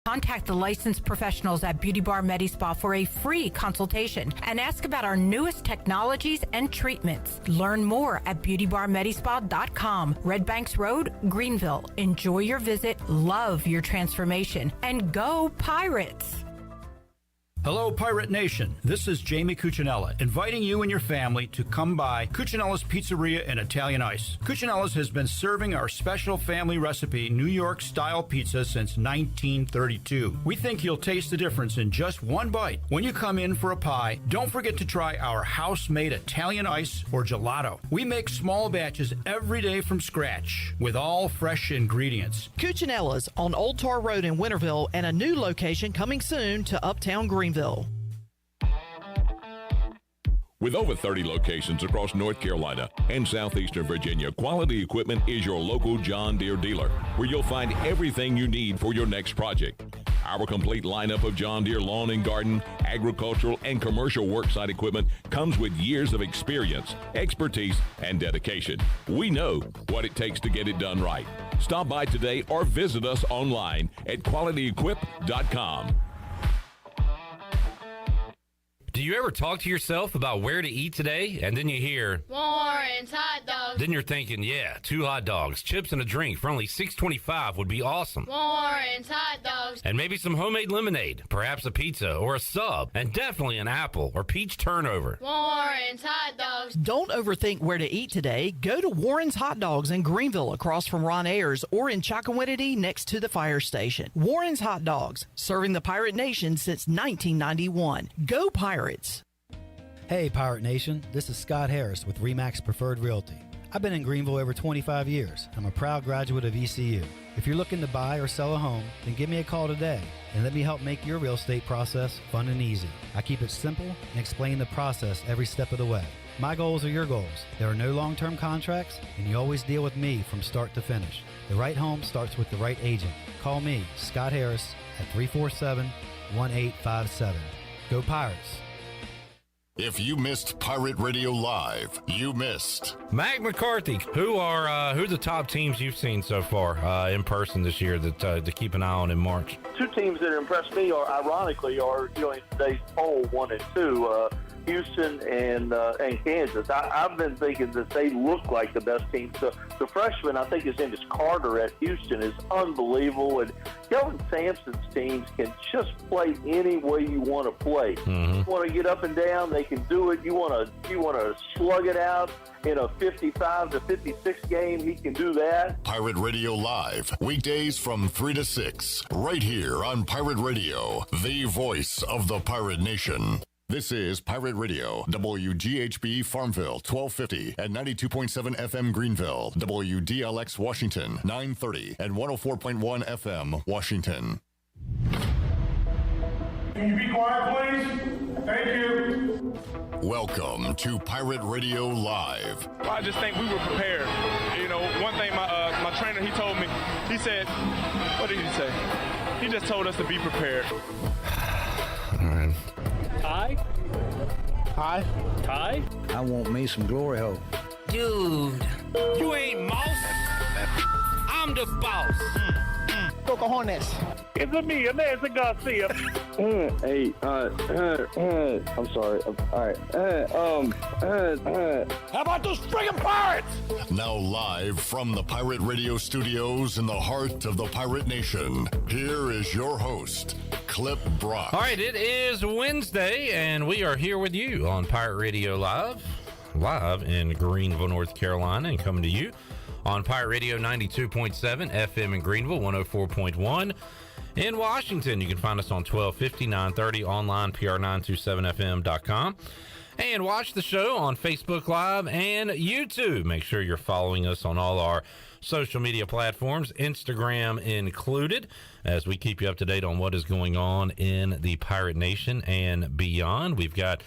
Contact the licensed professionals at Beauty Bar MediSpa for a free consultation and ask about our newest technologies and treatments. Learn more at beautybarmedispa.com. Red Banks Road, Greenville. Enjoy your visit, love your transformation, and go Pirates! Hello, Pirate Nation. This is Jamie Cuccinella, inviting you and your family to come by Cuccinella's Pizzeria and Italian Ice. Cuccinella's has been serving our special family recipe New York-style pizza since 1932. We think you'll taste the difference in just one bite. When you come in for a pie, don't forget to try our house-made Italian ice or gelato. We make small batches every day from scratch with all fresh ingredients. Cuccinella's on Old Tar Road in Winterville and a new location coming soon to Uptown Greenville. With over 30 locations across North Carolina and southeastern Virginia, Quality Equipment is your local John Deere dealer, where you'll find everything you need for your next project. Our complete lineup of John Deere lawn and garden, agricultural, and commercial worksite equipment comes with years of experience, expertise, and dedication. We know what it takes to get it done right. Stop by today or visit us online at qualityequip.com. Do you ever talk to yourself about where to eat today, and then you hear Warren's Hot Dogs? Then you're thinking, yeah, 2 hot dogs, chips, and a drink for only $6.25 would be awesome. Warren's Hot Dogs. And maybe some homemade lemonade, perhaps a pizza or a sub, and definitely an apple or peach turnover. Warren's Hot Dogs. Don't overthink where to eat today. Go to Warren's Hot Dogs in Greenville across from Ron Ayers or in Chocowinity next to the fire station. Warren's Hot Dogs, serving the Pirate Nation since 1991. Go Pirates! Hey Pirate Nation, this is Scott Harris with RE/MAX Preferred Realty. I've been in Greenville over 25 years. I'm a proud graduate of ECU. If you're looking to buy or sell a home, then give me a call today and let me help make your real estate process fun and easy. I keep it simple and explain the process every step of the way. My goals are your goals. There are no long-term contracts, and you always deal with me from start to finish. The right home starts with the right agent. Call me, Scott Harris, at 347-1857. Go Pirates! If you missed Pirate Radio Live, you missed Mac McCarthy. Who are the top teams you've seen so far in person this year that to keep an eye on in March? 2 teams that impressed me are ironically in today's poll 1 and 2. Houston and Kansas. I've been thinking that they look like the best team. So the freshman, I think his name is Carter at Houston, is unbelievable. And Kelvin Sampson's teams can just play any way you want to play. Mm-hmm. You want to get up and down, they can do it. You want to slug it out in a 55 to 56 game, he can do that. Pirate Radio Live, weekdays from 3 to 6, right here on Pirate Radio, the voice of the Pirate Nation. This is Pirate Radio, WGHB Farmville, 1250 and 92.7 FM Greenville, WDLX Washington, 930 and 104.1 FM Washington. Can you be quiet, please? Thank you. Welcome to Pirate Radio Live. Well, I just think we were prepared. One thing my trainer, he told me, he said, what did he say? He just told us to be prepared. All right. Hi. I want me some glory hole. Dude, you ain't mouse. I'm the boss. Pocahontas. It's me, Nancy Garcia. Hey, I'm sorry. All right. How about those friggin' pirates? Now live from the Pirate Radio studios in the heart of the Pirate Nation, here is your host, Clip Brock. All right, it is Wednesday, and we are here with you on Pirate Radio Live in Greenville, North Carolina, and coming to you on Pirate Radio 92.7 FM in Greenville, 104.1 in Washington. You can find us on 1250, 930, online, pr927fm.com. And watch the show on Facebook Live and YouTube. Make sure you're following us on all our social media platforms, Instagram included, as we keep you up to date on what is going on in the Pirate Nation and beyond. We've got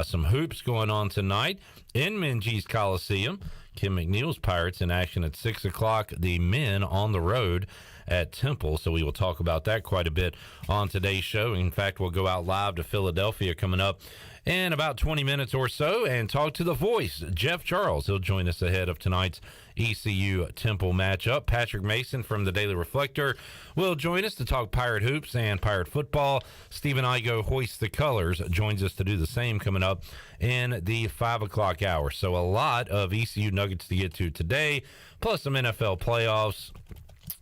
some hoops going on tonight in Minges Coliseum. Kim McNeil's Pirates in action at 6 o'clock. The men on the road at Temple. So we will talk about that quite a bit on today's show. In fact, we'll go out live to Philadelphia coming up in about 20 minutes or so and talk to the voice, Jeff Charles. He'll join us ahead of tonight's ECU Temple matchup. Patrick Mason from the Daily Reflector will join us to talk Pirate hoops and Pirate football. Stephen Igoe hoists the colors, joins us to do the same coming up in the 5 o'clock hour. So a lot of ECU nuggets to get to today, plus some NFL playoffs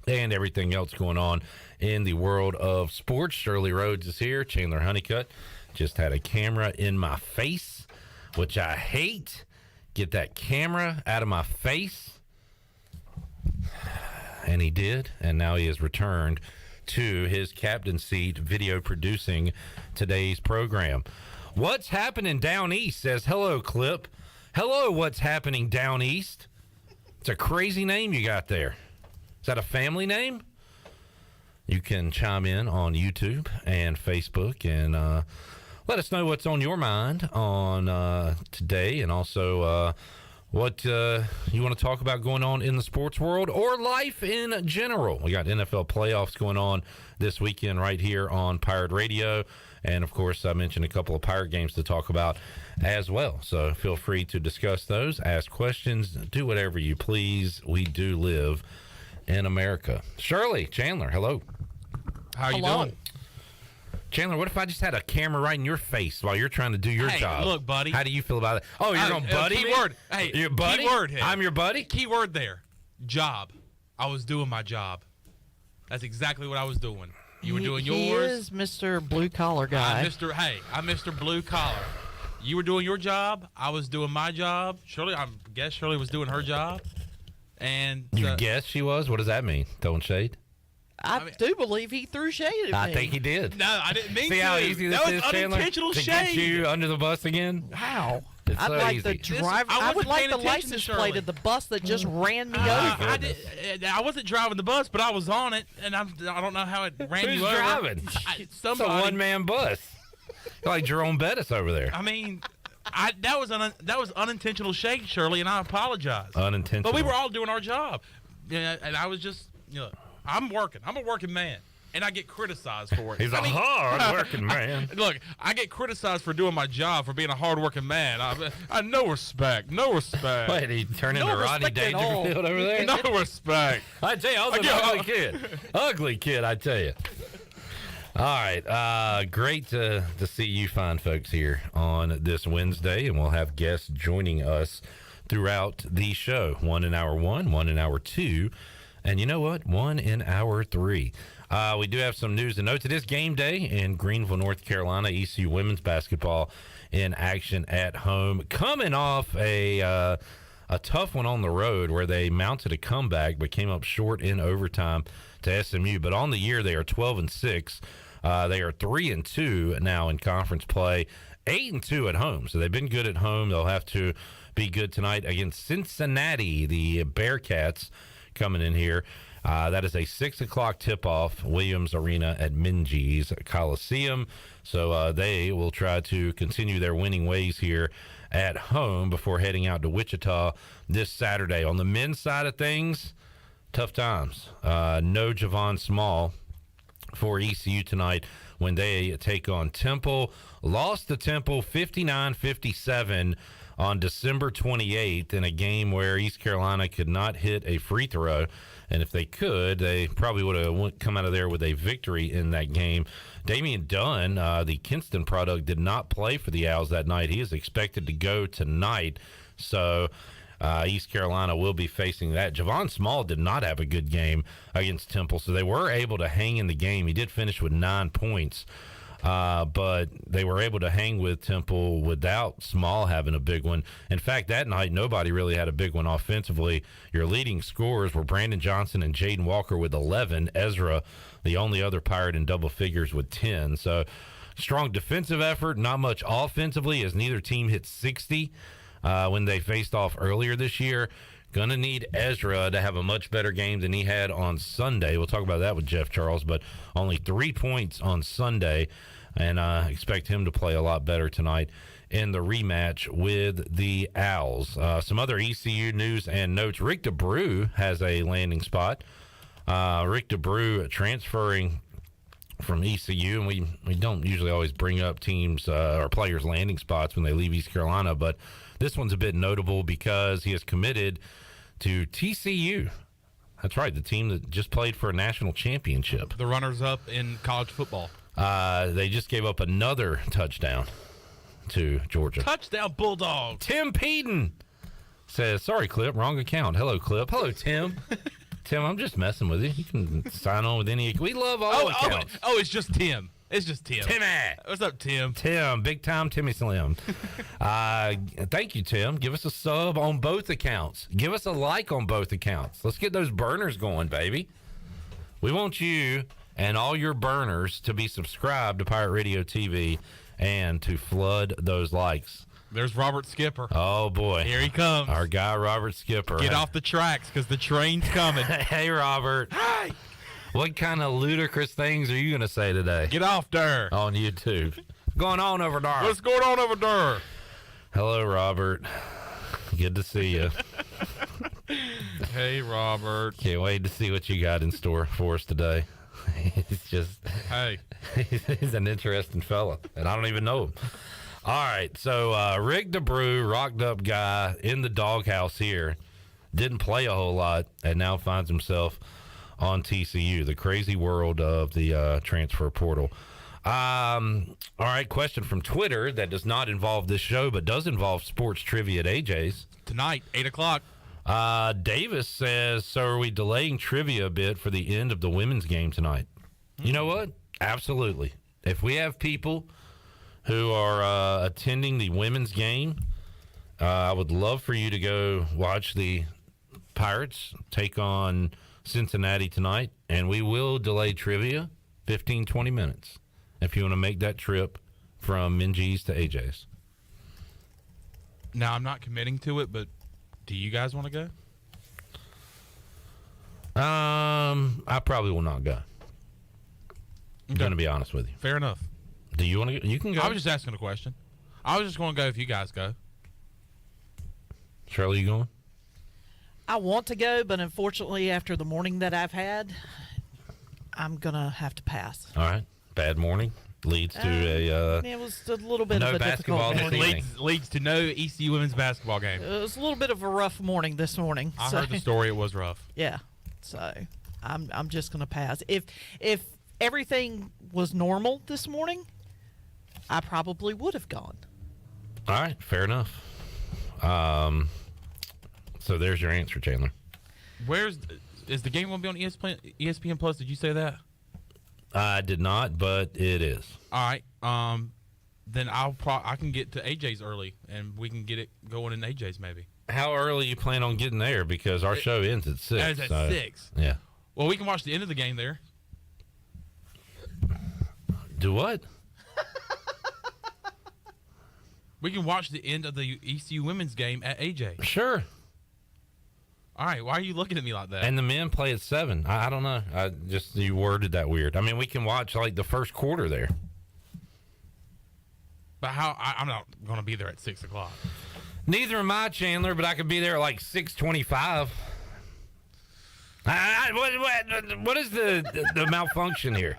and everything else going on in the world of sports. Shirley Rhodes is here. Chandler Honeycutt just had a camera in my face, which I hate. Get that camera out of my face. And he did, and now he has returned to his captain seat, video producing today's program. What's happening down east says, hello, Clip. Hello, what's happening down east? It's a crazy name you got there. Is that a family name? You can chime in on YouTube and Facebook and let us know what's on your mind on today, and also what you want to talk about going on in the sports world or life in general. We got NFL playoffs going on this weekend right here on Pirate Radio. And, of course, I mentioned a couple of Pirate games to talk about as well. So feel free to discuss those, ask questions, do whatever you please. We do live in America. Shirley, Chandler, hello. How you doing? Chandler, what if I just had a camera right in your face while you're trying to do your job? Look, buddy. How do you feel about it? Oh, you're going to buddy me? Keyword. Hey, you're buddy? Keyword here. I'm your buddy? Keyword there. Job. I was doing my job. That's exactly what I was doing. You were doing yours. He is Mr. Blue Collar guy. I'm Mr. Blue Collar. You were doing your job. I was doing my job. I guess Shirley was doing her job. And you guess she was? What does that mean? Throwing shade? I do believe he threw shade at me. I think he did. No, I didn't mean to. See how easy this is, Chandler? Unintentional to shade. get you under the bus again? How? It's I'd so like easy. the driver. I would like the license plate of the bus that just ran me over. I wasn't driving the bus, but I was on it, and I don't know how it ran you over. Who's driving? It's a one-man bus. Like Jerome Bettis over there. I mean, that was unintentional shade, Shirley, and I apologize. Unintentional. But we were all doing our job, and I was just, I'm working. I'm a working man. And I get criticized for it. He's a hard-working man. Look, I get criticized for doing my job, for being a hard-working man. I no respect. No respect. Wait, he turned into Rodney Dangerfield over there? No respect. I tell you, I was an ugly kid. Ugly kid, I tell you. All right. Great to see you fine folks here on this Wednesday, and we'll have guests joining us throughout the show. One in hour one, one in hour two, and you know what? One in hour three. We do have some news and notes. It is game day in Greenville, North Carolina. ECU women's basketball in action at home. Coming off a tough one on the road where they mounted a comeback but came up short in overtime to SMU. But on the year, they are 12-6. They are 3-2 now in conference play, 8-2 at home. So they've been good at home. They'll have to be good tonight against Cincinnati, the Bearcats, coming in here. That is a 6 o'clock tip-off, Williams Arena at Minges Coliseum. So they will try to continue their winning ways here at home before heading out to Wichita this Saturday. On the men's side of things, tough times. No Javon Small for ECU tonight when they take on Temple. Lost to Temple 59-57 on December 28th in a game where East Carolina could not hit a free throw. And if they could, they probably would have come out of there with a victory in that game. Damian Dunn, the Kinston product, did not play for the Owls that night. He is expected to go tonight. So East Carolina will be facing that. Javon Small did not have a good game against Temple, so they were able to hang in the game. He did finish with 9 points. But they were able to hang with Temple without Small having a big one. In fact, that night, nobody really had a big one offensively. Your leading scorers were Brandon Johnson and Jaden Walker with 11. Ezra, the only other Pirate in double figures, with 10. So strong defensive effort, not much offensively, as neither team hit 60 when they faced off earlier this year. Going to need Ezra to have a much better game than he had on Sunday. We'll talk about that with Jeff Charles, but only 3 points on Sunday, and I expect him to play a lot better tonight in the rematch with the Owls. Some other ECU news and notes. Rick DeBrew has a landing spot Rick DeBrew transferring from ECU, and we don't usually always bring up teams or players' landing spots when they leave East Carolina, but this one's a bit notable because he has committed to TCU. That's right, the team that just played for a national championship. The runners-up in college football. They just gave up another touchdown to Georgia. Touchdown Bulldogs. Tim Peden says, sorry, Clip, wrong account. Hello, Clip. Hello, Tim. Tim, I'm just messing with you. You can sign on with any. We love all accounts. It's just Tim. It's just Tim. Timmy. What's up, Tim? Tim, big time Timmy Slim. Thank you, Tim. Give us a sub on both accounts. Give us a like on both accounts. Let's get those burners going, baby. We want you and all your burners to be subscribed to Pirate Radio TV and to flood those likes. There's Robert Skipper. Oh, boy. Here he comes. Our guy, Robert Skipper. Get off the tracks because the train's coming. Hey, Robert. Hey. What kind of ludicrous things are you going to say today? Get off there. On YouTube. Going on over there? What's going on over there? Hello, Robert. Good to see you. Hey, Robert. Can't wait to see what you got in store for us today. He's just... Hey. He's an interesting fella, and I don't even know him. All right, so Rick DeBrew, rocked up guy in the doghouse here, didn't play a whole lot, and now finds himself on TCU, the crazy world of the transfer portal. All right, question from Twitter that does not involve this show, but does involve sports trivia at AJ's. Tonight, 8 o'clock. Davis says, so are we delaying trivia a bit for the end of the women's game tonight? You know what? Absolutely. If we have people who are attending the women's game, I would love for you to go watch the Pirates take on Cincinnati tonight, and we will delay trivia 15, 20 minutes if you want to make that trip from Minji's to AJ's. Now, I'm not committing to it, but do you guys want to go? I probably will not go. I'm going to be honest with you. Fair enough. Do you want to go? You can go. I was just asking a question. I was just going to go if you guys go. Shirley, you going? I want to go, but unfortunately, after the morning that I've had, I'm going to have to pass. All right. Bad morning leads to it was a little bit no of a basketball difficult morning. Leads to no ECU women's basketball game. It was a little bit of a rough morning this morning. I heard the story. It was rough. Yeah. So I'm just going to pass. If everything was normal this morning, I probably would have gone. All right, fair enough. So there's your answer, Chandler. Is the game going to be on ESPN Plus? Did you say that? I did not, but it is. All right. Then I can get to AJ's early, and we can get it going in AJ's maybe. How early you plan on getting there? Because our show ends at 6. It's at 6. Yeah. Well, we can watch the end of the game there. Do what? We can watch the end of the ECU women's game at AJ. Sure. All right. Why are you looking at me like that? And the men play at 7. I don't know. You worded that weird. I mean, we can watch like the first quarter there. But how? I'm not going to be there at 6 o'clock. Neither am I, Chandler, but I could be there at like 6:25. What is the malfunction here?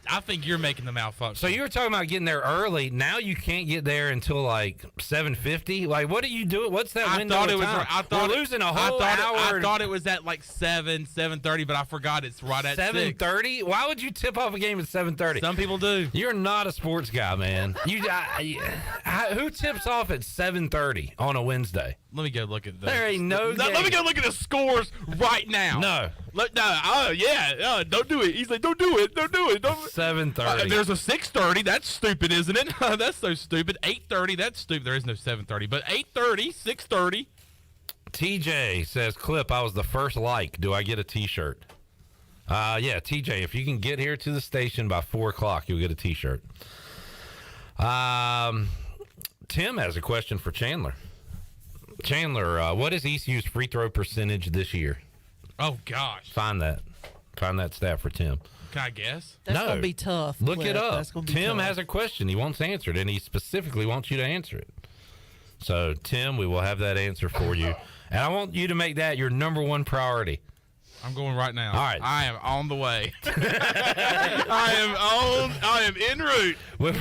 I think you're making the malfunction. So you were talking about getting there early. Now you can't get there until like 7:50. Like, what are you doing? What's that window of time? We're losing a whole hour. I thought it was at like 7:30, but I forgot it's right at 7:30. Why would you tip off a game at 7:30? Some people do. You're not a sports guy, man. Who tips off at 7:30 on a Wednesday? Let me go look at There ain't no. Let me go look at the scores right now. No. Look, no. Oh yeah. Don't do it. He's like, don't do it. Don't do it. 7:30. There's a 6:30. That's stupid, isn't it? That's so stupid. 8:30. That's stupid. There is no 7:30, but 8:30, 6:30. TJ says, "Clip, I was the first like. Do I get a T-shirt?" Yeah, TJ. If you can get here to the station by 4 o'clock, you'll get a T-shirt. Tim has a question for Chandler. Chandler, what is ECU's free throw percentage this year? Oh gosh. Find that stat for Tim. Can I guess? That's going to be tough. Look Cliff. it up. That's gonna be Tim tough. has a question. He wants answered, and he specifically wants you to answer it. So, Tim, we will have that answer for you. And I want you to make that your number one priority. I'm going right now. All right. I am on the way. I am en route. When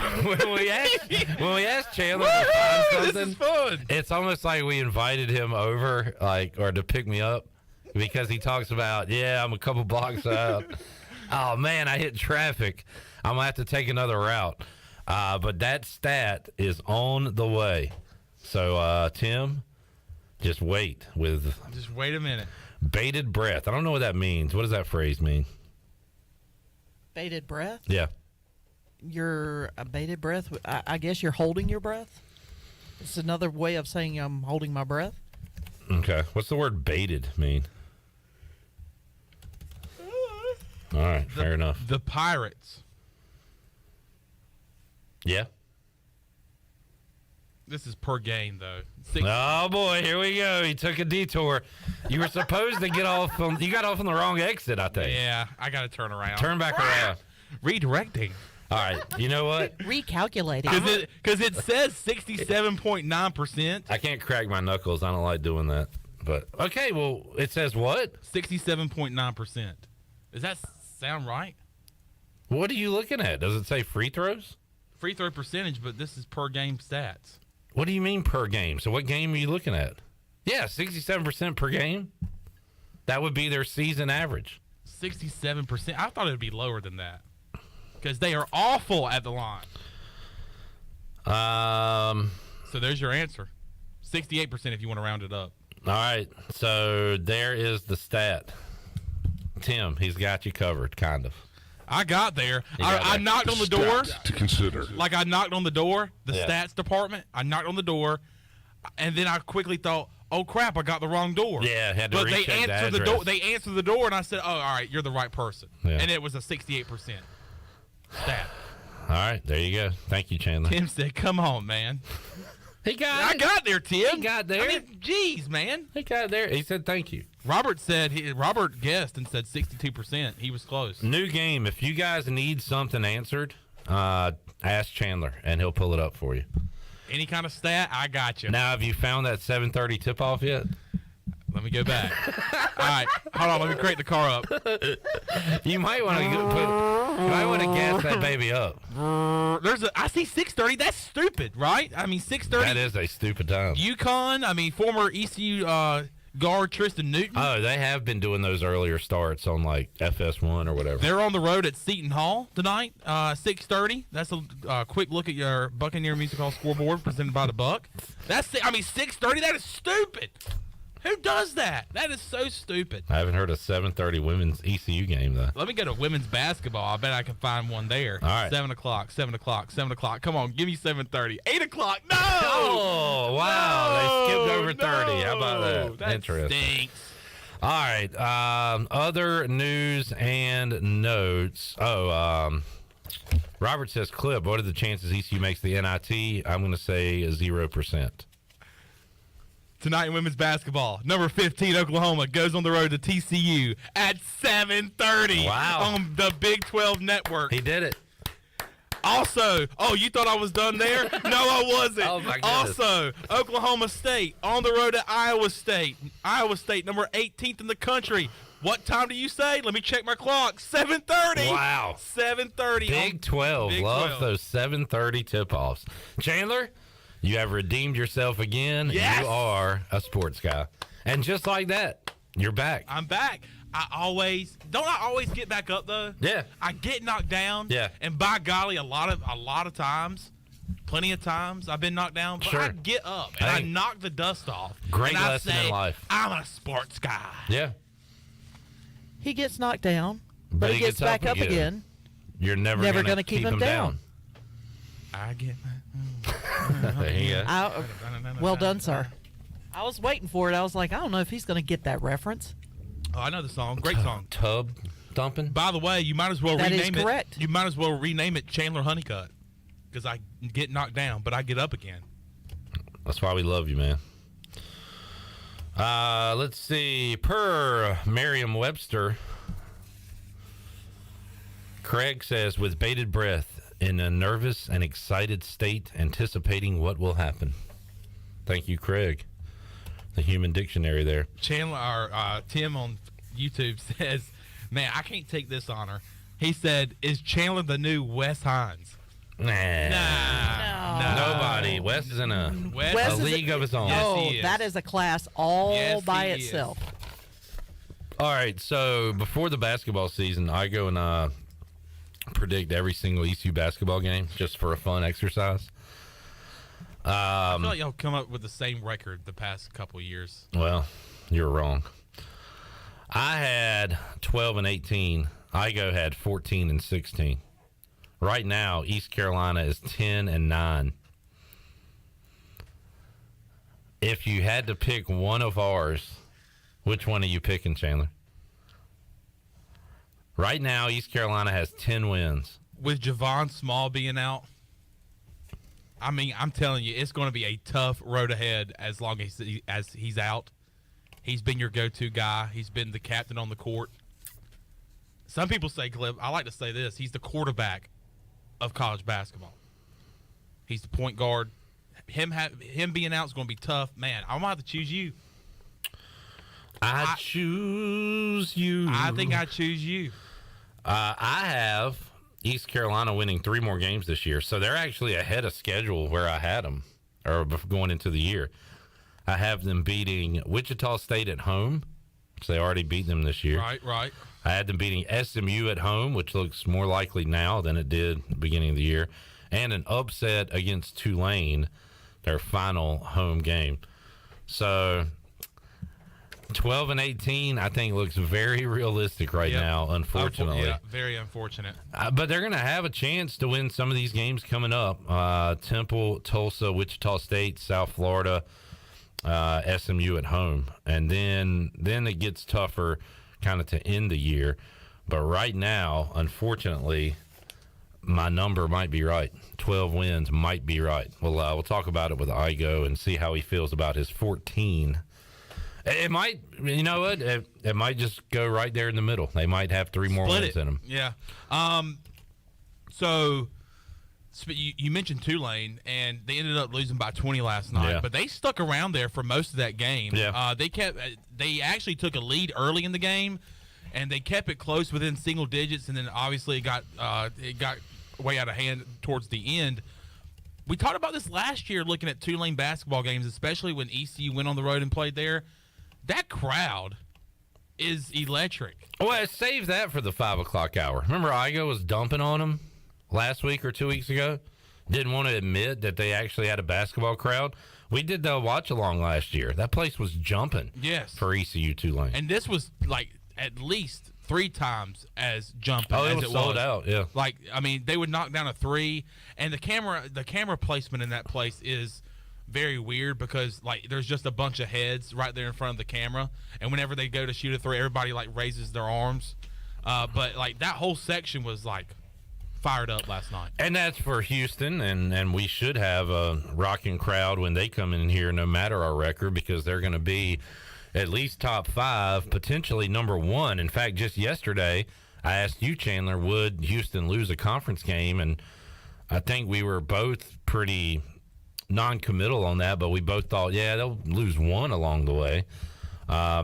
we asked Chandler to find something, this is fun. It's almost like we invited him over, or to pick me up, because he talks about, I'm a couple blocks out. Oh man, I hit traffic. I'm gonna have to take another route. But that stat is on the way. So Tim, just wait Just wait a minute. Bated breath. I don't know what that means. What does that phrase mean? Bated breath? Yeah. You're a bated breath? I guess you're holding your breath? It's another way of saying I'm holding my breath. Okay. What's the word baited mean? All right. Fair enough. The Pirates. Yeah. This is per game, though. Oh, boy. Here we go. He took a detour. You were supposed to get off. You got off on the wrong exit, I think. Yeah. I got to turn around. Turn back around. Redirecting. All right. You know what? Recalculating. Because it says 67.9%. I can't crack my knuckles. I don't like doing that. But, okay. Well, it says what? 67.9%. Does that sound right? What are you looking at? Does it say free throws? Free throw percentage, but this is per game stats. What do you mean per game? So what game are you looking at? Yeah, 67% per game. That would be their season average. 67%. I thought it would be lower than that because they are awful at the line. So there's your answer. 68% if you want to round it up. All right. So there is the stat. Tim, he's got you covered, kind of. I got there. I knocked on the door. To consider. Like I knocked on the door, the Yeah. stats department. I knocked on the door, and then I quickly thought, "Oh crap, I got the wrong door." Yeah, had to but they recheck the answered the address. door. They answered the door, and I said, "Oh, all right, you're the right person." Yeah. And it was a 68% stat. All right, there you go. Thank you, Chandler. Tim said, "Come on, man." He got I it. got there, Tim. He got there. I mean, geez, man. He got there. He said thank you. Robert guessed and said 62%. He was close. New game. If you guys need something answered, ask Chandler, and he'll pull it up for you. Any kind of stat, I got you. Now, have you found that 7:30 tip-off yet? Let me go back. All right, hold on. Let me crank the car up. You might want to gas that baby up. I see 6:30. That's stupid, right? I mean, 6:30. That is a stupid time. UConn. I mean, former ECU guard Tristan Newton. Oh, they have been doing those earlier starts on like FS1 or whatever. They're on the road at Seton Hall tonight, 6:30. That's a quick look at your Buccaneer Music Hall scoreboard presented by the Buck. 6:30. That is stupid. Who does that? That is so stupid. I haven't heard a 7:30 women's ECU game though. Let me go to women's basketball. I bet I can find one there. All right. 7 o'clock. Come on, give me 7:30. 8 o'clock. No! Oh, wow. They skipped over 30. How about that? That Interesting. stinks. All right. Other news and notes. Robert says, Clip, what are the chances ECU makes the NIT? I'm going to say 0%. Tonight in women's basketball, number 15 Oklahoma goes on the road to TCU at 7:30 Wow. on the Big 12 network. He did it. Also, you thought I was done there? No, I wasn't. Oh, my goodness. Also, Oklahoma State on the road at Iowa State. Iowa State, number 18th in the country. What time do you say? Let me check my clock. 7:30. Wow. 7:30. Big 12. Big Love 12. those 7:30 tip-offs. Chandler, you have redeemed yourself again. Yes! You are a sports guy. And just like that, you're back. I'm back. I always get back up though. Yeah. I get knocked down. Yeah. And by golly, a lot of times, plenty of times I've been knocked down, but Sure. I get up and I Hey. knock the dust off. Great and lesson I say, in life. I'm a sports guy. Yeah. He gets knocked down, but he gets back up again. You're never Never going gonna to keep him down. I get There you go. Well done, sir. I was waiting for it. I was like, I don't know if he's going to get that reference. Oh, I know the song. Great song. Tub thumping. By the way, you might as well That is rename it. correct. You might as well rename it Chandler Honeycutt because I get knocked down, but I get up again. That's why we love you, man. Let's see. Per Merriam-Webster, Craig says, with bated breath, in a nervous and excited state, anticipating what will happen. Thank you, Craig. The Human Dictionary there. Chandler or Tim on YouTube says, man, I can't take this honor. He said, is Chandler the new Wes Hines? Nah. Nobody. Wes is in a league of his own. Yes, that is a class all by itself. All right, so before the basketball season, I go and predict every single ECU basketball game just for a fun exercise. I feel like y'all come up with the same record the past couple of years. Well, you're wrong. I had 12-18. Igoe had 14-16. Right now, East Carolina is 10-9. If you had to pick one of ours, which one are you picking, Chandler? Right now, East Carolina has 10 wins. With Javon Small being out, I mean, I'm telling you, it's going to be a tough road ahead as long as he's out. He's been your go-to guy. He's been the captain on the court. Some people say, Cliff, I like to say this, he's the quarterback of college basketball. He's the point guard. Him being out is going to be tough. Man, I'm going to have to choose you. I choose you. I think I choose you. I have East Carolina winning 3 more games this year, so they're actually ahead of schedule where I had them, or going into the year. I have them beating Wichita State at home, which they already beat them this year. Right. I had them beating SMU at home, which looks more likely now than it did at the beginning of the year, and an upset against Tulane, their final home game. So 12-18, I think, looks very realistic right now, unfortunately. Yeah, very unfortunate. But they're going to have a chance to win some of these games coming up. Temple, Tulsa, Wichita State, South Florida, SMU at home. And then it gets tougher kind of to end the year. But right now, unfortunately, my number might be right. 12 wins might be right. Well, we'll talk about it with Igoe and see how he feels about his 14. It might, you know what? It might just go right there in the middle. They might have 3 more wins in them. Yeah. So you mentioned Tulane, and they ended up losing by 20 last night. Yeah. But they stuck around there for most of that game. Yeah. They actually took a lead early in the game, and they kept it close within single digits. And then obviously it got way out of hand towards the end. We talked about this last year, looking at Tulane basketball games, especially when ECU went on the road and played there. That crowd is electric. Well, save that for the 5 o'clock hour. Remember Igoe was dumping on them last week or 2 weeks ago? Didn't want to admit that they actually had a basketball crowd. We did the watch-along last year. That place was jumping for ECU Tulane. And this was, like, at least 3 times as jumping as it was sold out, yeah. Like, I mean, they would knock down a 3, and the camera placement in that place is very weird because, like, there's just a bunch of heads right there in front of the camera, and whenever they go to shoot a 3, everybody, like, raises their arms. But, like, that whole section was, like, fired up last night. And that's for Houston, and we should have a rocking crowd when they come in here no matter our record, because they're going to be at least top 5, potentially number 1. In fact, just yesterday, I asked you, Chandler, would Houston lose a conference game? And I think we were both pretty non-committal on that, but we both thought, yeah, they'll lose 1 along the way.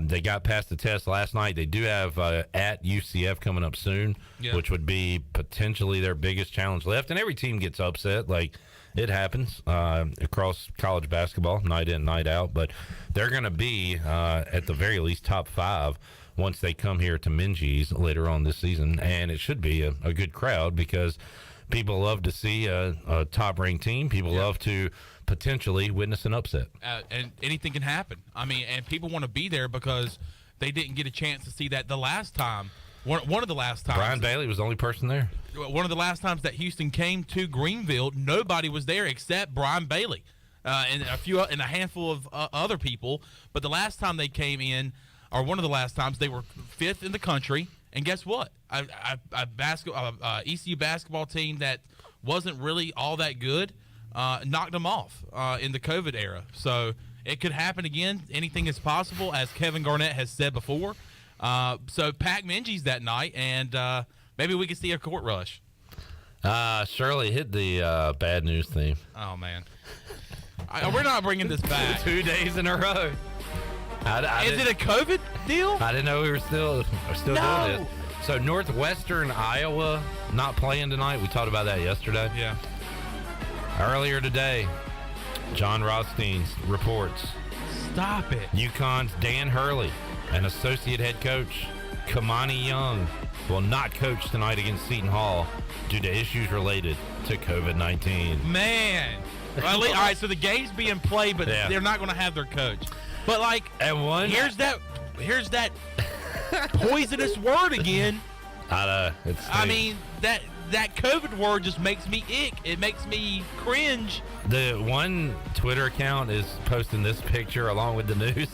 They got past the test last night. They do have at UCF coming up soon, which would be potentially their biggest challenge left. And every team gets upset. Like, it happens across college basketball, night in, night out. But they're going to be, at the very least, top 5 once they come here to Minges later on this season. And it should be a good crowd because people love to see a top-ranked team. People love to potentially witness an upset. And anything can happen. I mean, and people want to be there because they didn't get a chance to see that the last time. One of the last times. Brian Bailey was the only person there. One of the last times that Houston came to Greenville, nobody was there except Brian Bailey and a handful of other people. But the last time they came in, or one of the last times, they were 5th in the country. And guess what? A ECU basketball team that wasn't really all that good knocked them off in the COVID era. So it could happen again. Anything is possible, as Kevin Garnett has said before. So pack Minges that night, and maybe we could see a court rush. Shirley, hit the bad news theme. Oh, man. We're not bringing this back. 2 days in a row. Is it a COVID deal? I didn't know we were still doing this. So Northwestern Iowa not playing tonight. We talked about that yesterday. Yeah. Earlier today, John Rothstein reports. Stop it. UConn's Dan Hurley and associate head coach Kamani Young will not coach tonight against Seton Hall due to issues related to COVID-19. Man. Well, all right, so the game's being played, but they're not going to have their coach. But here's that poisonous word again. I mean, that COVID word just makes me ick. It makes me cringe. The one Twitter account is posting this picture along with the news.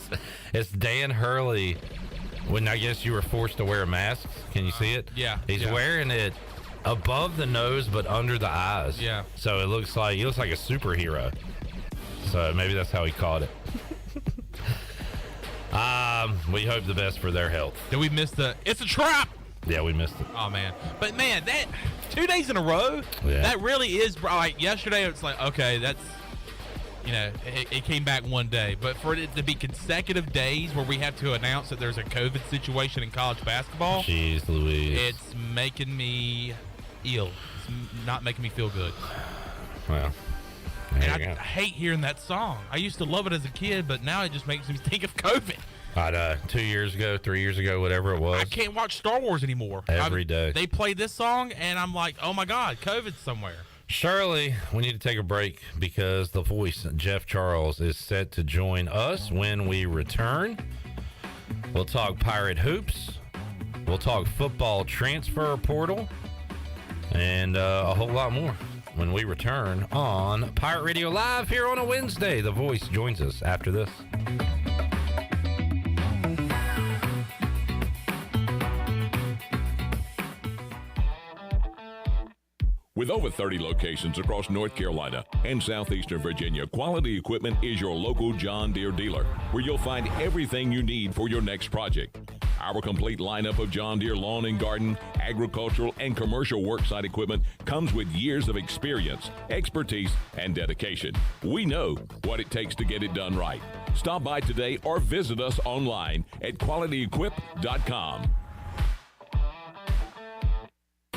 It's Dan Hurley when I guess you were forced to wear a mask. Can you see it? Yeah. He's wearing it above the nose but under the eyes. Yeah. So he looks like a superhero. So maybe that's how he caught it. We hope the best for their health. Did we miss it's a trap? Yeah, we missed it. Oh, man. But, man, that 2 days in a row, that really is, like, yesterday it's like, okay, that's, it came back one day. But for it to be consecutive days where we have to announce that there's a COVID situation in college basketball. Jeez Louise. It's making me ill. It's not making me feel good. Well, and I hate hearing that song. I used to love it as a kid, but now it just makes me think of COVID. 2 years ago, 3 years ago, whatever it was. I can't watch Star Wars anymore. Every day. They play this song, and I'm like, oh, my God, COVID's somewhere. Shirley, we need to take a break because the voice, Jeff Charles, is set to join us when we return. We'll talk Pirate Hoops. We'll talk football transfer portal. And a whole lot more when we return on Pirate Radio Live here on a Wednesday. The voice joins us after this. With over 30 locations across North Carolina and southeastern Virginia, Quality Equipment is your local John Deere dealer, where you'll find everything you need for your next project. Our complete lineup of John Deere lawn and garden, agricultural, and commercial worksite equipment comes with years of experience, expertise, and dedication. We know what it takes to get it done right. Stop by today or visit us online at qualityequip.com.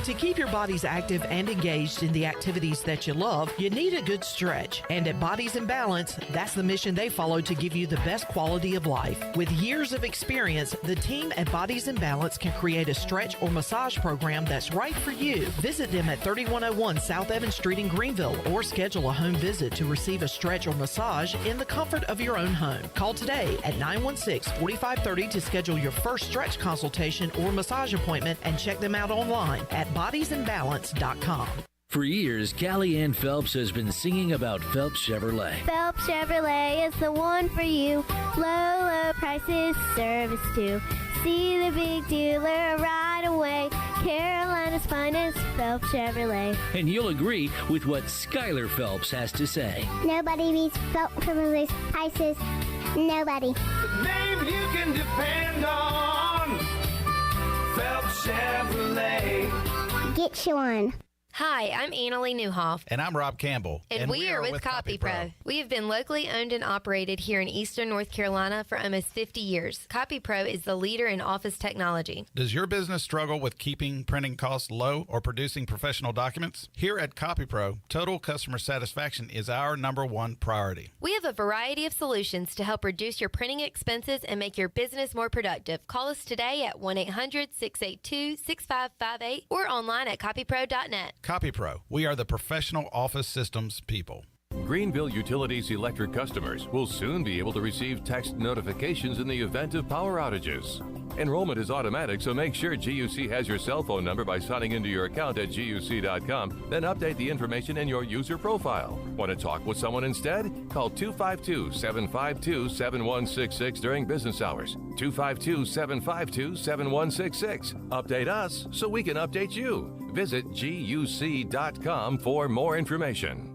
To keep your bodies active and engaged in the activities that you love, you need a good stretch. And at Bodies in Balance, that's the mission they follow to give you the best quality of life. With years of experience, the team at Bodies in Balance can create a stretch or massage program that's right for you. Visit them at 3101 South Evans Street in Greenville or schedule a home visit to receive a stretch or massage in the comfort of your own home. Call today at 916-4530 to schedule your first stretch consultation or massage appointment and check them out online at bodiesinbalance.com. For years, Callie Ann Phelps has been singing about Phelps Chevrolet. Phelps Chevrolet is the one for you. Low, low prices, service too. See the big dealer right away. Carolina's finest, Phelps Chevrolet. And you'll agree with what Skylar Phelps has to say. Nobody beats Phelps Chevrolet's prices. Nobody. The name you can depend on. Phelps Chevrolet. Get you one. Hi, I'm Annalie Newhoff. And I'm Rob Campbell. And we are with Copy Pro. We have been locally owned and operated here in Eastern North Carolina for almost 50 years. Copy Pro is the leader in office technology. Does your business struggle with keeping printing costs low or producing professional documents? Here at Copy Pro, total customer satisfaction is our #1 priority. We have a variety of solutions to help reduce your printing expenses and make your business more productive. Call us today at 1-800-682-6558 or online at copypro.net. Copy Pro. We are the professional office systems people. Greenville Utilities electric customers will soon be able to receive text notifications in the event of power outages. Enrollment is automatic, so make sure GUC has your cell phone number by signing into your account at GUC.com, then update the information in your user profile. Want to talk with someone instead? Call 252-752-7166 during business hours. 252-752-7166. Update us so we can update you. Visit GUC.com for more information.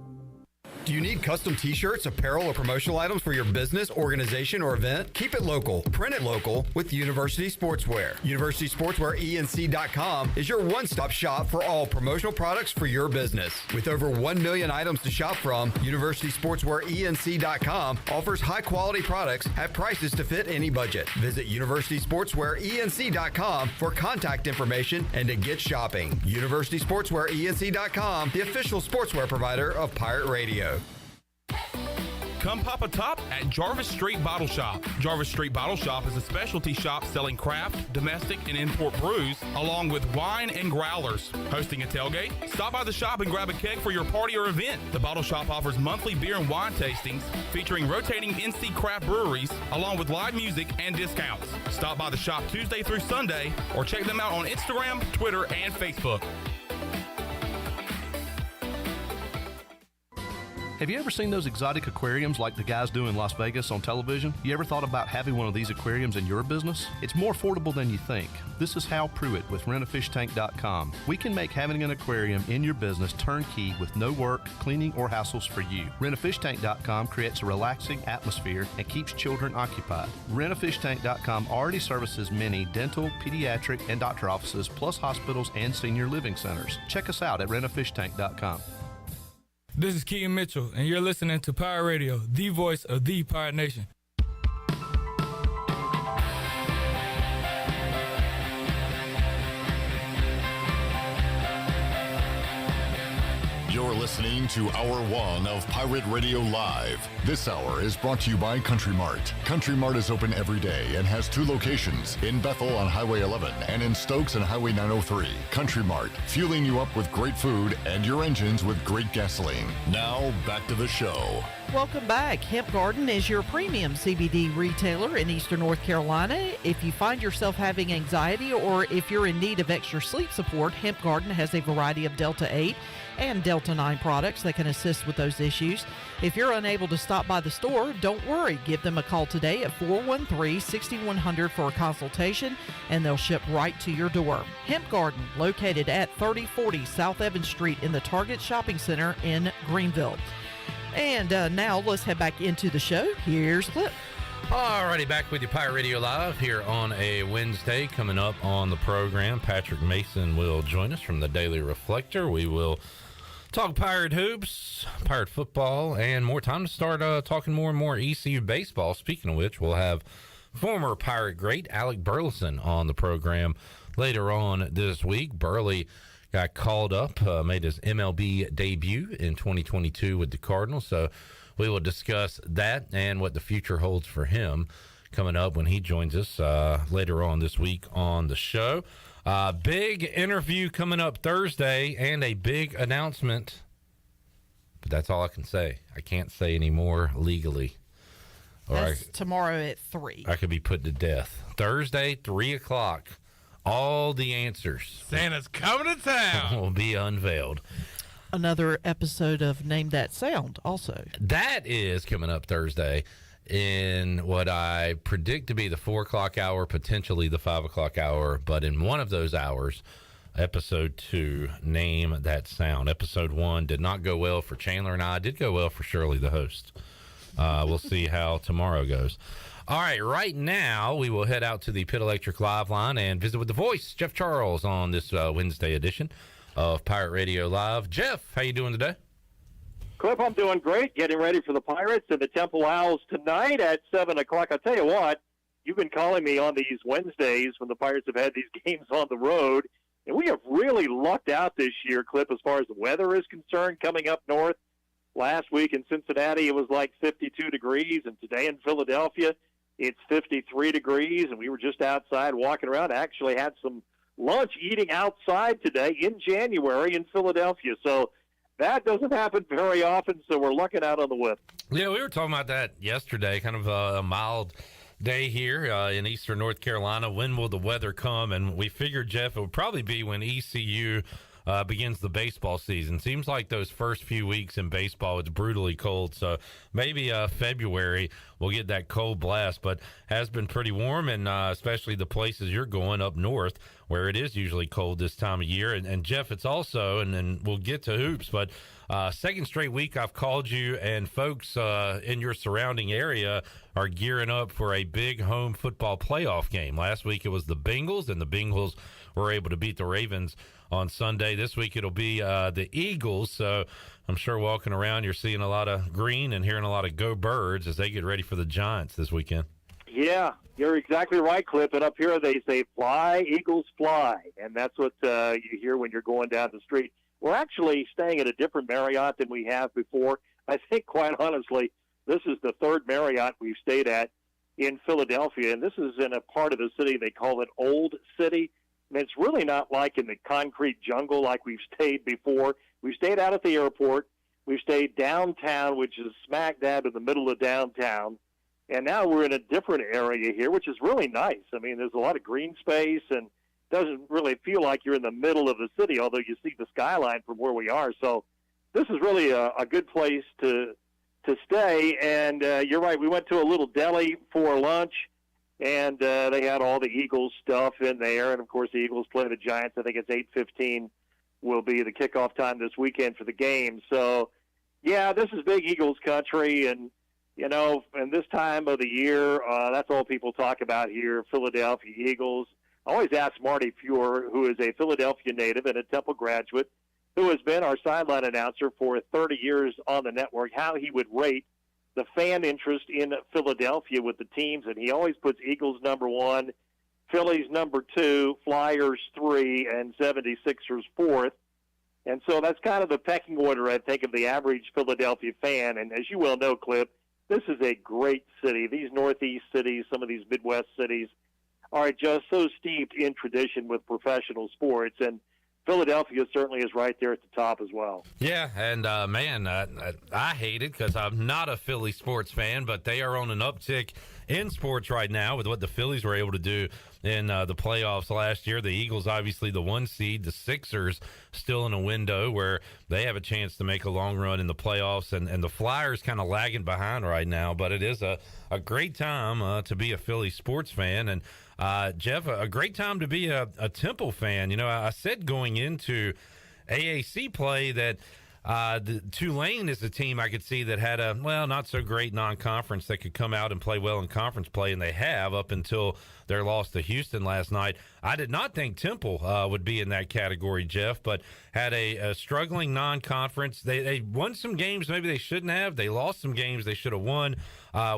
Do you need custom t-shirts, apparel, or promotional items for your business, organization, or event? Keep it local. Print it local with University Sportswear. University Sportswear ENC.com is your one-stop shop for all promotional products for your business. With over 1 million items to shop from, University Sportswear ENC.com offers high-quality products at prices to fit any budget. Visit University Sportswear ENC.com for contact information and to get shopping. University Sportswear ENC.com, the official sportswear provider of Pirate Radio. Come pop a top at Jarvis Street Bottle Shop. Jarvis Street Bottle Shop is a specialty shop selling craft, domestic, and import brews, along with wine and growlers. Hosting a tailgate? Stop by the shop and grab a keg for your party or event. The Bottle Shop offers monthly beer and wine tastings featuring rotating NC craft breweries, along with live music and discounts. Stop by the shop Tuesday through Sunday, or check them out on Instagram, Twitter, and Facebook. Have you ever seen those exotic aquariums like the guys do in Las Vegas on television? You ever thought about having one of these aquariums in your business? It's more affordable than you think. This is Hal Pruitt with rentafishtank.com. We can make having an aquarium in your business turnkey with no work, cleaning, or hassles for you. Rentafishtank.com creates a relaxing atmosphere and keeps children occupied. Rentafishtank.com already services many dental, pediatric, and doctor offices, plus hospitals and senior living centers. Check us out at rentafishtank.com. This is Keaton Mitchell, and you're listening to Pirate Radio, the voice of the Pirate Nation. You're listening to Hour 1 of Pirate Radio Live. This hour is brought to you by Country Mart. Country Mart is open every day and has 2 locations, in Bethel on Highway 11 and in Stokes on Highway 903. Country Mart, fueling you up with great food and your engines with great gasoline. Now, back to the show. Welcome back. Hemp Garden is your premium CBD retailer in Eastern North Carolina. If you find yourself having anxiety or if you're in need of extra sleep support, Hemp Garden has a variety of Delta 8 and Delta 9 products that can assist with those issues. If you're unable to stop by the store, don't worry. Give them a call today at 413-6100 for a consultation, and they'll ship right to your door. Hemp Garden, located at 3040 South Evans Street in the Target Shopping Center in Greenville. And now let's head back into the show. Here's Clip. Alrighty, back with you, Pirate Radio Live here on a Wednesday. Coming up on the program, Patrick Mason will join us from the Daily Reflector. We will talk Pirate hoops, Pirate football, and more time to start talking more and more ECU baseball. Speaking of which, we'll have former Pirate great Alec Burleson on the program later on this week. Burley got called up, made his MLB debut in 2022 with the Cardinals, so we will discuss that and what the future holds for him coming up when he joins us later on this week on the show. Big interview coming up Thursday and a big announcement, but that's all I can say. I can't say any more legally. That's tomorrow at 3. I could be put to death. Thursday, 3 o'clock. All the answers. Santa's coming to town. Will be unveiled. Another episode of Name That Sound also. That is coming up Thursday in what I predict to be the 4 o'clock hour, potentially the 5 o'clock hour, but in one of those hours, episode 2, Name That Sound. Episode 1 did not go well for Chandler and I. It did go well for Shirley, the host. We'll see how tomorrow goes. All right now we will head out to the Pit Electric Live line and visit with the voice, Jeff Charles, on this Wednesday edition of Pirate Radio Live. Jeff, how you doing today? Clip, I'm doing great. Getting ready for the Pirates and the Temple Owls tonight at 7 o'clock. I'll tell you what, you've been calling me on these Wednesdays when the Pirates have had these games on the road, and we have really lucked out this year, Clip, as far as the weather is concerned coming up north. Last week in Cincinnati, it was like 52 degrees, and today in Philadelphia, it's 53 degrees, and we were just outside walking around. I actually had some lunch eating outside today in January in Philadelphia. So that doesn't happen very often, so we're lucking out on the whip. Yeah, we were talking about that yesterday, kind of a mild day here in eastern North Carolina. When will the weather come? And we figured, Jeff, it would probably be when ECU begins the baseball season. Seems like those first few weeks in baseball, it's brutally cold. So maybe February we'll get that cold blast, but has been pretty warm, and especially the places you're going up north where it is usually cold this time of year. And Jeff, it's also, and then we'll get to hoops, but second straight week I've called you, and folks in your surrounding area are gearing up for a big home football playoff game. Last week it was the Bengals, and the Bengals were able to beat the Ravens on Sunday. This week it'll be the Eagles, so I'm sure walking around you're seeing a lot of green and hearing a lot of Go Birds as they get ready for the Giants this weekend. Yeah, you're exactly right, Clip. And up here they say, fly, Eagles, fly. And that's what you hear when you're going down the street. We're actually staying at a different Marriott than we have before. I think, quite honestly, this is the third Marriott we've stayed at in Philadelphia. And this is in a part of the city, they call it Old City. And it's really not like in the concrete jungle like we've stayed before. We've stayed out at the airport. We've stayed downtown, which is smack dab in the middle of downtown. And now we're in a different area here, which is really nice. I mean, there's a lot of green space, and doesn't really feel like you're in the middle of the city, although you see the skyline from where we are. So this is really a good place to stay. And you're right, we went to a little deli for lunch, and they had all the Eagles stuff in there. And, of course, the Eagles play the Giants. I think it's 8:15 will be the kickoff time this weekend for the game. So, yeah, this is big Eagles country, and you know, and this time of the year, that's all people talk about here, Philadelphia Eagles. I always ask Marty Fuhr, who is a Philadelphia native and a Temple graduate, who has been our sideline announcer for 30 years on the network, how he would rate the fan interest in Philadelphia with the teams. And he always puts Eagles number 1, Phillies number 2, Flyers 3, and 76ers 4th. And so that's kind of the pecking order, I think, of the average Philadelphia fan. And as you well know, Clip, this is a great city. These Northeast cities, some of these Midwest cities, are just so steeped in tradition with professional sports. And Philadelphia certainly is right there at the top as well. Yeah, and man, I hate it because I'm not a Philly sports fan, but they are on an uptick in sports right now with what the Phillies were able to do in the playoffs last year. The Eagles, obviously the 1 seed, the Sixers still in a window where they have a chance to make a long run in the playoffs, and the Flyers kind of lagging behind right now. But it is a great time to be a Philly sports fan. And Jeff, a great time to be a Temple fan. You know, I said going into AAC play that the Tulane is a team I could see that had a, well, not so great non-conference that could come out and play well in conference play, and they have up until their loss to Houston last night. I did not think Temple would be in that category, Jeff, but had a struggling non-conference. They won some games maybe they shouldn't have. They lost some games they should have won.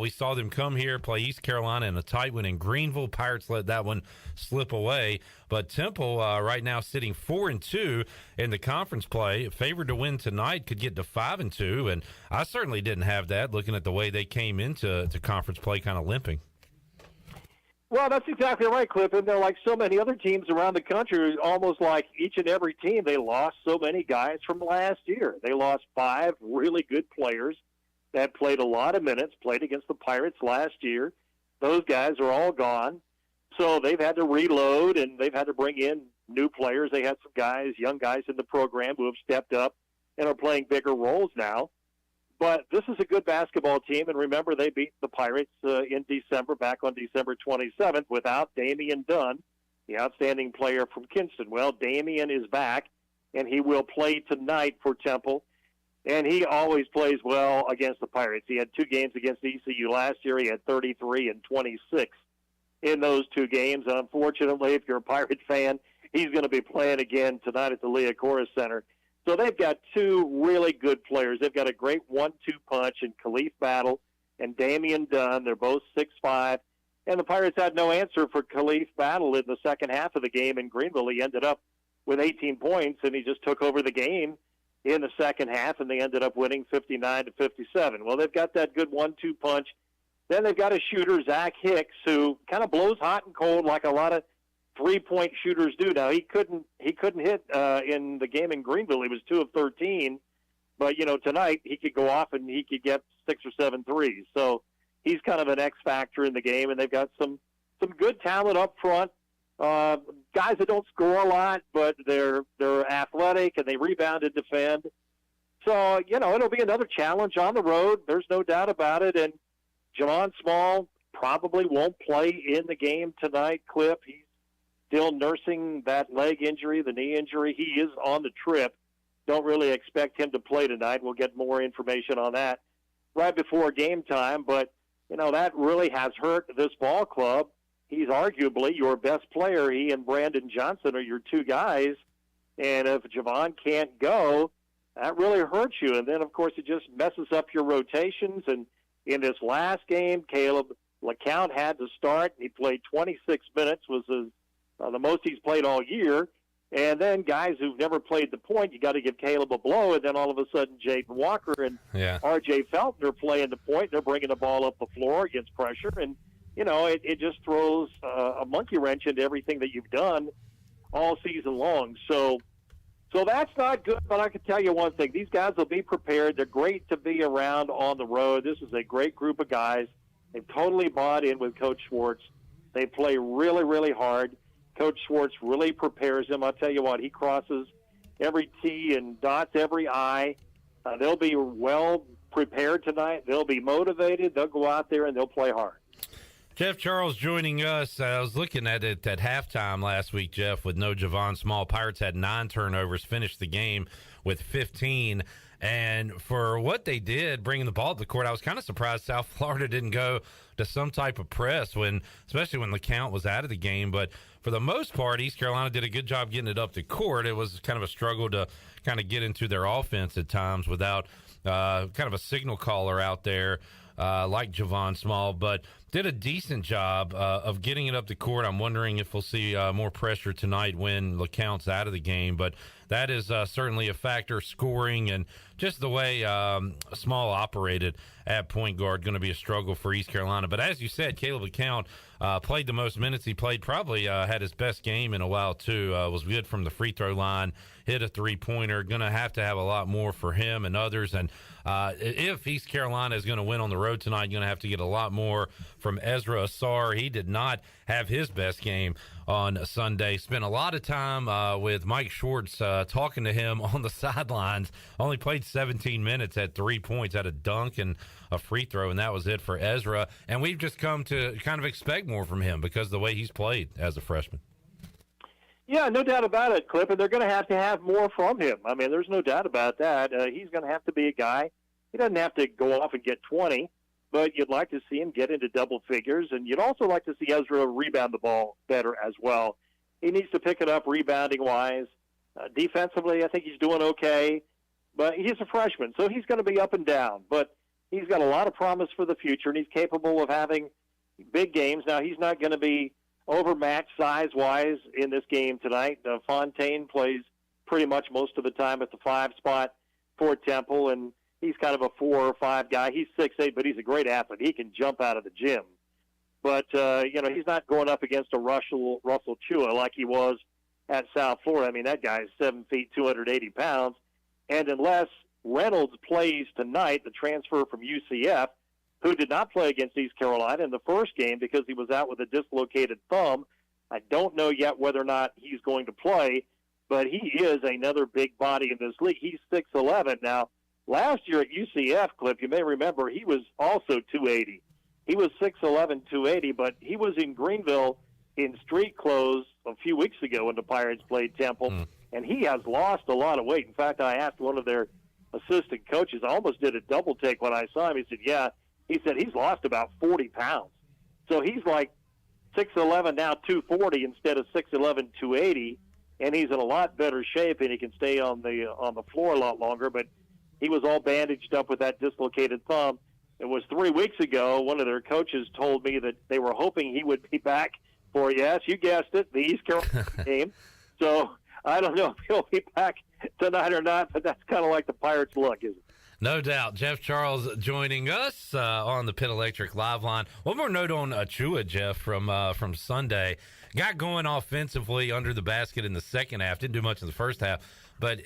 We saw them come here, play East Carolina in a tight one in Greenville. Pirates let that one slip away. But Temple right now sitting 4-2 in the conference play, favored to win tonight, could get to 5-2. And I certainly didn't have that, looking at the way they came into conference play kind of limping. Well, that's exactly right, Cliff. And they're like so many other teams around the country, almost like each and every team, they lost so many guys from last year. They lost 5 really good players that played a lot of minutes, played against the Pirates last year. Those guys are all gone. So they've had to reload, and they've had to bring in new players. They had some guys, young guys in the program who have stepped up and are playing bigger roles now. But this is a good basketball team, and remember, they beat the Pirates in December, back on December 27th, without Damian Dunn, the outstanding player from Kinston. Well, Damian is back, and he will play tonight for Temple, and he always plays well against the Pirates. He had 2 games against ECU last year. He had 33 and 26 in those 2 games. And unfortunately, if you're a Pirate fan, he's going to be playing again tonight at the Liacouras Center. So they've got 2 really good players. They've got a great 1-2 punch in Khalif Battle and Damian Dunn. They're both 6'5". And the Pirates had no answer for Khalif Battle in the second half of the game in Greenville. He ended up with 18 points, and he just took over the game in the second half, and they ended up winning 59-57. Well, they've got that good 1-2 punch. Then they've got a shooter, Zach Hicks, who kind of blows hot and cold like a lot of three-point shooters do. Now, he couldn't hit in the game in Greenville. He was 2 of 13. But, you know, tonight he could go off and he could get 6 or 7 threes. So he's kind of an X factor in the game, and they've got some good talent up front. guys that don't score a lot, but they're athletic and they rebound and defend. So, it'll be another challenge on the road. There's no doubt about it. And Javon Small probably won't play in the game tonight, Clip. He's still nursing that leg injury, the knee injury. He is on the trip. Don't really expect him to play tonight. We'll get more information on that right before game time. But, that really has hurt this ball club. He's arguably your best player. He and Brandon Johnson are your two guys. And if Javon can't go, that really hurts you. And then, of course, it just messes up your rotations. And in this last game, Caleb LeCount had to start. He played 26 minutes, was the most he's played all year. And then guys who've never played the point, you got to give Caleb a blow. And then all of a sudden, Jaden Walker and R.J. Felton are playing the point. They're bringing the ball up the floor against pressure. And, it just throws a monkey wrench into everything that you've done all season long. So that's not good, but I can tell you one thing. These guys will be prepared. They're great to be around on the road. This is a great group of guys. They've totally bought in with Coach Schwartz. They play really, really hard. Coach Schwartz really prepares them. I'll tell you what, he crosses every T and dots every I. They'll be well prepared tonight. They'll be motivated. They'll go out there and they'll play hard. Jeff Charles joining us. I was looking at it at halftime last week, Jeff, with no Javon Small. Pirates had 9 turnovers, finished the game with 15. And for what they did, bringing the ball to the court, I was kind of surprised South Florida didn't go to some type of press, especially when LeCount was out of the game. But for the most part, East Carolina did a good job getting it up the court. It was kind of a struggle to kind of get into their offense at times without kind of a signal caller out there like Javon Small, but did a decent job of getting it up the court. I'm wondering if we'll see more pressure tonight when LeCount's out of the game, but that is certainly a factor. Scoring and just the way Small operated at point guard going to be a struggle for East Carolina. But as you said, Caleb LeCount played the most minutes he played, probably had his best game in a while too. Was good from the free throw line, hit a three-pointer. Going to have a lot more for him and others. And if East Carolina is going to win on the road tonight, you're going to have to get a lot more from Ezra Asar. He did not have his best game on Sunday. Spent a lot of time with Mike Schwartz talking to him on the sidelines. Only played 17 minutes, had 3 points, had a dunk and a free throw, and that was it for Ezra. And we've just come to kind of expect more from him because of the way he's played as a freshman. Yeah, no doubt about it, Clip, and they're going to have more from him. I mean, there's no doubt about that. He's going to have to be a guy. He doesn't have to go off and get 20, but you'd like to see him get into double figures, and you'd also like to see Ezra rebound the ball better as well. He needs to pick it up rebounding-wise. Defensively, I think he's doing okay, but he's a freshman, so he's going to be up and down. But he's got a lot of promise for the future, and he's capable of having big games. Now, he's not going to be overmatched size-wise in this game tonight. Fontaine plays pretty much most of the time at the 5 spot for Temple, and he's kind of a 4 or 5 guy. He's 6'8", but he's a great athlete. He can jump out of the gym. But, he's not going up against a Russell Chua like he was at South Florida. I mean, that guy is 7 feet, 280 pounds. And unless Reynolds plays tonight, the transfer from UCF, who did not play against East Carolina in the first game because he was out with a dislocated thumb. I don't know yet whether or not he's going to play, but he is another big body in this league. He's 6'11". Now, last year at UCF, Clip, you may remember, he was also 280. He was 6'11", 280, but he was in Greenville in street clothes a few weeks ago when the Pirates played Temple, and he has lost a lot of weight. In fact, I asked one of their assistant coaches, I almost did a double take when I saw him. He said, yeah. He said he's lost about 40 pounds. So he's like 6'11", now 240 instead of 6'11", 280, and he's in a lot better shape, and he can stay on the floor a lot longer. But he was all bandaged up with that dislocated thumb. It was 3 weeks ago. One of their coaches told me that they were hoping he would be back for, yes, you guessed it, the East Carolina game. So I don't know if he'll be back tonight or not, but that's kind of like the Pirates' luck, isn't it? No doubt. Jeff Charles joining us on the Pit Electric Live Line. One more note on Chua, Jeff, from Sunday. Got going offensively under the basket in the second half. Didn't do much in the first half. But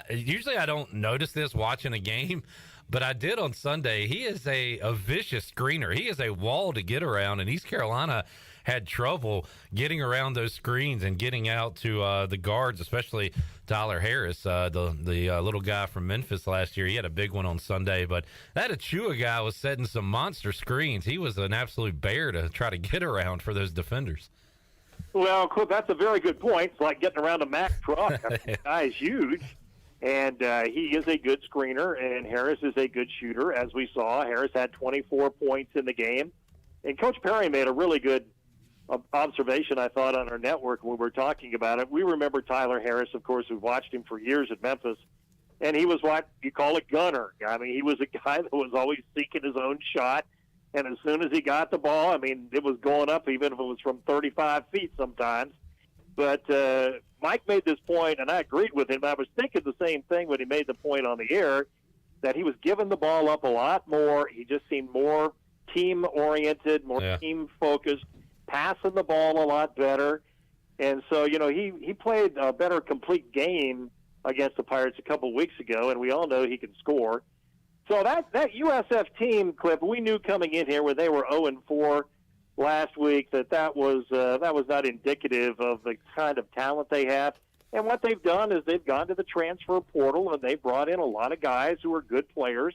usually I don't notice this watching a game, but I did on Sunday. He is a vicious screener. He is a wall to get around, and East Carolina had trouble getting around those screens and getting out to the guards, especially Tyler Harris, the little guy from Memphis last year. He had a big one on Sunday, but that Achua guy was setting some monster screens. He was an absolute bear to try to get around for those defenders. Well, Cliff, that's a very good point. It's like getting around a Mack truck. The guy is huge, and he is a good screener, and Harris is a good shooter, as we saw. Harris had 24 points in the game. And Coach Perry made a really good observation, I thought, on our network when we were talking about it. We remember Tyler Harris, of course. We've watched him for years at Memphis, and he was what you call a gunner. I mean, he was a guy that was always seeking his own shot. And as soon as he got the ball, I mean, it was going up, even if it was from 35 feet sometimes. But Mike made this point, and I agreed with him. I was thinking the same thing when he made the point on the air, that he was giving the ball up a lot more. He just seemed more team-oriented, more team-focused, passing the ball a lot better. And so, you know, he played a better complete game against the Pirates a couple weeks ago, and we all know he can score. So that USF team, Cliff, we knew coming in here when they were 0-4 last week that was not indicative of the kind of talent they have. And what they've done is they've gone to the transfer portal and they brought in a lot of guys who are good players,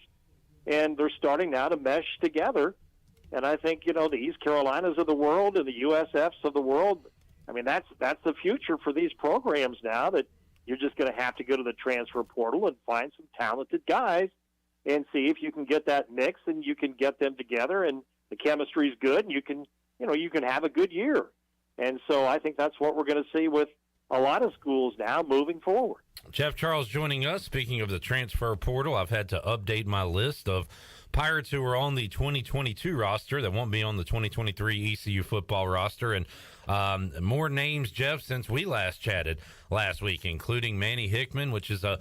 and they're starting now to mesh together. And I think, you know, the East Carolinas of the world and the USFs of the world, I mean, that's the future for these programs now, that you're just going to have to go to the transfer portal and find some talented guys and see if you can get that mix and you can get them together and the chemistry's good and you can have a good year. And so I think that's what we're going to see with a lot of schools now moving forward. Jeff Charles joining us. Speaking of the transfer portal, I've had to update my list of Pirates who are on the 2022 roster that won't be on the 2023 ECU football roster. And more names, Jeff, since we last chatted last week, including Manny Hickman, which is a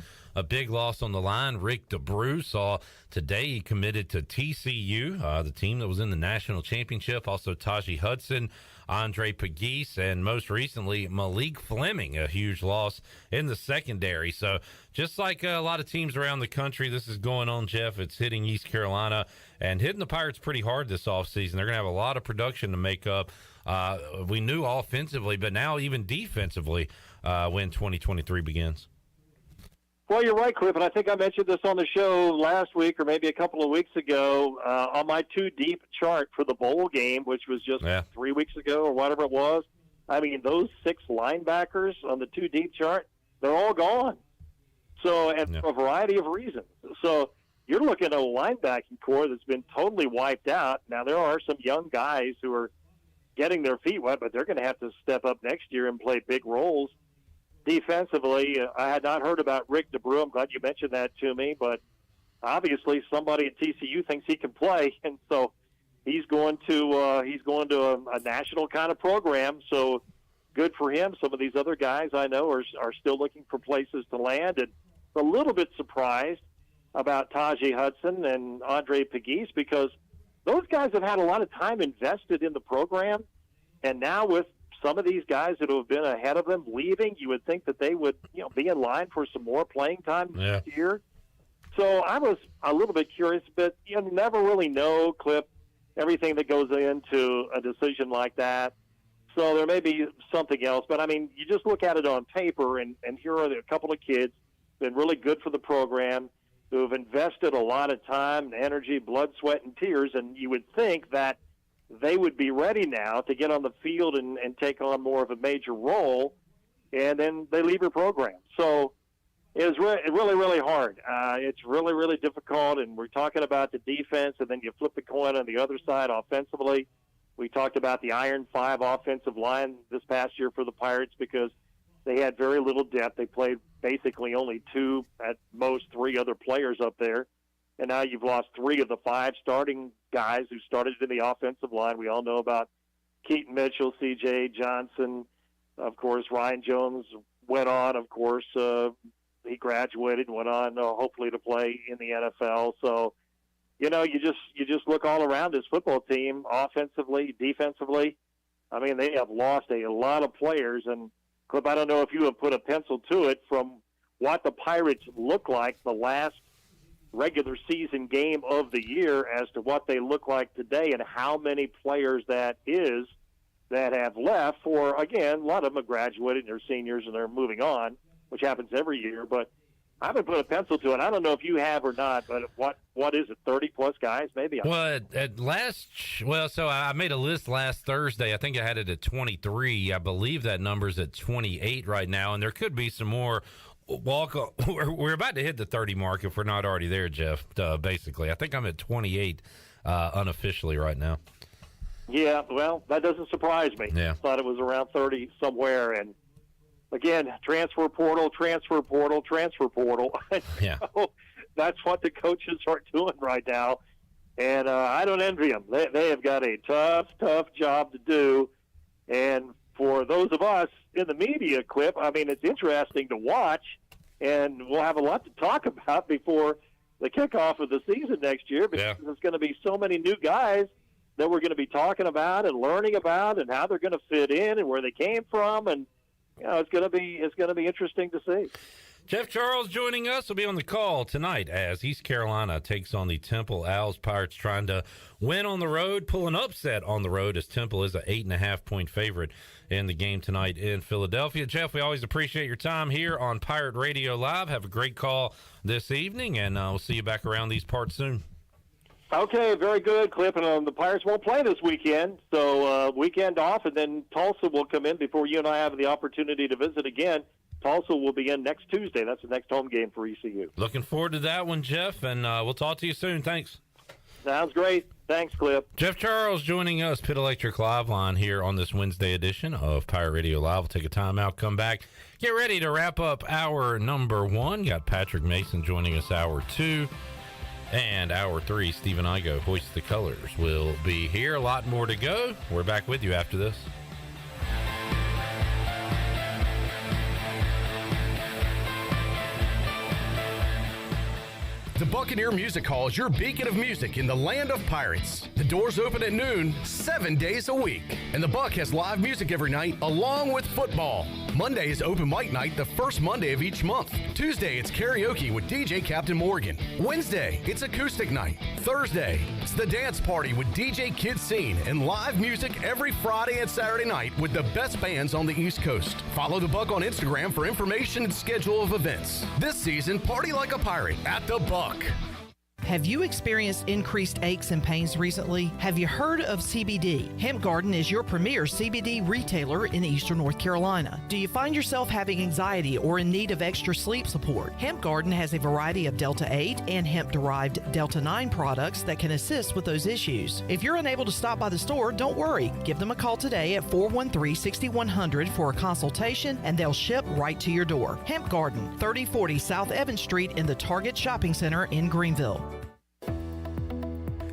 big loss on the line. Rick DeBrew saw today he committed to TCU, the team that was in the national championship. Also Taji Hudson, Andre Pegues, and most recently Malik Fleming, a huge loss in the secondary. So just like a lot of teams around the country, this is going on, Jeff. It's hitting East Carolina and hitting the Pirates pretty hard this offseason. They're going to have a lot of production to make up. We knew offensively, but now even defensively when 2023 begins. Well, you're right, Cliff, and I think I mentioned this on the show last week or maybe a couple of weeks ago on my two-deep chart for the bowl game, which was just 3 weeks ago or whatever it was. I mean, those 6 linebackers on the two-deep chart, they're all gone. So, and for a variety of reasons. So you're looking at a linebacking core that's been totally wiped out. Now, there are some young guys who are getting their feet wet, but they're going to have to step up next year and play big roles. Defensively, I had not heard about Rick DeBrew. I'm glad you mentioned that to me, but obviously somebody at TCU thinks he can play, and so he's going to a national kind of program. So good for him. Some of these other guys I know are still looking for places to land, and a little bit surprised about Taji Hudson and Andre Pegues because those guys have had a lot of time invested in the program, and now with some of these guys that have been ahead of them leaving, you would think that they would, be in line for some more playing time this year. So I was a little bit curious, but you never really know, Cliff, everything that goes into a decision like that. So there may be something else, but I mean, you just look at it on paper, and here are a couple of kids been really good for the program who have invested a lot of time, energy, blood, sweat, and tears, and you would think that they would be ready now to get on the field and take on more of a major role, and then they leave your program. So it's really, really hard. It's really, really difficult, and we're talking about the defense, and then you flip the coin on the other side offensively. We talked about the Iron 5 offensive line this past year for the Pirates because they had very little depth. They played basically only 2, at most 3 other players up there. And now you've lost 3 of the 5 starting guys who started in the offensive line. We all know about Keaton Mitchell, C.J. Johnson. Of course, Ryan Jones went on. Of course, he graduated and went on, hopefully, to play in the NFL. So, you just look all around this football team, offensively, defensively. I mean, they have lost a lot of players. And, Cliff, I don't know if you have put a pencil to it from what the Pirates look like the last regular season game of the year as to what they look like today and how many players that is that have left for, again, a lot of them have graduated and they're seniors and they're moving on, which happens every year. But I haven't put a pencil to it. I don't know if you have or not, but what is it, 30-plus guys maybe? Well, so I made a list last Thursday. I think I had it at 23. I believe that number's at 28 right now, and there could be some more we're about to hit the 30 mark if we're not already there, Jeff, basically. I think I'm at 28 unofficially right now. Yeah, well, that doesn't surprise me. Yeah. Thought it was around 30 somewhere, and again, transfer portal. Yeah. That's what the coaches are doing right now, and I don't envy them. They have got a tough job to do, and for those of us in the media, Clip, I mean, it's interesting to watch, and we'll have a lot to talk about before the kickoff of the season next year, because there's going to be so many new guys that we're going to be talking about and learning about and how they're going to fit in and where they came from, and it's going to be interesting to see. Jeff Charles joining us will be on the call tonight as East Carolina takes on the Temple Owls. Pirates trying to win on the road, pull an upset on the road as Temple is an 8.5-point favorite in the game tonight in Philadelphia. Jeff, we always appreciate your time here on Pirate Radio Live. Have a great call this evening, and we'll see you back around these parts soon. Okay, very good, Clip. And the Pirates won't play this weekend, so weekend off, and then Tulsa will come in before you and I have the opportunity to visit again. Tulsa will be in next Tuesday. That's the next home game for ECU. Looking forward to that one, Jeff, and we'll talk to you soon. Thanks. Sounds great. Thanks, Clip. Jeff Charles joining us, Pit Electric Live Line here on this Wednesday edition of Pirate Radio Live. We'll take a timeout, come back, get ready to wrap up hour number 1. Got Patrick Mason joining us hour 2. And hour 3, Stephen Igoe, Hoist the Colors, will be here. A lot more to go. We're back with you after this. The Buccaneer Music Hall is your beacon of music in the land of pirates. The doors open at noon, 7 days a week. And the Buck has live music every night, along with football. Monday is open mic night, the first Monday of each month. Tuesday, it's karaoke with DJ Captain Morgan. Wednesday, it's acoustic night. Thursday, it's the dance party with DJ Kid Scene and live music every Friday and Saturday night with the best bands on the East Coast. Follow the Buck on Instagram for information and schedule of events. This season, party like a pirate at the Buck. Have you experienced increased aches and pains recently? Have you heard of CBD? Hemp Garden is your premier CBD retailer in Eastern North Carolina. Do you find yourself having anxiety or in need of extra sleep support? Hemp Garden has a variety of Delta 8 and hemp-derived Delta 9 products that can assist with those issues. If you're unable to stop by the store, don't worry. Give them a call today at 413-6100 for a consultation, and they'll ship right to your door. Hemp Garden, 3040 South Evans Street in the Target Shopping Center in Greenville.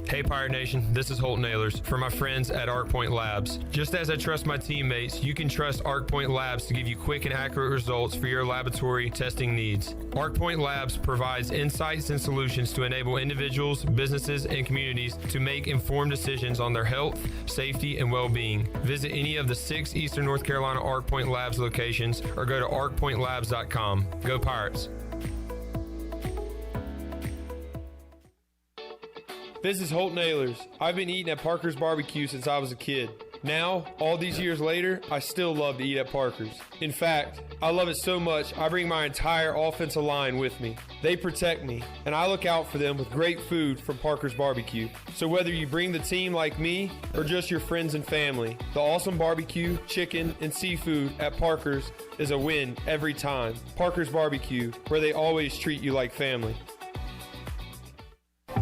Hey Pirate Nation, this is Holt Nailers for my friends at ArcPoint Labs. Just as I trust my teammates, you can trust ArcPoint Labs to give you quick and accurate results for your laboratory testing needs. ArcPoint Labs provides insights and solutions to enable individuals, businesses, and communities to make informed decisions on their health, safety, and well-being. Visit any of the 6 Eastern North Carolina ArcPoint Labs locations or go to arcpointlabs.com. Go Pirates! This is Holt Nailers. I've been eating at Parker's Barbecue since I was a kid. Now, all these years later, I still love to eat at Parker's. In fact, I love it so much, I bring my entire offensive line with me. They protect me, and I look out for them with great food from Parker's Barbecue. So whether you bring the team like me or just your friends and family, the awesome barbecue, chicken, and seafood at Parker's is a win every time. Parker's Barbecue, where they always treat you like family.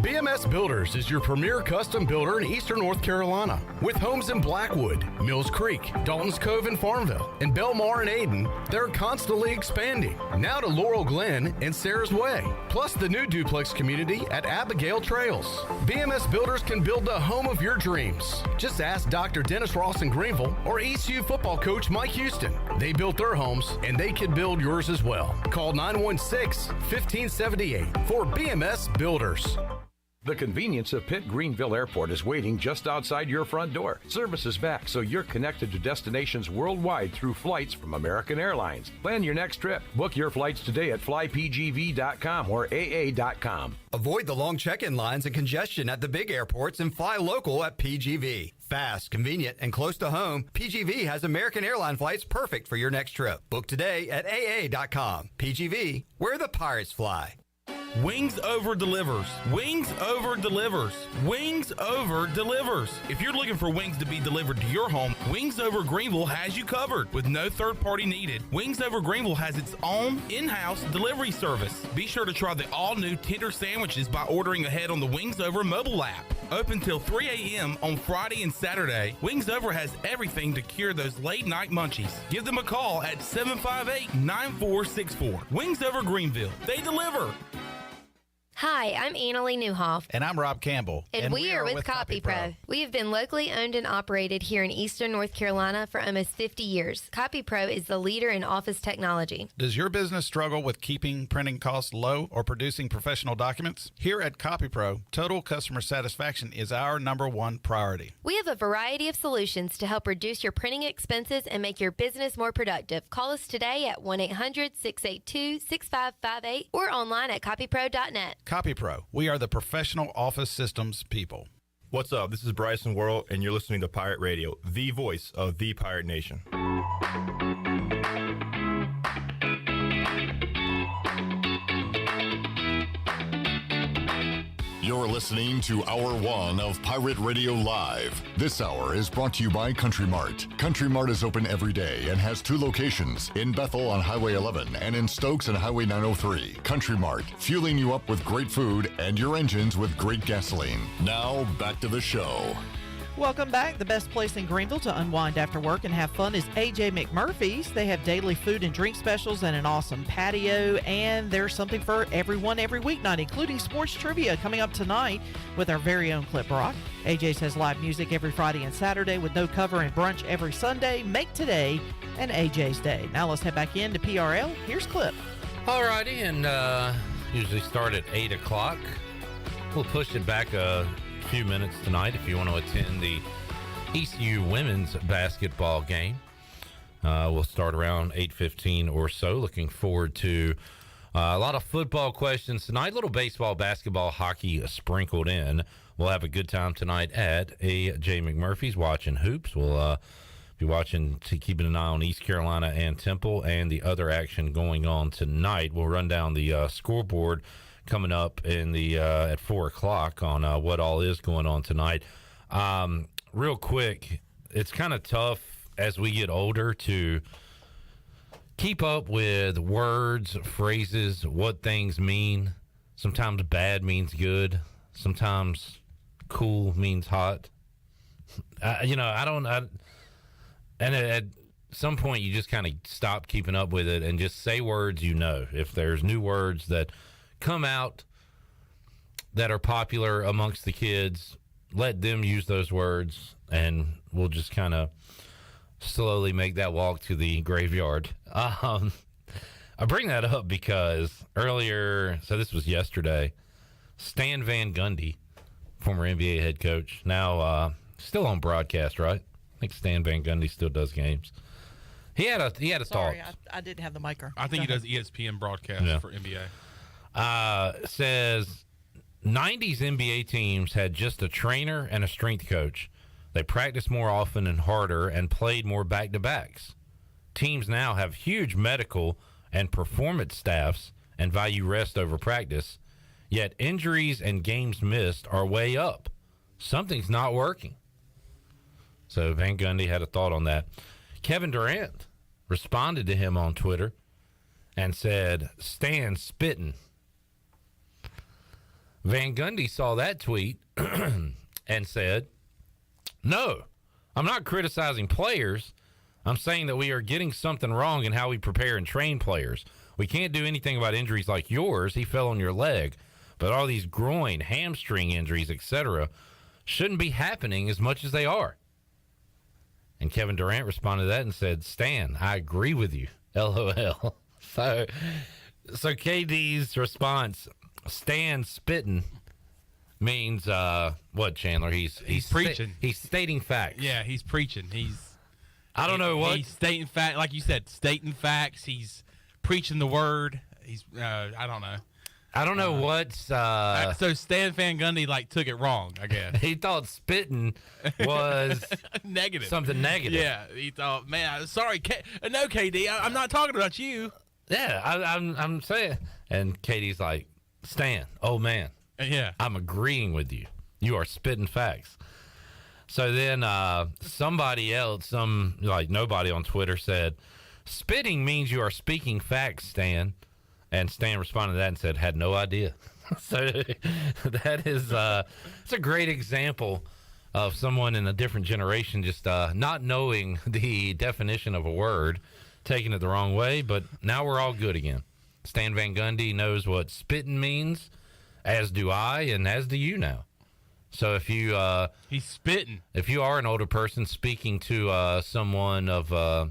BMS Builders is your premier custom builder in Eastern North Carolina. With homes in Blackwood, Mills Creek, Dalton's Cove and Farmville, and Belmar and Ayden, they're constantly expanding. Now to Laurel Glen and Sarah's Way, plus the new duplex community at Abigail Trails. BMS Builders can build the home of your dreams. Just ask Dr. Dennis Ross in Greenville or ECU football coach Mike Houston. They built their homes, and they can build yours as well. Call 916-1578 for BMS Builders. The convenience of Pitt Greenville Airport is waiting just outside your front door. Service is back, so you're connected to destinations worldwide through flights from American Airlines. Plan your next trip. Book your flights today at flypgv.com or aa.com. Avoid the long check-in lines and congestion at the big airports and fly local at PGV. Fast, convenient, and close to home, PGV has American airline flights perfect for your next trip. Book today at aa.com. PGV, where the pirates fly. Wings Over delivers. Wings Over delivers. Wings Over delivers. If you're looking for wings to be delivered to your home, Wings Over Greenville has you covered with no third party needed. Wings Over Greenville has its own in-house delivery service. Be sure to try the all-new tender sandwiches by ordering ahead on the Wings Over mobile app. Open till 3 a.m. on Friday and Saturday, Wings Over has everything to cure those late-night munchies. Give them a call at 758-9464. Wings Over Greenville. They deliver. Hi, I'm Annalie Newhoff. And I'm Rob Campbell. And we are with CopyPro. We have been locally owned and operated here in Eastern North Carolina for almost 50 years. CopyPro is the leader in office technology. Does your business struggle with keeping printing costs low or producing professional documents? Here at CopyPro, total customer satisfaction is our #1 priority. We have a variety of solutions to help reduce your printing expenses and make your business more productive. Call us today at 1-800-682-6558 or online at copypro.net. CopyPro, we are the professional office systems people. What's up? This is Bryson Worrell, and you're listening to Pirate Radio, the voice of the Pirate Nation. You're listening to Hour 1 of Pirate Radio Live. This hour is brought to you by Country Mart. Country Mart is open every day and has 2 locations, in Bethel on Highway 11 and in Stokes on Highway 903. Country Mart, fueling you up with great food and your engines with great gasoline. Now, back to the show. Welcome back. The best place in Greenville to unwind after work and have fun is AJ McMurphy's. They have daily food and drink specials and an awesome patio, and there's something for everyone every weeknight, including sports trivia coming up tonight with our very own Clip Rock. AJ's has live music every Friday and Saturday with no cover and brunch every Sunday. Make today an AJ's day. Now let's head back into PRL. Here's Clip. Alrighty, and usually start at 8 o'clock. We'll push it back a few minutes tonight if you want to attend the ECU women's basketball game. We'll start around 8:15 or so. Looking forward to a lot of football questions tonight. A little baseball, basketball, hockey sprinkled in. We'll have a good time tonight at AJ McMurphy's watching hoops. We'll be watching, keeping an eye on East Carolina and Temple and the other action going on tonight. We'll run down the scoreboard coming up in the at 4 o'clock on what all is going on tonight. Real quick, it's kind of tough as we get older to keep up with words, phrases, what things mean. Sometimes bad means good. Sometimes cool means hot. And at some point you just kind of stop keeping up with it and just say words you know. If there's new words that come out that are popular amongst the kids, let them use those words, and we'll just kind of slowly make that walk to the graveyard. I bring that up because earlier, so this was yesterday, Stan Van Gundy, former NBA head coach, now still on broadcast, right? I think Stan Van Gundy still does games. He had a Sorry, thought. I didn't have the mic. I think he does ESPN broadcast for NBA. Says 90s NBA teams had just a trainer and a strength coach. They practiced more often and harder and played more back-to-backs. Teams now have huge medical and performance staffs and value rest over practice, yet injuries and games missed are way up. Something's not working. So Van Gundy had a thought on that. Kevin Durant responded to him on Twitter and said, "Stan spittin'." Van Gundy saw that tweet and said, "No, I'm not criticizing players. I'm saying that we are getting something wrong in how we prepare and train players. We can't do anything about injuries like yours. He fell on your leg. But all these groin, hamstring injuries, etc., shouldn't be happening as much as they are." And Kevin Durant responded to that and said, "Stan, I agree with you. LOL." So KD's response, "Stan spittin'," means what, Chandler? He's preaching. He's stating facts. Yeah, he's preaching. I don't know what. He's stating fact, like you said, stating facts. He's preaching the word. He's I don't know. I don't know what's. So Stan Van Gundy took it wrong, I guess. He thought spitting was negative. Something negative. Yeah, he thought, man, sorry, no, KD, I'm not talking about you. Yeah, I'm saying. And Katie's like, Stan, old man. Yeah. I'm agreeing with you. You are spitting facts. So then somebody else, nobody on Twitter said, spitting means you are speaking facts, Stan. And Stan responded to that and said, had no idea. So that is it's a great example of someone in a different generation just not knowing the definition of a word, taking it the wrong way. But now we're all good again. Stan Van Gundy knows what spitting means, as do I, and as do you now. So if you he's spitting. If you are an older person speaking to someone of a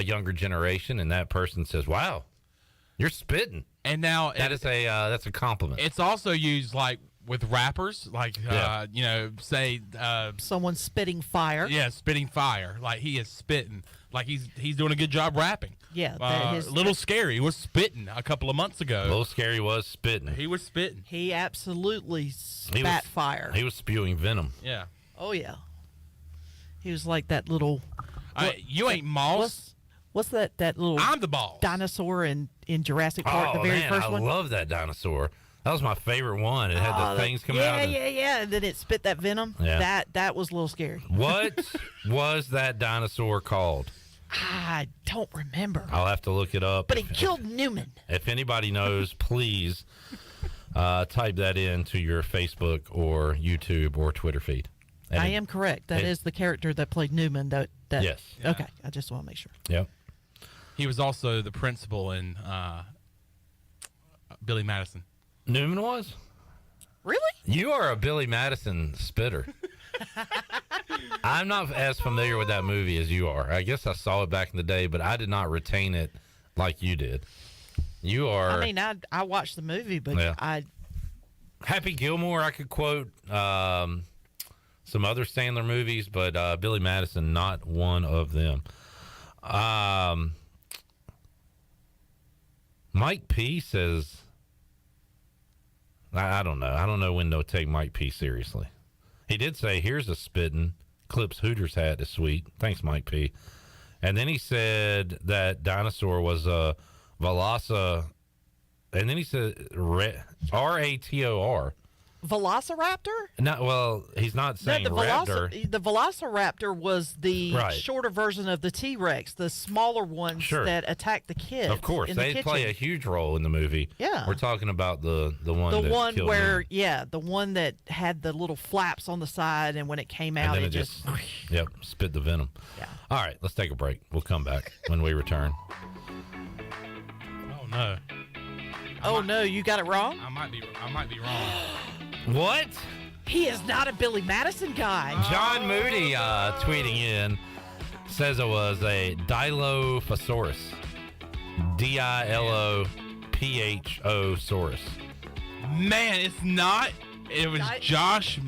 younger generation, and that person says, "Wow, you're spitting," and now that's a compliment. It's also used with rappers, say someone spitting fire. Yeah, spitting fire. Like he is spitting. Like he's doing a good job rapping. Yeah, Little Scary was spitting a couple of months ago. Little Scary was spitting. He was spitting. He absolutely spat fire. He was spewing venom. Yeah. Oh yeah. He was like that little. You ain't Moss. What's that little? I'm the boss. Dinosaur in Jurassic Park, the very first one. I love that dinosaur. That was my favorite one. It had the things coming out. Yeah. And then it spit that venom. Yeah. That was a little scary. What was that dinosaur called? I don't remember. I'll have to look it up. But he killed Newman. If anybody knows, please type that into your Facebook or YouTube or Twitter feed. And I am correct. That is the character that played Newman. Yes. Okay. I just want to make sure. Yep. He was also the principal in Billy Madison. Newman was? Really? You are a Billy Madison spitter. I'm not as familiar with that movie as you are. I guess I saw it back in the day, but I did not retain it like you did. You are. I mean, I watched the movie, but Happy Gilmore, I could quote some other Sandler movies, but Billy Madison, not one of them. Mike P says, I don't know. I don't know when they'll take Mike P seriously. He did say, here's a spittin'. Clip's Hooters hat is sweet. Thanks, Mike P. And then he said that dinosaur was a Velociraptor. And then he said R-A-T-O-R. Velociraptor? No, well, he's not saying raptor. The Velociraptor was the shorter version of the T-Rex, the smaller ones that attack the kids. Of course, they play a huge role in the movie. Yeah, we're talking about the one. The that one killed where him. the one that had the little flaps on the side, and when it came out, it just spit the venom. Yeah. All right, let's take a break. We'll come back when we return. Oh no. Oh no, you got it wrong? I might be wrong. What? He is not a Billy Madison guy. John Moody tweeting in says it was a Dilophosaurus. Dilophosaurus. Man, it's not. It was Josh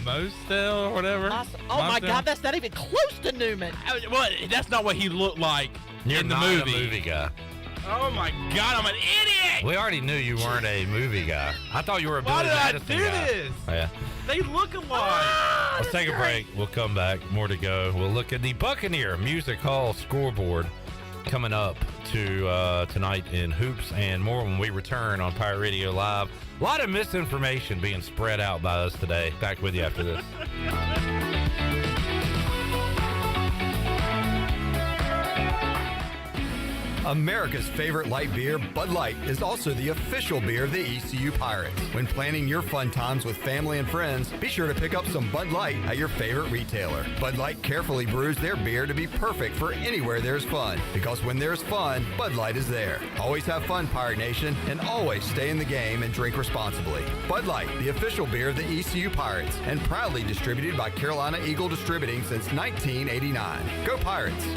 Mostel or whatever. Oh my God, that's not even close to Newman. Well, that's not what he looked like in the movie. You're not a movie guy. Oh my God, I'm an idiot! We already knew you weren't a movie guy. I thought you were a Billy Madison guy. Why did I do this? Yeah. They look alike. Let's take a break. We'll come back. More to go. We'll look at the Buccaneer Music Hall scoreboard coming up to tonight in hoops and more when we return on Pirate Radio Live. A lot of misinformation being spread out by us today. Back with you after this. America's favorite light beer, Bud Light, is also the official beer of the ECU Pirates. When planning your fun times with family and friends, be sure to pick up some Bud Light at your favorite retailer. Bud Light carefully brews their beer to be perfect for anywhere there's fun. Because when there's fun, Bud Light is there. Always have fun, Pirate Nation, and always stay in the game and drink responsibly. Bud Light, the official beer of the ECU Pirates, and proudly distributed by Carolina Eagle Distributing since 1989. Go Pirates!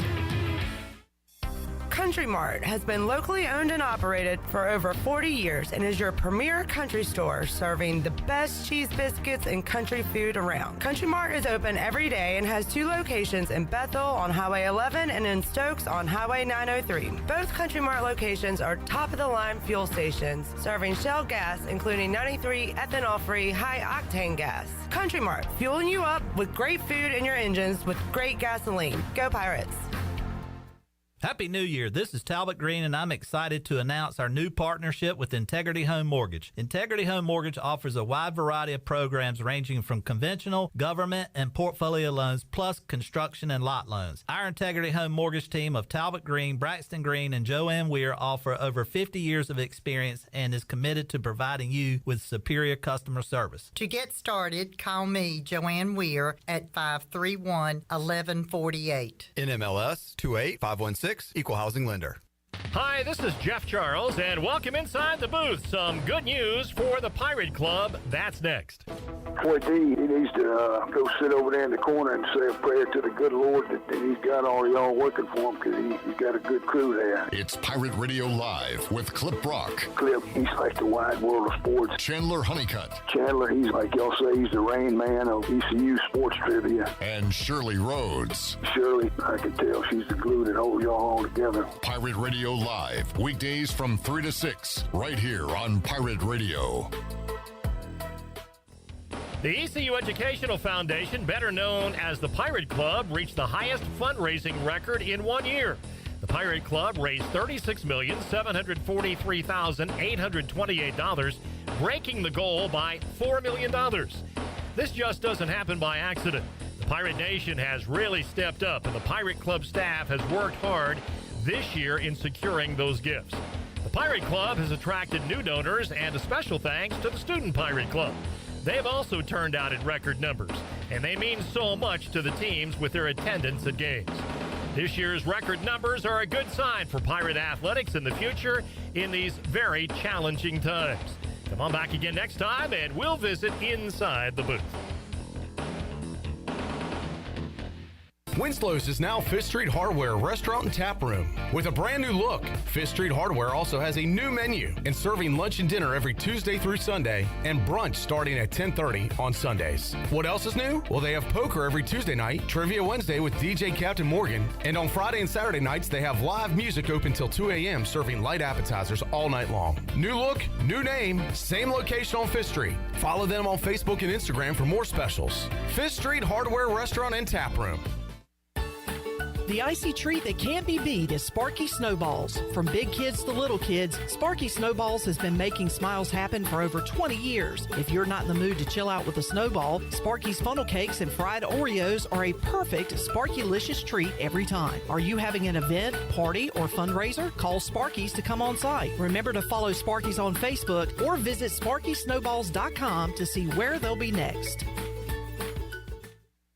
Country Mart has been locally owned and operated for over 40 years and is your premier country store serving the best cheese biscuits and country food around. Country Mart is open every day and has 2 locations in Bethel on Highway 11 and in Stokes on Highway 903. Both Country Mart locations are top-of-the-line fuel stations serving Shell gas, including 93 ethanol-free high-octane gas. Country Mart, fueling you up with great food in your engines with great gasoline. Go Pirates! Happy New Year. This is Talbot Green, and I'm excited to announce our new partnership with Integrity Home Mortgage. Integrity Home Mortgage offers a wide variety of programs ranging from conventional, government, and portfolio loans, plus construction and lot loans. Our Integrity Home Mortgage team of Talbot Green, Braxton Green, and Joanne Weir offer over 50 years of experience and is committed to providing you with superior customer service. To get started, call me, Joanne Weir, at 531-1148. NMLS 28516. Equal housing lender. Hi, this is Jeff Charles, and welcome inside the booth. Some good news for the Pirate Club. That's next. Boy, he needs to go sit over there in the corner and say a prayer to the good Lord that he's got all y'all working for him, because he's got a good crew there. It's Pirate Radio Live with Clip Brock. Clip, he's like the wide world of sports. Chandler Honeycutt. Chandler, he's like y'all say, he's the Rain Man of ECU sports trivia. And Shirley Rhodes. Shirley, I can tell she's the glue that holds y'all all together. Pirate Radio Live, weekdays from 3 to 6, right here on Pirate Radio. The ECU Educational Foundation, better known as the Pirate Club, reached the highest fundraising record in 1 year. The Pirate Club raised $36,743,828, breaking the goal by $4 million. This just doesn't happen by accident. The Pirate Nation has really stepped up, and the Pirate Club staff has worked hard this year in securing those gifts. The Pirate Club has attracted new donors, and a special thanks to the Student Pirate Club. They've also turned out in record numbers, and they mean so much to the teams with their attendance at games. This year's record numbers are a good sign for Pirate athletics in the future in these very challenging times. Come on back again next time, and we'll visit inside the booth. Winslow's is now Fifth Street Hardware Restaurant and Tap Room. With a brand new look, Fifth Street Hardware also has a new menu and serving lunch and dinner every Tuesday through Sunday and brunch starting at 10:30 on Sundays. What else is new? Well, they have poker every Tuesday night, Trivia Wednesday with DJ Captain Morgan, and on Friday and Saturday nights they have live music open till 2 a.m. serving light appetizers all night long. New look, new name, same location on Fifth Street. Follow them on Facebook and Instagram for more specials. Fifth Street Hardware Restaurant and Tap Room. The icy treat that can't be beat is Sparky Snowballs. From big kids to little kids, Sparky Snowballs has been making smiles happen for over 20 years. If you're not in the mood to chill out with a snowball, Sparky's funnel cakes and fried Oreos are a perfect Sparky-licious treat every time. Are you having an event, party, or fundraiser? Call Sparky's to come on site. Remember to follow Sparky's on Facebook or visit SparkySnowballs.com to see where they'll be next.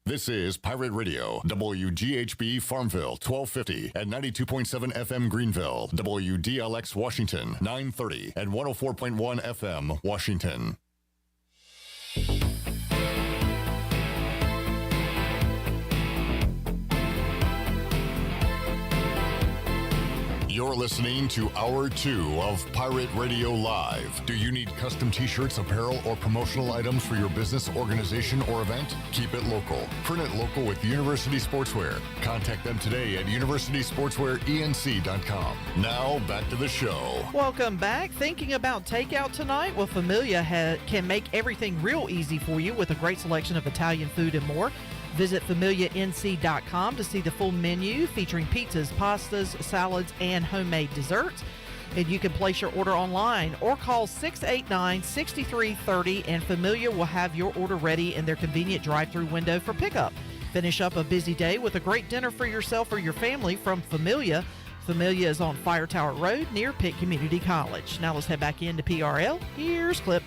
This is Pirate Radio, WGHB Farmville, 1250 and 92.7 FM Greenville, WDLX Washington, 930 and 104.1 FM Washington. You're listening to Hour 2 of Pirate Radio Live. Do you need custom t-shirts, apparel, or promotional items for your business, organization, or event? Keep it local. Print it local with University Sportswear. Contact them today at universitysportswearenc.com. Now, back to the show. Welcome back. Thinking about takeout tonight? Well, Familia can make everything real easy for you with a great selection of Italian food and more. Visit FamiliaNC.com to see the full menu featuring pizzas, pastas, salads, and homemade desserts. And you can place your order online or call 689-6330 and Familia will have your order ready in their convenient drive-thru window for pickup. Finish up a busy day with a great dinner for yourself or your family from Familia. Familia is on Fire Tower Road near Pitt Community College. Now let's head back into PRL. Here's Clip.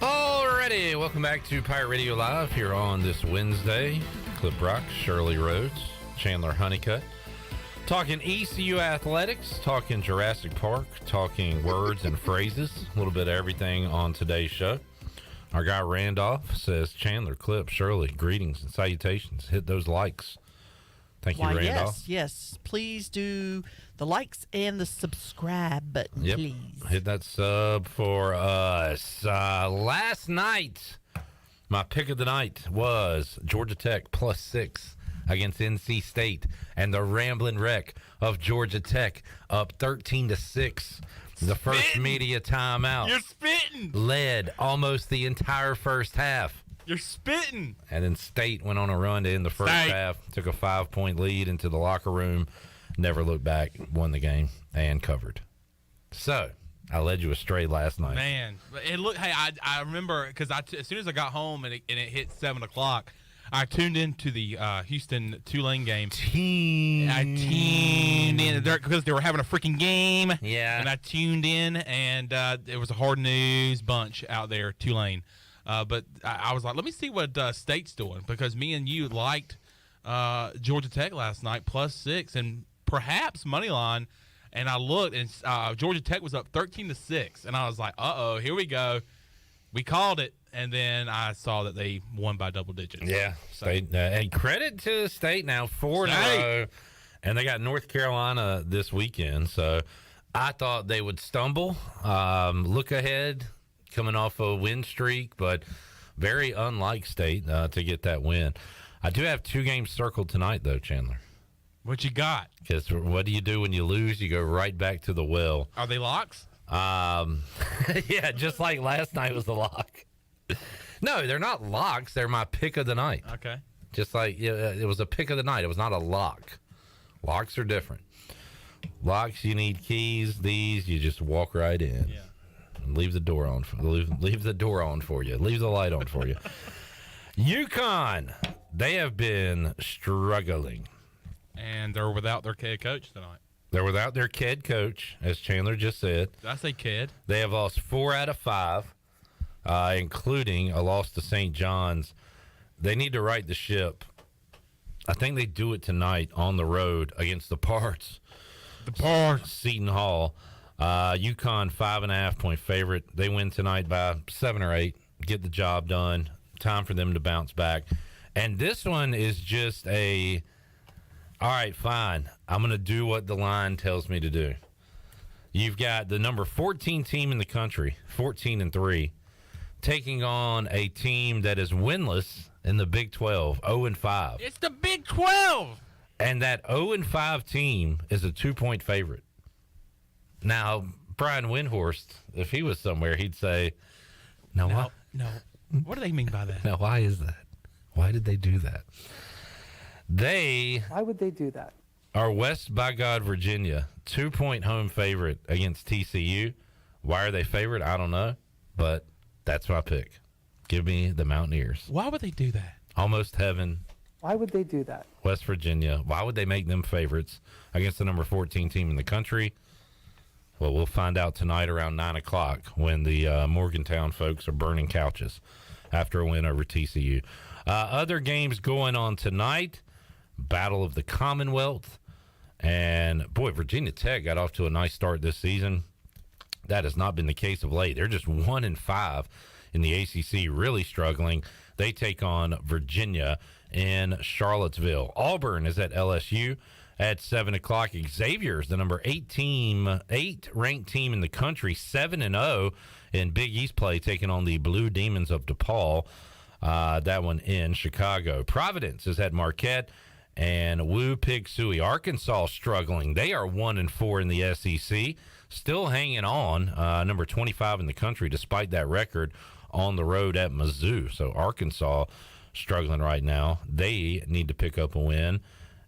Alrighty, welcome back to Pirate Radio Live here on this Wednesday. Clip Brock, Shirley Rhodes, Chandler Honeycutt. Talking ECU athletics, talking Jurassic Park, talking words and phrases, a little bit of everything on today's show. Our guy Randolph says, Chandler, Clip, Shirley, greetings and salutations. Hit those likes. Thank you, Why, Randolph. yes. Please do the likes and the subscribe button, Yep. please. Hit that sub for us. Last night, my pick of the night was Georgia Tech +6 against NC State, and the Ramblin' Wreck of Georgia Tech up 13-6. The first media timeout. You're spitting. Led almost the entire first half. You're spitting. And then State went on a run to end the first half, took a 5-point lead into the locker room, never looked back, won the game, and covered. So, I led you astray last night. Man, it looked. Hey, I remember because as soon as I got home and it hit 7 o'clock, I tuned into the Houston Tulane game. I tuned in because they were having a freaking game. Yeah. And I tuned in, and it was a hard news bunch out there, Tulane. But I was like, let me see what State's doing, because me and you liked Georgia Tech last night +6 and perhaps money line. And I looked, and Georgia Tech was up 13-6, and I was like, uh-oh, here we go. We called it, and then I saw that they won by double digits. Yeah, State. And credit to State now, 4 in a row, and they got North Carolina this weekend. So I thought they would stumble, look ahead, coming off a win streak, but very unlike State to get that win. I do have 2 games circled tonight, though, Chandler. What you got? Because what do you do when you lose? You go right back to the well. Are they locks? Yeah, just like last night was the lock. No, they're not locks. They're my pick of the night. Okay. Just like it was a pick of the night. It was not a lock. Locks are different. Locks, you need keys. These, you just walk right in. Yeah. And leave the door on. Leave the door on for you. Leave the light on for you. UConn, they have been struggling. And they're without their head coach tonight. They're without their kid coach, as Chandler just said. Did I say kid? They have lost 4 out of 5, including a loss to St. John's. They need to right the ship. I think they do it tonight on the road against the Parts. Seton Hall. UConn 5.5-point favorite. They win tonight by 7 or 8. Get the job done. Time for them to bounce back. And this one is just all right, fine. I'm going to do what the line tells me to do. You've got the number 14 team in the country, 14-3, taking on a team that is winless in the Big 12, 0-5. It's the Big 12. And that 0-5 team is a 2-point favorite. Now, Brian Windhorst, if he was somewhere, he'd say, No. What do they mean by that? Now, why is that? Why did they do that? Why would they do that? Are West by God, Virginia, 2-point home favorite against TCU. Why are they favorite? I don't know, but that's my pick. Give me the Mountaineers. Why would they do that? Almost heaven. Why would they do that? West Virginia. Why would they make them favorites against the number 14 team in the country? Well, we'll find out tonight around 9 o'clock when the Morgantown folks are burning couches after a win over TCU. Other games going on tonight. Battle of the Commonwealth. And, boy, Virginia Tech got off to a nice start this season. That has not been the case of late. They're just 1-5 in the ACC, really struggling. They take on Virginia in Charlottesville. Auburn is at LSU at 7 o'clock. Xavier's the number 8 ranked team in the country, 7-0 in Big East play, taking on the Blue Demons of DePaul. That one in Chicago. Providence is at Marquette. And Woo Pig Sooie. Arkansas struggling. They are 1-4 in the SEC. Still hanging on, number 25 in the country, despite that record on the road at Mizzou. So Arkansas struggling right now. They need to pick up a win.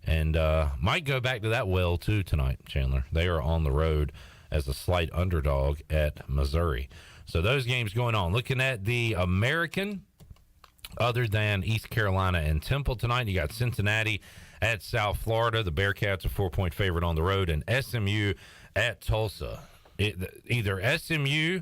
And might go back to that well, too, tonight, Chandler. They are on the road as a slight underdog at Missouri. So those games going on. Looking at the American, other than East Carolina and Temple tonight, you got Cincinnati at South Florida. The Bearcats a 4-point favorite on the road, and SMU at Tulsa. Either SMU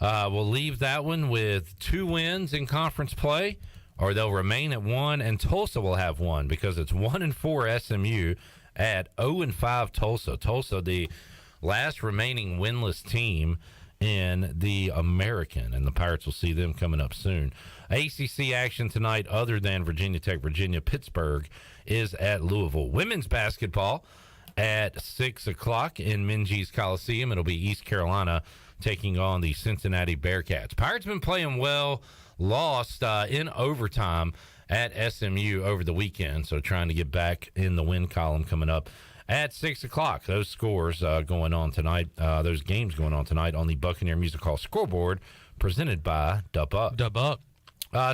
will leave that one with 2 wins in conference play, or they'll remain at 1, and Tulsa will have 1 because it's 1-4 SMU at 0-5 Tulsa. Tulsa, the last remaining winless team in the American, and the Pirates will see them coming up soon. ACC action tonight, other than Virginia Tech, Virginia, Pittsburgh is at Louisville. Women's basketball at 6 o'clock in Minges Coliseum. It'll be East Carolina taking on the Cincinnati Bearcats. Pirates been playing well, lost in overtime at SMU over the weekend, so trying to get back in the win column coming up at 6 o'clock. Those scores going on tonight, those games going on tonight on the Buccaneer Music Hall scoreboard, presented by Dub Up. Dub Up.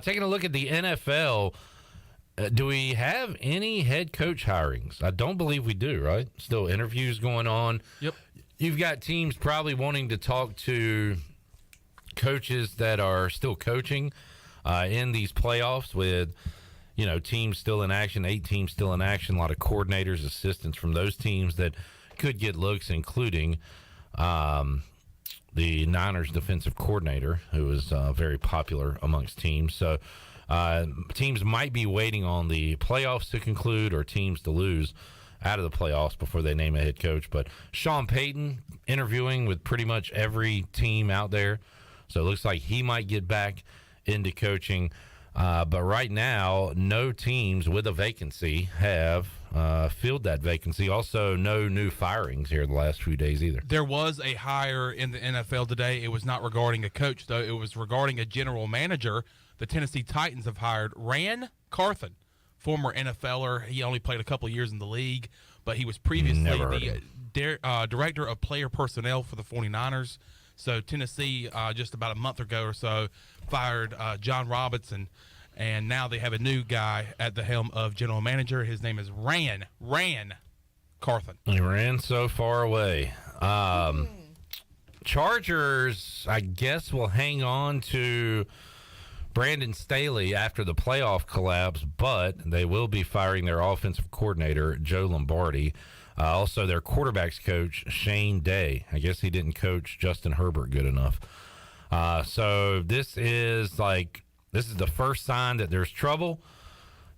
Taking a look at the NFL, do we have any head coach hirings? I don't believe we do, right? Still interviews going on. Yep. You've got teams probably wanting to talk to coaches that are still coaching in these playoffs with, teams still in action, 8 teams still in action, a lot of coordinators, assistants from those teams that could get looks, including the Niners defensive coordinator, who is very popular amongst teams. So teams might be waiting on the playoffs to conclude or teams to lose out of the playoffs before they name a head coach. But Sean Payton interviewing with pretty much every team out there. So it looks like he might get back into coaching. But right now, no teams with a vacancy have filled that vacancy. Also, no new firings here the last few days either. There was a hire in the NFL today. It was not regarding a coach, though. It was regarding a general manager. The Tennessee Titans have hired Ran Carthon, former NFLer. He only played a couple of years in the league, but he was previously the director of player personnel for the 49ers. So Tennessee, just about a month ago or so, fired John Robinson, and now they have a new guy at the helm of general manager. His name is Ran Carthon. He ran so far away. Chargers, I guess, will hang on to Brandon Staley after the playoff collapse, but they will be firing their offensive coordinator, Joe Lombardi. Also, their quarterbacks coach, Shane Day. I guess he didn't coach Justin Herbert good enough. So this is the first sign that there's trouble.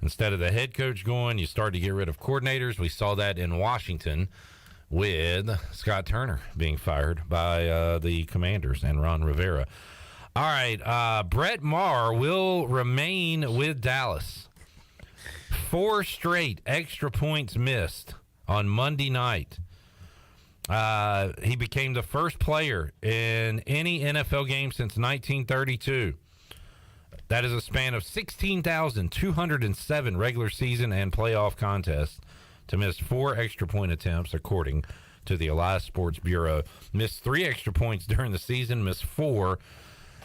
Instead of the head coach going, you start to get rid of coordinators. We saw that in Washington with Scott Turner being fired by the Commanders and Ron Rivera. All right, Brett Maher will remain with Dallas. 4 straight extra points missed on Monday night. He became the first player in any NFL game since 1932. That is a span of 16,207 regular season and playoff contests to miss 4 extra point attempts, according to the Elias Sports Bureau. Missed 3 extra points during the season, missed 4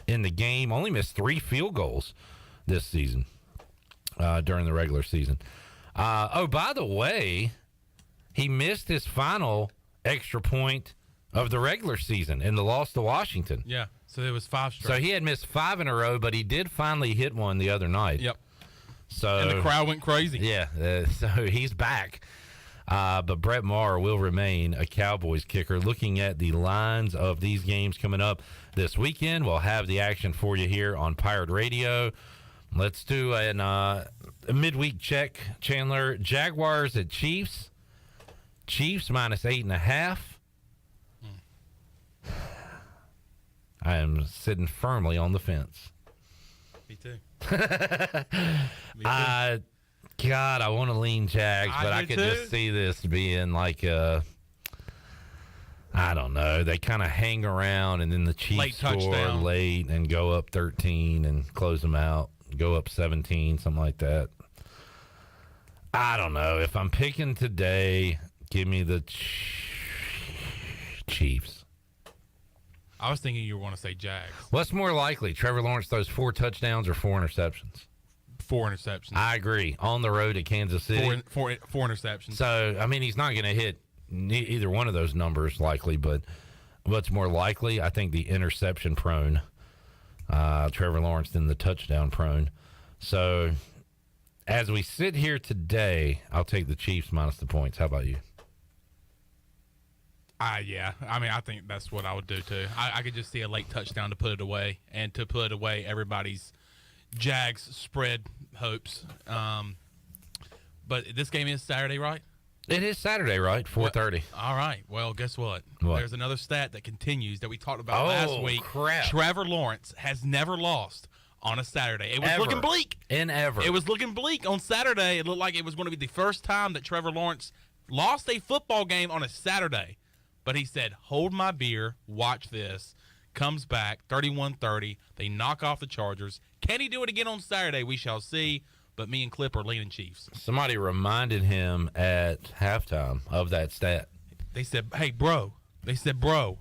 in the game, only missed 3 field goals this season during the regular season. By the way, he missed his final extra point of the regular season in the loss to Washington. Yeah, so it was 5 straight. So he had missed 5 in a row, but he did finally hit one the other night. Yep. So and the crowd went crazy. Yeah, so he's back. But Brett Maher will remain a Cowboys kicker. Looking at the lines of these games coming up this weekend, we'll have the action for you here on Pirate Radio. Let's do a midweek check, Chandler. Jaguars at Chiefs. Chiefs minus 8.5. I am sitting firmly on the fence. Me too. God, I want to lean Jags, but I could too. just see this being like I don't know. They kind of hang around, and then the Chiefs score late and go up 13 and close them out. Go up 17, something like that. I don't know. If I'm picking today, give me the Chiefs. I was thinking you were going to say Jags. What's more likely? Trevor Lawrence throws 4 touchdowns or 4 interceptions? 4 interceptions. I agree. On the road at Kansas City. 4 interceptions. So, I mean, he's not going to hit either one of those numbers likely, but what's more likely? I think the interception prone, Trevor Lawrence, than the touchdown prone. So, as we sit here today, I'll take the Chiefs minus the points. How about you? Yeah. I mean, I think that's what I would do, too. I could just see a late touchdown to put it away, and to put away everybody's Jags spread hopes. But this game is Saturday, right? It is Saturday, right? 4:30. All right. Well, guess what? What? There's another stat that continues that we talked about last week. Crap. Trevor Lawrence has never lost on a Saturday. It was looking bleak. It was looking bleak on Saturday. It looked like it was going to be the first time that Trevor Lawrence lost a football game on a Saturday. But he said, hold my beer, watch this. Comes back, 31-30. They knock off the Chargers. Can he do it again on Saturday? We shall see. But me and Clip are leaning Chiefs. Somebody reminded him at halftime of that stat. They said, hey, bro. They said, bro,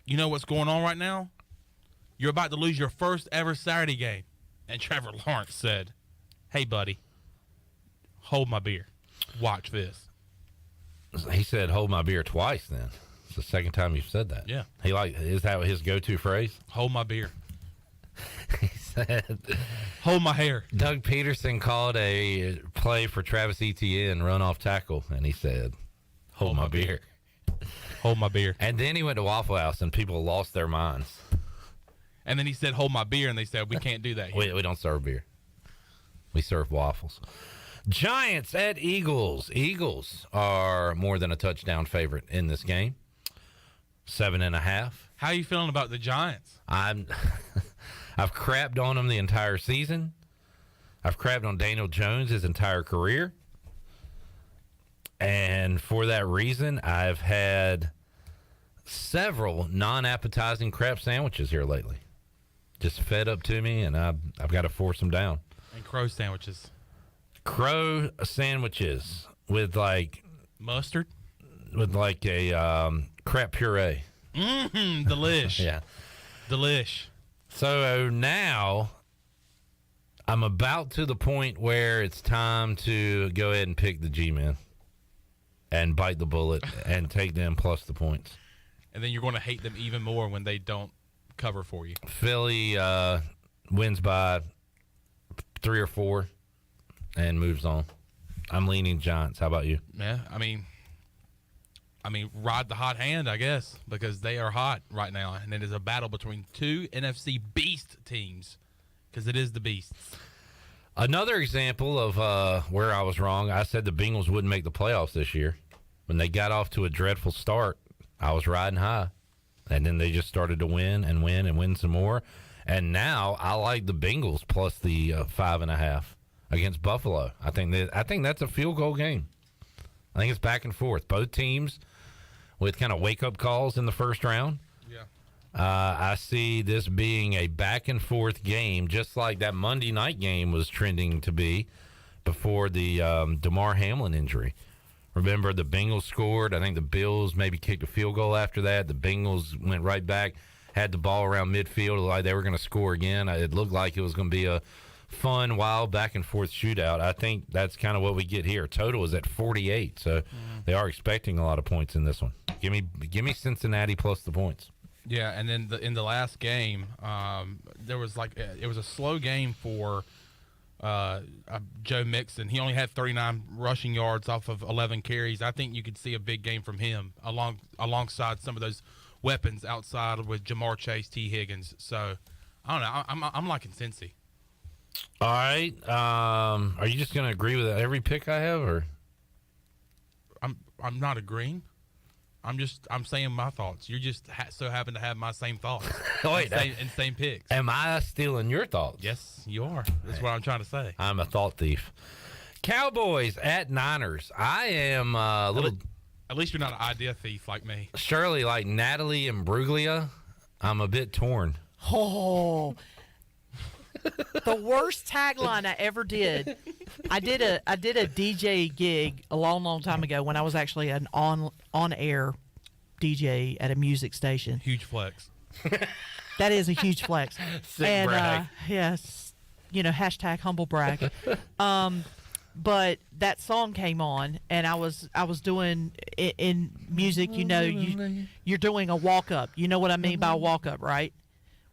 you know what's going on right now? You're about to lose your first ever Saturday game. And Trevor Lawrence said, hey, buddy, hold my beer. Watch this. He said, hold my beer twice then. It's the second time you've said that. Yeah. Is that his go-to phrase? Hold my beer. He said, hold my hair. Doug Peterson called a play for Travis Etienne, run off tackle, and he said, hold my beer. Hold my beer. And then he went to Waffle House, and people lost their minds. And then he said, hold my beer, and they said, we can't do that here. We don't serve beer. We serve waffles. Giants at Eagles. Eagles are more than a touchdown favorite in this game. 7.5. How are you feeling about the Giants? I've crapped on them the entire season. I've crapped on Daniel Jones his entire career. And for that reason, I've had several non-appetizing crap sandwiches here lately. Just fed up to me, and I've got to force them down. And crow sandwiches. Crow sandwiches with like mustard, with like a crap puree. Delish. Yeah, delish. So now I'm about to the point where it's time to go ahead and pick the G-men and bite the bullet and take them plus the points. And then you're going to hate them even more when they don't cover for you. Philly wins by 3 or 4 and moves on. I'm leaning Giants. How about you? Yeah, I mean, ride the hot hand, I guess, because they are hot right now, and it is a battle between two NFC beast teams, because it is the beasts. Another example of where I was wrong, I said the Bengals wouldn't make the playoffs this year. When they got off to a dreadful start, I was riding high, and then they just started to win and win and win some more. And now I like the Bengals plus the 5.5 against Buffalo. I think that's a field goal game. I think it's back and forth. Both teams with kind of wake-up calls in the first round. Yeah. I see this being a back-and-forth game, just like that Monday night game was trending to be before the DeMar Hamlin injury. Remember, the Bengals scored. I think the Bills maybe kicked a field goal after that. The Bengals went right back, had the ball around midfield like they were going to score again. It looked like it was going to be a fun, wild, back-and-forth shootout. I think that's kind of what we get here. Total is at 48, so they are expecting a lot of points in this one. Give me Cincinnati plus the points. Yeah, and then in the last game, there was it was a slow game for Joe Mixon. He only had 39 rushing yards off of 11 carries. I think you could see a big game from him alongside some of those weapons outside with Jamar Chase, T. Higgins. So I don't know. I'm liking Cincy. All right. Are you just going to agree with every pick I have, or? I'm not agreeing. I'm saying my thoughts. You just so happen to have my same thoughts. And same picks. Am I stealing your thoughts? Yes, you are. That's what I'm trying to say. I'm a thought thief. Cowboys at Niners. I am a little. At least you're not an idea thief like me. Surely, like Natalie and Bruglia, I'm a bit torn. Oh. The worst tagline I ever did. I did a DJ gig a long time ago when I was actually an on air DJ at a music station. Huge flex. That is a huge flex. Sick brag. Yes, hashtag humble brag. But that song came on, and I was doing in music. You're doing a walk up. You know what I mean by a walk up, right?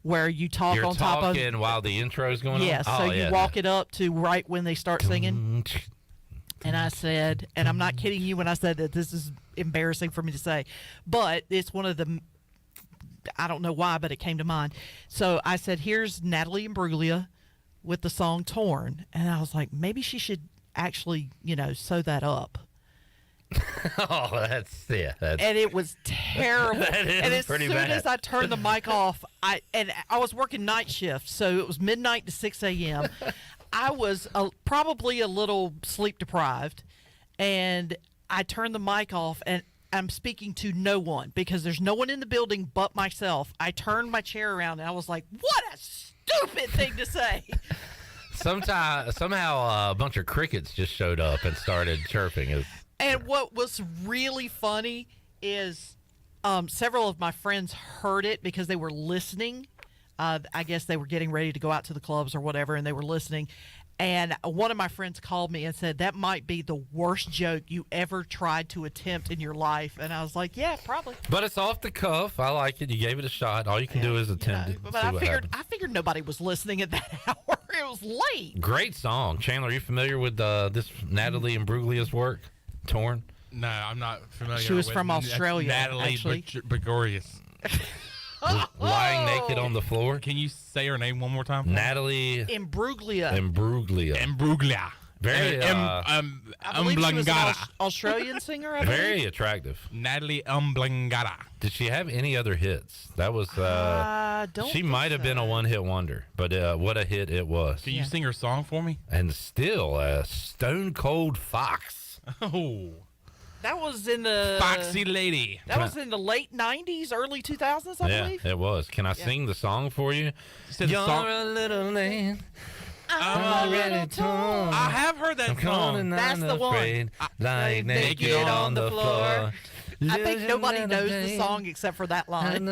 Where you talk You're on top of. You're talking while the intro's going on? Yes, so you walk it up to right when they start singing. And I said, and I'm not kidding you when I said that this is embarrassing for me to say, but it's one of the, I don't know why, but it came to mind. So I said, here's Natalie Imbruglia with the song Torn. And I was like, maybe she should actually, sew that up. Oh, that's and it was terrible. That is and as pretty soon bad. as I turned the mic off, I was working night shift, so it was midnight to 6 a.m. I was probably a little sleep deprived, and I turned the mic off, and I'm speaking to no one because there's no one in the building but myself. I turned my chair around, and I was like, "What a stupid thing to say!" Somehow a bunch of crickets just showed up and started chirping. And what was really funny is several of my friends heard it because they were listening. I guess they were getting ready to go out to the clubs or whatever, and they were listening. And one of my friends called me and said, that might be the worst joke you ever tried to attempt in your life. And I was like, yeah, probably. But it's off the cuff. I like it. You gave it a shot. All you can do is attempt it. But I figured nobody was listening at that hour. It was late. Great song. Chandler, are you familiar with this Natalie Imbruglia's work? Torn? No, I'm not familiar. She was with from Australia, Natalie actually. Bagorius. Lying naked on the floor. Can you say her name one more time? Natalie Imbruglia. Imbruglia. Very I believe she was an Umblangata. Australian singer, I believe. Very attractive. Natalie Umblangata. Did she have any other hits? That was don't she think might have been a one-hit wonder, but what a hit it was. Can you sing her song for me? And still a Stone Cold Fox. Oh. That was in the Foxy Lady. That was in the late 90s, early 2000s, I believe. Yeah, it was. Can I sing the song for you? You're a little man. I'm already torn. I have heard that song. That's the one. Lying naked on the floor. I think nobody knows the song except for that line.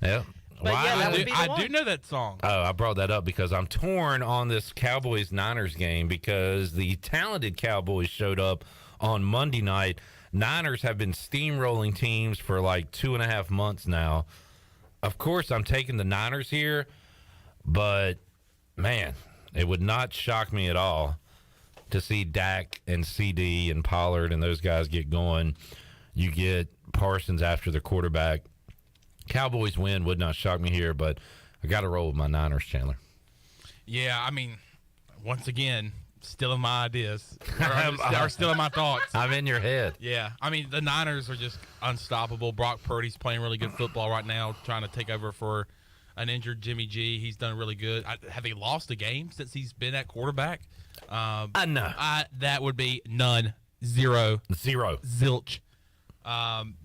Yep. But yeah, that would be the I one. do know that song. Oh, I brought that up because I'm torn on this Cowboys-Niners game because the talented Cowboys showed up on Monday night. Niners have been steamrolling teams for like 2.5 months now. Of course, I'm taking the Niners here, but, man, it would not shock me at all to see Dak and CD and Pollard and those guys get going. You get Parsons after the quarterback. Cowboys win would not shock me here, but I got to roll with my Niners, Chandler. Yeah, I mean, once again, still in my ideas. Are still in my thoughts. I'm in your head. Yeah, I mean, the Niners are just unstoppable. Brock Purdy's playing really good football right now, trying to take over for an injured Jimmy G. He's done really good. Have they lost a game since he's been at quarterback? No. That would be none. Zero. Zilch.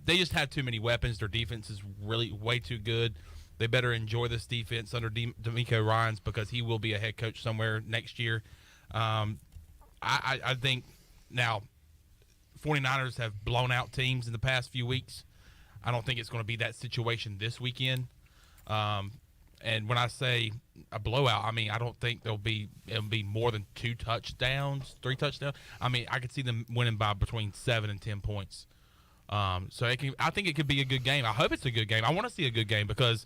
They just have too many weapons. Their defense is really way too good. They better enjoy this defense under D'Amico Ryans because he will be a head coach somewhere next year. I think now 49ers have blown out teams in the past few weeks. I don't think it's going to be that situation this weekend. And when I say a blowout, I mean I don't think it'll be more than 3 touchdowns. I mean I could see them winning by between 7 and 10 points. So I think it could be a good game. I hope it's a good game. I want to see a good game because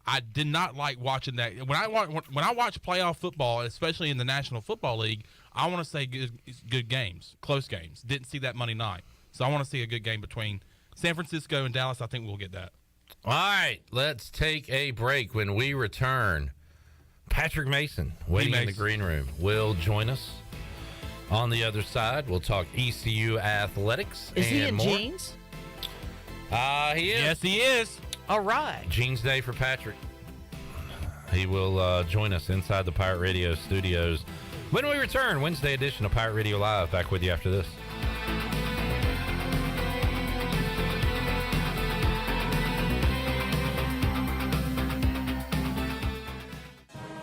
I did not like watching that. When I watch playoff football, especially in the National Football League, I want to say good games, close games. Didn't see that Monday night. So I want to see a good game between San Francisco and Dallas. I think we'll get that. All right, let's take a break. When we return, Patrick Mason, waiting in the green room, will join us. On the other side, we'll talk ECU athletics. Is he in more. jeans? He is. Yes, he is. All right. Jeans Day for Patrick. He will join us inside the Pirate Radio studios when we return. Wednesday edition of Pirate Radio Live. Back with you after this.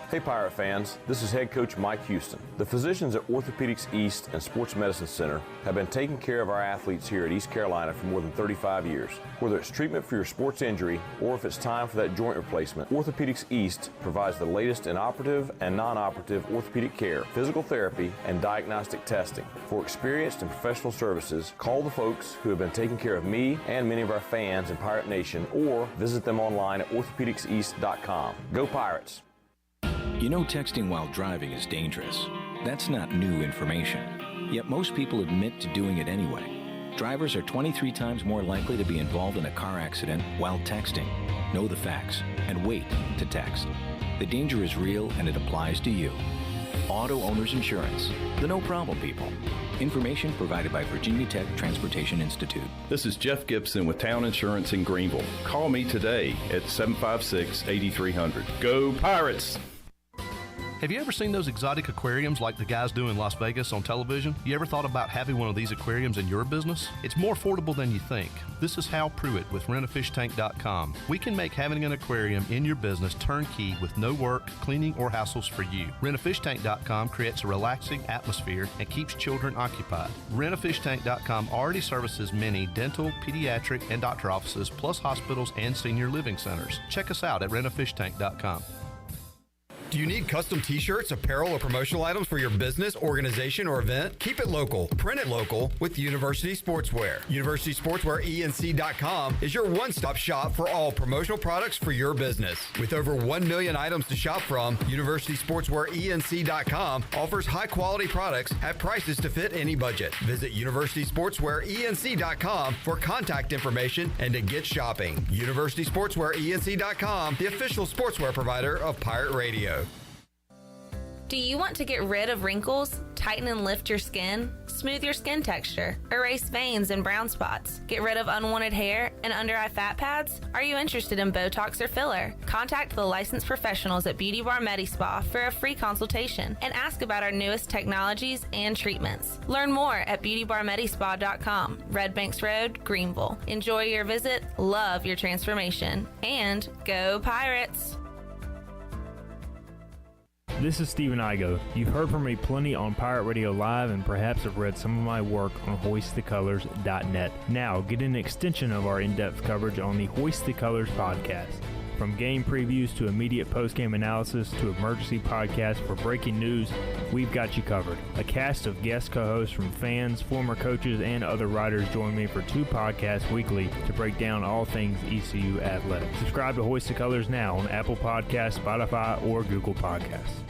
Hey Pirate fans, this is head coach Mike Houston. The physicians at Orthopedics East and Sports Medicine Center have been taking care of our athletes here at East Carolina for more than 35 years. Whether it's treatment for your sports injury or if it's time for that joint replacement, Orthopedics East provides the latest in operative and non-operative orthopedic care, physical therapy, and diagnostic testing. For experienced and professional services, call the folks who have been taking care of me and many of our fans in Pirate Nation or visit them online at orthopedicseast.com. Go Pirates! You know texting while driving is dangerous. That's not new information. Yet most people admit to doing it anyway. Drivers are 23 times more likely to be involved in a car accident while texting. Know the facts and wait to text. The danger is real and it applies to you. Auto Owners Insurance. The no problem people. Information provided by Virginia Tech Transportation Institute. This is Jeff Gibson with Town Insurance in Greenville. Call me today at 756-8300. Go Pirates! Have you ever seen those exotic aquariums like the guys do in Las Vegas on television? You ever thought about having one of these aquariums in your business? It's more affordable than you think. This is Hal Pruitt with rentafishtank.com. We can make having an aquarium in your business turnkey with no work, cleaning, or hassles for you. Rentafishtank.com creates a relaxing atmosphere and keeps children occupied. Rentafishtank.com already services many dental, pediatric, and doctor offices, plus hospitals and senior living centers. Check us out at rentafishtank.com. Do you need custom t-shirts, apparel, or promotional items for your business, organization, or event? Keep it local. Print it local with University Sportswear. University Sportswear ENC.com is your one-stop shop for all promotional products for your business. With over 1 million items to shop from, University Sportswear ENC.com offers high-quality products at prices to fit any budget. Visit University Sportswear ENC.com for contact information and to get shopping. University Sportswear ENC.com, the official sportswear provider of Pirate Radio. Do you want to get rid of wrinkles, tighten and lift your skin, smooth your skin texture, erase veins and brown spots, get rid of unwanted hair and under-eye fat pads? Are you interested in Botox or filler? Contact the licensed professionals at Beauty Bar Medi Spa for a free consultation and ask about our newest technologies and treatments. Learn more at beautybarmedispa.com, Red Banks Road, Greenville. Enjoy your visit, love your transformation, and go Pirates! This is Stephen Igoe. You've heard from me plenty on Pirate Radio Live and perhaps have read some of my work on hoistthecolors.net. Now, get an extension of our in-depth coverage on the Hoist the Colors podcast. From game previews to immediate post-game analysis to emergency podcasts for breaking news, we've got you covered. A cast of guest co-hosts from fans, former coaches, and other writers join me for 2 podcasts weekly to break down all things ECU athletics. Subscribe to Hoist the Colors now on Apple Podcasts, Spotify, or Google Podcasts.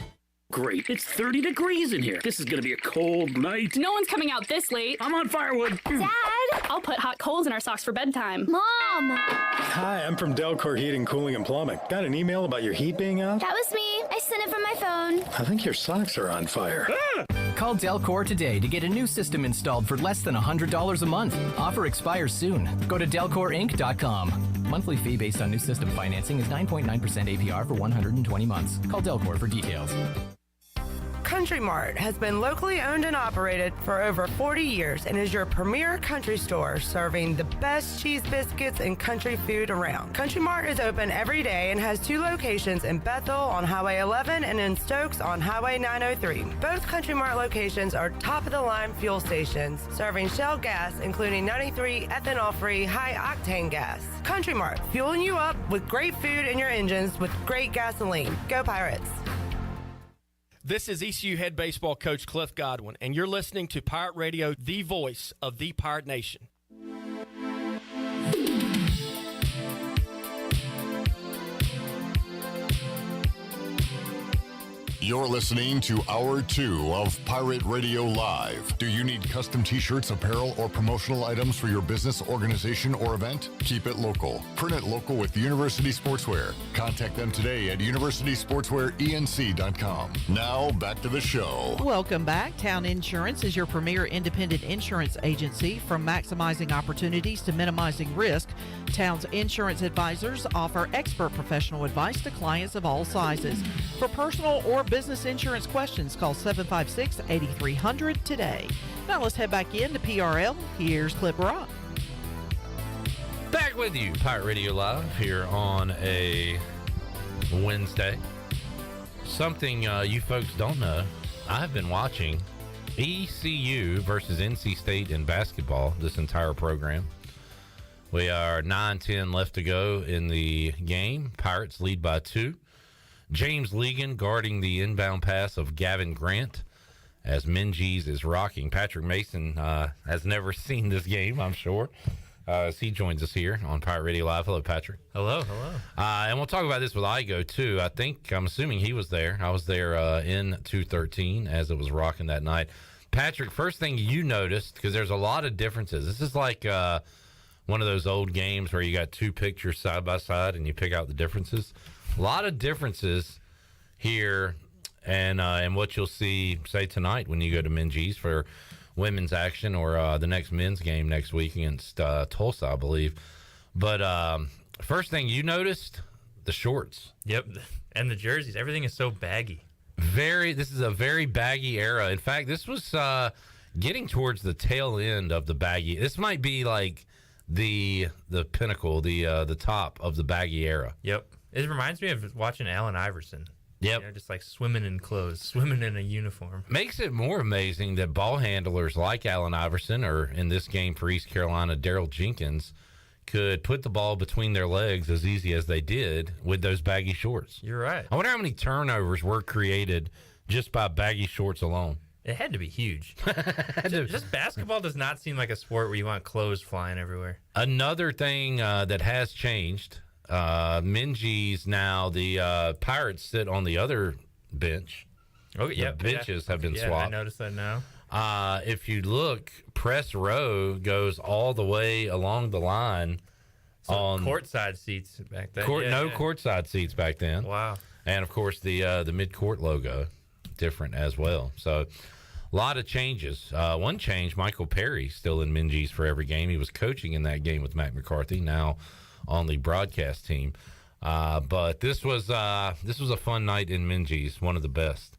Great. It's 30 degrees in here. This is going to be a cold night. No one's coming out this late. I'm on firewood. Dad! I'll put hot coals in our socks for bedtime. Mom! Hi, I'm from Delcor Heating, Cooling, and Plumbing. Got an email about your heat being out? That was me. I sent it from my phone. I think your socks are on fire. Ah! Call Delcor today to get a new system installed for less than $100 a month. Offer expires soon. Go to DelcorInc.com. Monthly fee based on new system financing is 9.9% APR for 120 months. Call Delcor for details. Country Mart has been locally owned and operated for over 40 years and is your premier country store serving the best cheese biscuits and country food around. Country Mart is open every day and has 2 locations in Bethel on Highway 11 and in Stokes on Highway 903. Both Country Mart locations are top-of-the-line fuel stations serving Shell gas, including 93 ethanol-free high-octane gas. Country Mart, fueling you up with great food in your engines with great gasoline. Go Pirates! This is ECU head baseball coach Cliff Godwin, and you're listening to Pirate Radio, the voice of the Pirate Nation. You're listening to Hour 2 of Pirate Radio Live. Do you need custom t-shirts, apparel, or promotional items for your business, organization, or event? Keep it local. Print it local with University Sportswear. Contact them today at universitysportswearenc.com. Now, back to the show. Welcome back. Town Insurance is your premier independent insurance agency. From maximizing opportunities to minimizing risk, Town's insurance advisors offer expert professional advice to clients of all sizes. For personal or business insurance questions, call 756-8300 today. Now let's head back into PRL. Here's Clip Rock. Back with you, Pirate Radio Live, here on a Wednesday. Something you folks don't know, I've been watching ECU versus NC State in basketball this entire program. We are 9-10 left to go in the game. Pirates lead by 2. James Legan guarding the inbound pass of Gavin Grant as Menzies is rocking. Patrick Mason has never seen this game, I'm sure, as he joins us here on Pirate Radio Live. Hello, Patrick. Hello. And we'll talk about this with Igoe, too. I'm assuming he was there. I was there in 213 as it was rocking that night. Patrick, first thing you noticed, because there's a lot of differences. This is like one of those old games where you got 2 pictures side by side and you pick out the differences. A lot of differences here and what you'll see, say, tonight when you go to Menzies for women's action or the next men's game next week against Tulsa, I believe. But first thing you noticed, the shorts. Yep, and the jerseys. Everything is so baggy. This is a very baggy era. In fact, this was getting towards the tail end of the baggy. This might be like the pinnacle, the top of the baggy era. Yep. It reminds me of watching Allen Iverson. Yep. You know, just like swimming in clothes, swimming in a uniform. Makes it more amazing that ball handlers like Allen Iverson, or in this game for East Carolina, Daryl Jenkins, could put the ball between their legs as easy as they did with those baggy shorts. You're right. I wonder how many turnovers were created just by baggy shorts alone. It had to be huge. Just basketball does not seem like a sport where you want clothes flying everywhere. Another thing that has changed, Minji's now, the Pirates sit on the other bench. Oh, yeah. The benches have been Yeah, swapped. I noticed that now. If you look, press row goes all the way along the line. So on courtside seats back then. Courtside seats back then. Wow. And of course the mid-court logo, different as well. So a lot of changes. One change, Michael Perry still in Minji's for every game. He was coaching in that game with Matt McCarthy, now on the broadcast team. But this was a fun night in Minji's, one of the best.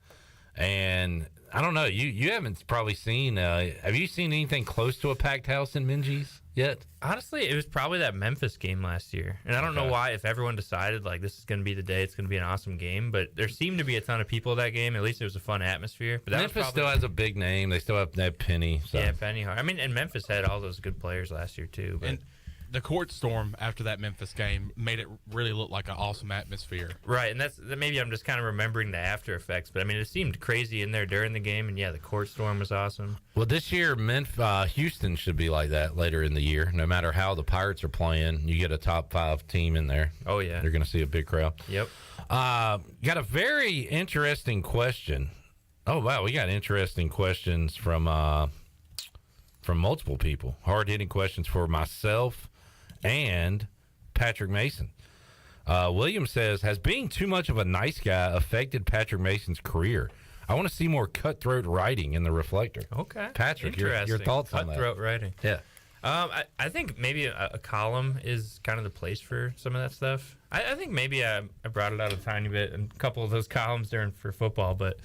And I don't know, you haven't probably seen, have you seen anything close to a packed house in Minji's yet? Honestly, it was probably that Memphis game last year. And I don't know why, if everyone decided, like, this is going to be the day, it's going to be an awesome game. But there seemed to be a ton of people at that game. At least it was a fun atmosphere. But that Memphis was probably, still has a big name. They still have Penny. So. Yeah, Penny Hart. I mean, and Memphis had all those good players last year, too. But And the court storm after that Memphis game made it really look like an awesome atmosphere. right, and maybe I'm just kind of remembering the after effects. But, I mean, it seemed crazy in there during the game. And, yeah, the court storm was awesome. Well, this year, Houston should be like that later in the year. No matter how the Pirates are playing, you get a top 5 team in there. Oh, yeah. They're going to see a big crowd. Yep. Got a very interesting question. Oh, wow. We got interesting questions from multiple people. Hard-hitting questions for myself and Patrick Mason. William says, has being too much of a nice guy affected Patrick Mason's career? I want to see more cutthroat writing in the Reflector. Okay. Patrick, your thoughts on that? Cutthroat writing. Yeah. I think maybe a column is kind of the place for some of that stuff. I think maybe I brought it out a tiny bit in a couple of those columns for football, but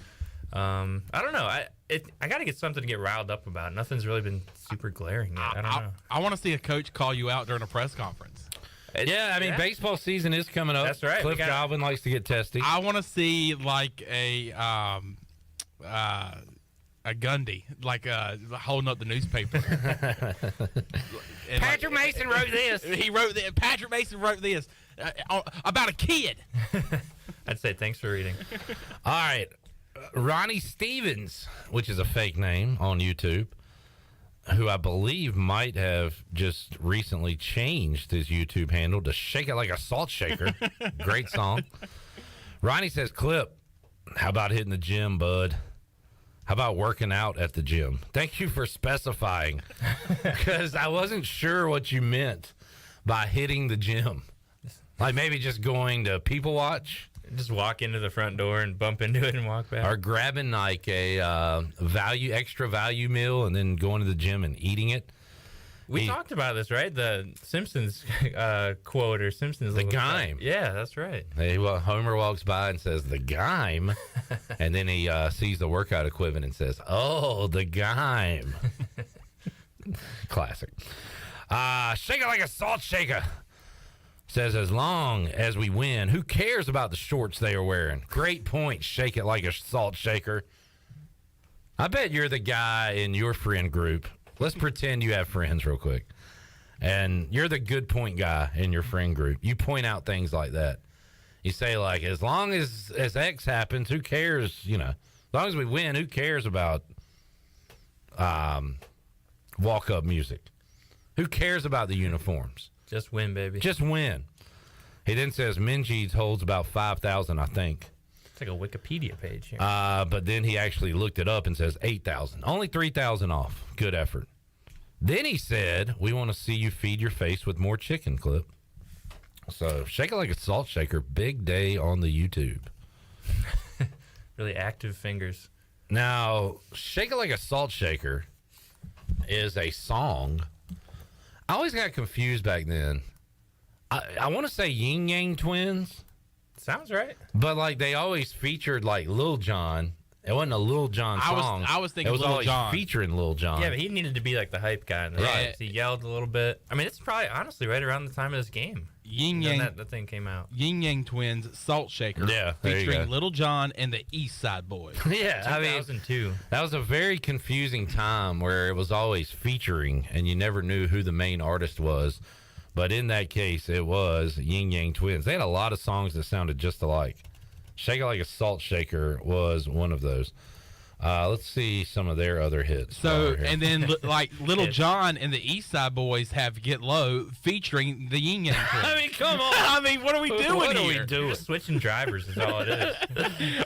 I don't know. I got to get something to get riled up about. Nothing's really been super glaring yet. I don't know. I want to see a coach call you out during a press conference. Yeah, I mean, baseball season is coming up. That's right. Cliff Godwin likes to get testy. I want to see like a Gundy, like holding up the newspaper. Patrick Mason wrote this. He wrote this. Patrick Mason wrote this about a kid. I'd say thanks for reading. All right. Ronnie Stevens, which is a fake name on YouTube, who I believe might have just recently changed his YouTube handle to Shake It Like a Salt Shaker. Great song. Ronnie says, Clip, how about hitting the gym, bud? How about working out at the gym? Thank you for specifying, because I wasn't sure what you meant by hitting the gym. Like maybe just going to People Watch. Just walk into the front door and bump into it and walk back. Or grabbing like a extra value meal and then going to the gym and eating it. We talked about this, right? The Simpsons quote or Simpsons. The Gime. Yeah, that's right. Homer walks by and says, the Gime. And then he sees the workout equipment and says, oh, the Gime. Classic. Shake it like a salt shaker. Says, as long as we win, who cares about the shorts they are wearing? Great point. Shake it like a salt shaker. I bet you're the guy in your friend group. Let's pretend you have friends real quick. And you're the good point guy in your friend group. You point out things like that. You say, like, as long as X happens, who cares? You know, as long as we win, who cares about walk-up music? Who cares about the uniforms? Just win, baby. Just win. He then says Minji's holds about 5,000, I think. It's like a Wikipedia page here. But then he actually looked it up and says 8,000. Only 3,000 off. Good effort. Then he said, we want to see you feed your face with more chicken, Clip. So shake it like a salt shaker. Big day on the YouTube. Really active fingers. Now, shake it like a salt shaker is a song. I always got confused back then. I want to say Yin Yang Twins. Sounds right. But, like, they always featured, like, Lil Jon. It wasn't a Lil Jon song. I was thinking it was Lil always Jon. featuring Lil Jon. Yeah, but he needed to be like the hype guy. In the Right. He yelled a little bit. I mean, it's probably honestly right around the time of this game. Yin Yang. That thing came out. Yin Yang Twins, Salt Shaker. Yeah, there you featuring go. Little John and the East Side Boys. Yeah, I mean, 2002. that was a very confusing time where it was always featuring, and you never knew who the main artist was. But in that case, it was Yin Yang Twins. They had a lot of songs that sounded just alike. Shake It Like a Salt Shaker was one of those. Let's see some of their other hits. So, and then like Little John and the East Side Boys have Get Low featuring the Yin Yang Twins. I mean, come on. I mean, what are we doing What here? are we doing? Just switching drivers is all it is.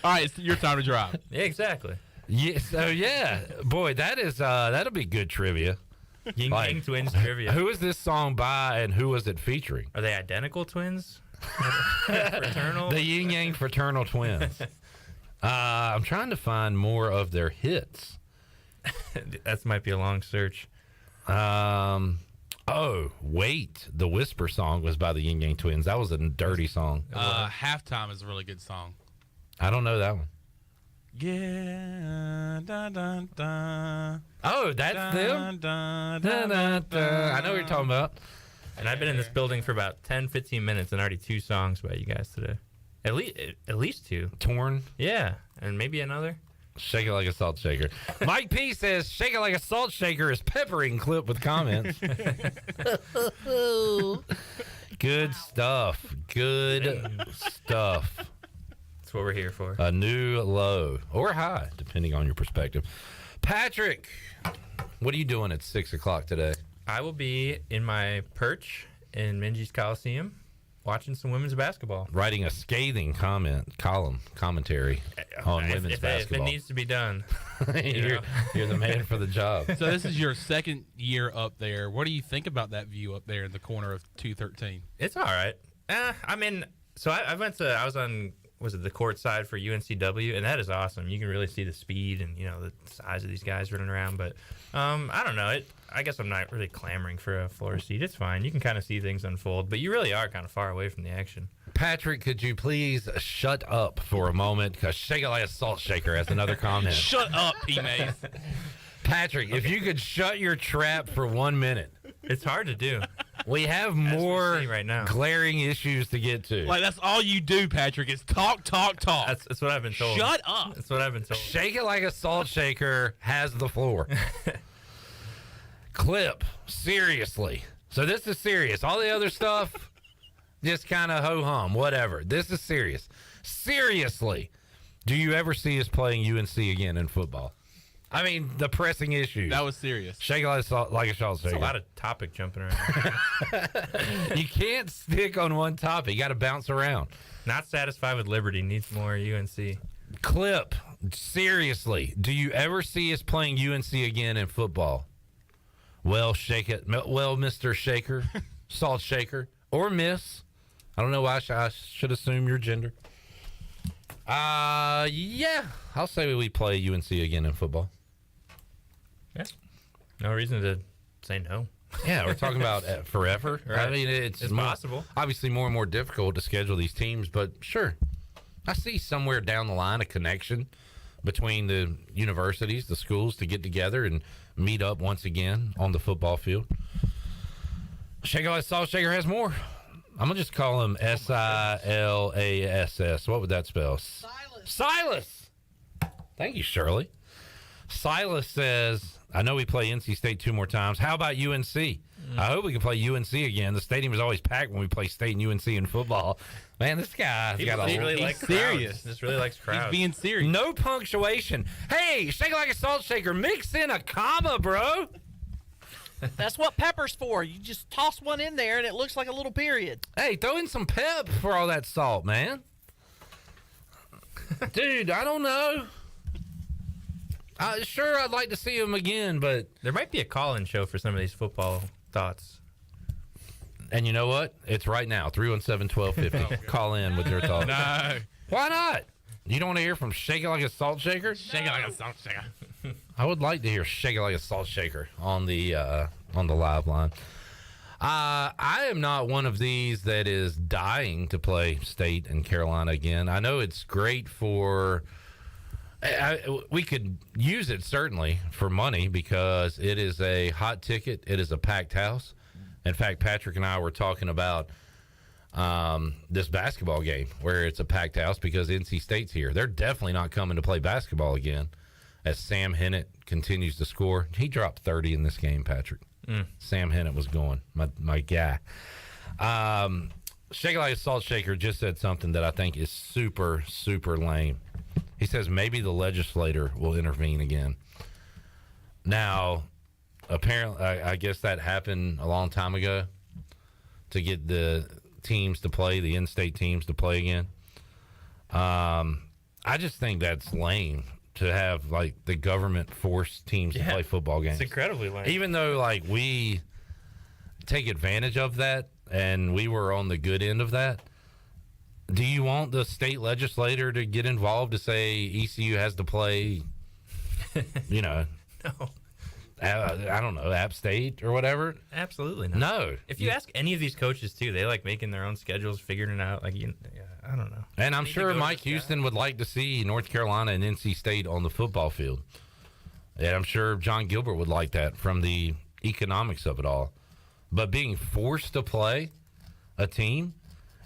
All right, it's your time to drive. Yeah, exactly. Yeah, so yeah, boy, that is that'll be good trivia. Yin Yang Twins trivia. Who is this song by and who was it featuring? Are they identical twins? Fraternal? The Yin Yang Fraternal Twins. I'm trying to find more of their hits. That might be a long search. Oh, wait. The Whisper song was by the Yin Yang Twins. That was a dirty song. Halftime is a really good song. I don't know that one. Yeah, da, da, da. Oh, that's them? Da, I know what you're talking about. And I've been in this building for about 10, 15 minutes and already 2 songs by you guys today. At least 2. Torn? Yeah, and maybe another. Shake It Like a Salt Shaker. Mike P says, Shake It Like a Salt Shaker is peppering clip with comments. Good stuff. Good stuff. That's what we're here for. A new low or high, depending on your perspective. Patrick, what are you doing at 6 o'clock today? I will be in my perch in Minji's Coliseum watching some women's basketball. Writing a scathing commentary on women's basketball. If it needs to be done. You're the man for the job. So this is your second year up there. What do you think about that view up there in the corner of 213? It's all right. I mean, so I was on, was it the court side for UNCW, and that is awesome. You can really see the speed and, the size of these guys running around. But I don't know. I guess I'm not really clamoring for a floor seat. It's fine. You can kind of see things unfold, but you really are kind of far away from the action. Patrick, could you please shut up for a moment? Because Shake It Like a Salt Shaker has another comment. Shut up, P-Maze. Patrick, if you could shut your trap for 1 minute. It's hard to do. We have more right now. glaring issues to get to. Like, that's all you do, Patrick, is talk. That's what I've been told. Shut up. That's what I've been told. Shake It Like a Salt Shaker has the floor. Clip, seriously. So this is serious. All the other stuff, just kind of ho-hum, whatever. This is serious. Seriously, do you ever see us playing UNC again in football? I mean, the pressing issue. That was serious. Shake it like a salt shaker. There's a lot of topic jumping around. You can't stick on one topic. You got to bounce around. Not satisfied with Liberty. Needs more UNC. Clip, seriously, do you ever see us playing UNC again in football? Well, shake it. Well, Mr. Shaker, Salt Shaker, or Miss. I don't know why I should assume your gender. Yeah, I'll say we play UNC again in football. Yeah. No reason to say no. Yeah, we're talking about forever. Right. I mean, it's possible. Obviously, more and more difficult to schedule these teams, but sure. I see somewhere down the line a connection between the universities, the schools, to get together and meet up once again on the football field. Shake It Like Salt Shaker has more. I'm going to just call him Silass. What would that spell? Silas! Thank you, Shirley. Silas says, I know we play NC State 2 more times. How about UNC? I hope we can play UNC again. The stadium is always packed when we play State and UNC in football. Man, this guy's got a really likes serious. This really likes crowds. He's being serious. No punctuation. Hey, Shake It Like a Salt Shaker. Mix in a comma, bro. That's what pepper's for. You just toss one in there and it looks like a little period. Hey, throw in some pep for all that salt, man. Dude, I don't know. Sure, I'd like to see him again, but there might be a call-in show for some of these football thoughts. And you know what? It's right now, 317-1250. Call in with your thoughts. No. Why not? You don't want to hear from Shake It Like a Salt Shaker? Shake it like a salt shaker. I would like to hear "Shake It Like a Salt Shaker" on the live line. I am not one of these that is dying to play State and Carolina again. I know it's great for. We could use it certainly for money because it is a hot ticket. It is a packed house. In fact, Patrick and I were talking about this basketball game where it's a packed house because NC State's here. They're definitely not coming to play basketball again as Sam Hennett continues to score. He dropped 30 in this game, Patrick. Sam Hennett was going, my guy. Shake It Like a Salt Shaker just said something that I think is super, super lame. He says maybe the legislator will intervene again. Now, apparently, I guess that happened a long time ago to get the teams to play, the in-state teams to play again. I just think that's lame to have, like, the government force teams to play football games. It's incredibly lame. Even though, like, we take advantage of that and we were on the good end of that, do you want the state legislator to get involved to say ECU has to play, no. I don't know, App State or whatever? Absolutely not. No. If you ask any of these coaches, too, they like making their own schedules, figuring it out. Like, I don't know. And I'm sure Mike Houston would like to see North Carolina and NC State on the football field. And I'm sure John Gilbert would like that from the economics of it all. But being forced to play a team,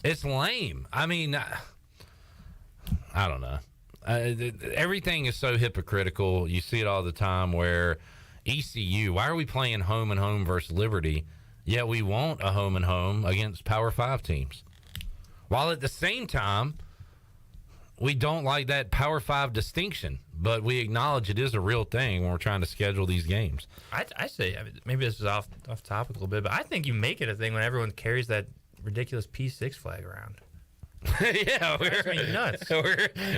it's lame. I mean, I don't know. Everything is so hypocritical. You see it all the time where ECU, why are we playing home and home versus Liberty, yet we want a home and home against Power 5 teams? While at the same time, we don't like that Power 5 distinction, but we acknowledge it is a real thing when we're trying to schedule these games. I say, maybe this is off topic a little bit, but I think you make it a thing when everyone carries that ridiculous P6 flag around. Yeah,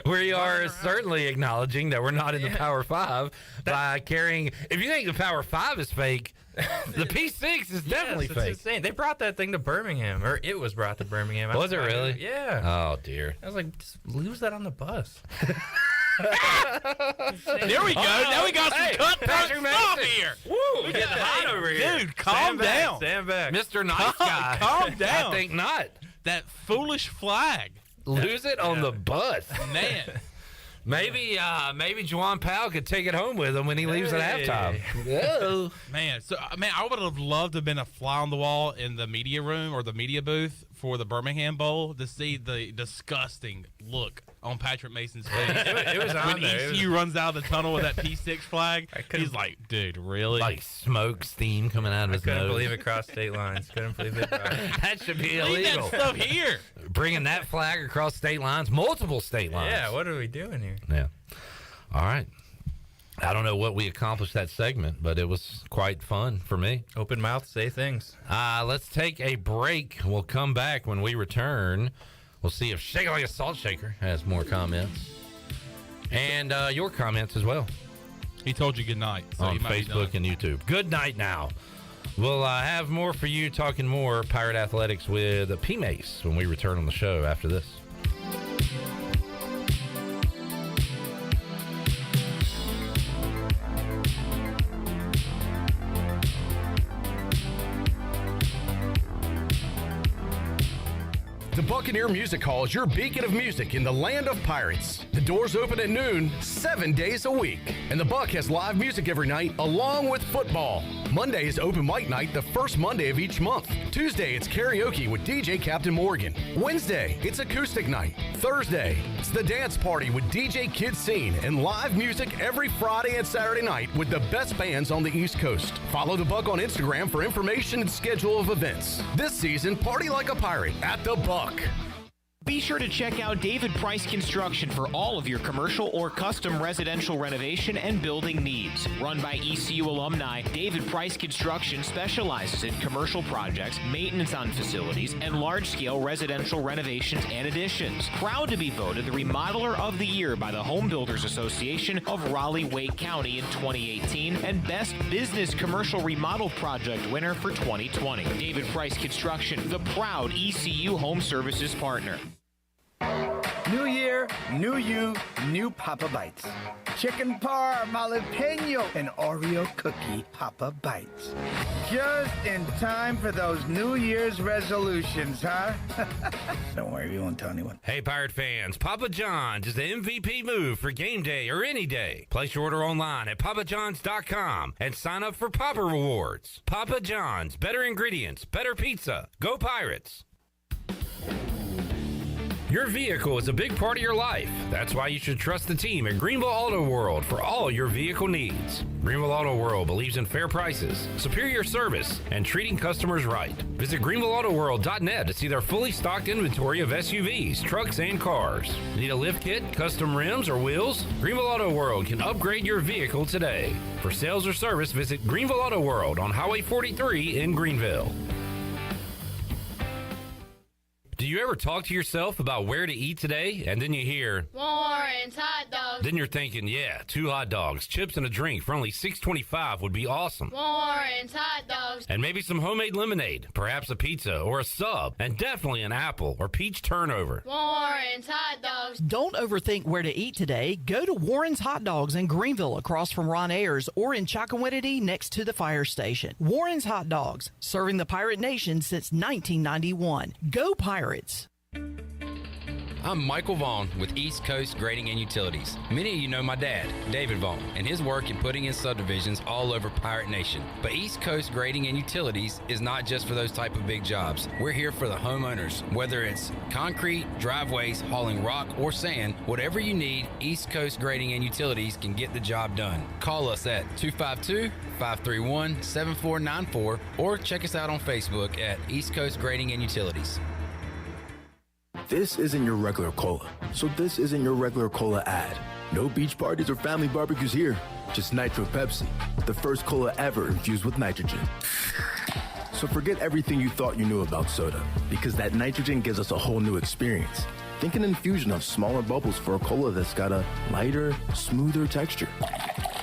we are certainly acknowledging that we're not in the Power 5 by carrying. If you think the Power 5 is fake, the P6 is definitely fake. It's insane. They brought that thing to Birmingham, or it was brought to Birmingham. Was it really? Yeah. Oh dear. I was like, just lose that on the bus. There we go. Now we got some cutthroat stuff here. Woo, we get hot over here. Dude, calm down. Stand back. Mr. Nice Guy. Calm down. I think not. That foolish flag. Lose it on the bus. Man. Maybe Juwan Powell could take it home with him when he leaves at halftime. Oh. Man, I would have loved to have been a fly on the wall in the media room or the media booth for the Birmingham Bowl to see the disgusting look on Patrick Mason's face. It was on when there. ECU runs out of the tunnel with that P6 flag. He's like, dude, really? Like smoke, steam coming out of his nose. Couldn't believe it crossed state lines. Couldn't believe it. That should be Leave illegal. that stuff here. Bringing that flag across state lines, multiple state lines. Yeah, what are we doing here? Yeah. All right. I don't know what we accomplished that segment, but it was quite fun for me. Open mouth, say things. Let's take a break. We'll come back when we return. We'll see if Shake It Like a Salt Shaker has more comments. And your comments as well. He told you good night. So on Facebook and YouTube. Good night now. We'll have more for you, talking more Pirate Athletics with P. Mace when we return on the show after this. The Buccaneer Music Hall is your beacon of music in the land of pirates. The doors open at noon, 7 days a week. And the Buck has live music every night, along with football. Monday is open mic night, the first Monday of each month. Tuesday, it's karaoke with DJ Captain Morgan. Wednesday, it's acoustic night. Thursday, it's the dance party with DJ Kid Scene and live music every Friday and Saturday night with the best bands on the East Coast. Follow the Buck on Instagram for information and schedule of events. This season, party like a pirate at the Buck. Be sure to check out David Price Construction for all of your commercial or custom residential renovation and building needs. Run by ECU alumni, David Price Construction specializes in commercial projects, maintenance on facilities, and large-scale residential renovations and additions. Proud to be voted the Remodeler of the Year by the Home Builders Association of Raleigh-Wake County in 2018 and Best Business Commercial Remodel Project winner for 2020. David Price Construction, the proud ECU Home Services partner. New year, new you, new Papa Bites. Chicken parm, jalapeno, and Oreo cookie Papa Bites. Just in time for those New Year's resolutions, huh? Don't worry, we won't tell anyone. Hey, Pirate fans, Papa John's is the MVP move for game day or any day. Place your order online at papajohns.com and sign up for Papa Rewards. Papa John's, better ingredients, better pizza. Go Pirates! Your vehicle is a big part of your life. That's why you should trust the team at Greenville Auto World for all your vehicle needs. Greenville Auto World believes in fair prices, superior service, and treating customers right. Visit greenvilleautoworld.net to see their fully stocked inventory of SUVs, trucks, and cars. Need a lift kit, custom rims, or wheels? Greenville Auto World can upgrade your vehicle today. For sales or service, visit Greenville Auto World on Highway 43 in Greenville. Do you ever talk to yourself about where to eat today, and then you hear, Warren's Hot Dogs. Then you're thinking, yeah, 2 hot dogs, chips, and a drink for only $6.25 would be awesome. Warren's Hot Dogs. And maybe some homemade lemonade, perhaps a pizza or a sub, and definitely an apple or peach turnover. Warren's Hot Dogs. Don't overthink where to eat today. Go to Warren's Hot Dogs in Greenville across from Ron Ayers or in Chocowinity next to the fire station. Warren's Hot Dogs, serving the Pirate Nation since 1991. Go Pirates! I'm Michael Vaughn with East Coast Grading and Utilities. Many of you know my dad, David Vaughn, and his work in putting in subdivisions all over Pirate Nation. But East Coast Grading and Utilities is not just for those type of big jobs. We're here for the homeowners. Whether it's concrete, driveways, hauling rock, or sand, whatever you need, East Coast Grading and Utilities can get the job done. Call us at 252-531-7494 or check us out on Facebook at East Coast Grading and Utilities. This isn't your regular cola, so this isn't your regular cola ad. No beach parties or family barbecues here, just Nitro Pepsi, the first cola ever infused with nitrogen. So forget everything you thought you knew about soda, because that nitrogen gives us a whole new experience. Think an infusion of smaller bubbles for a cola that's got a lighter, smoother texture.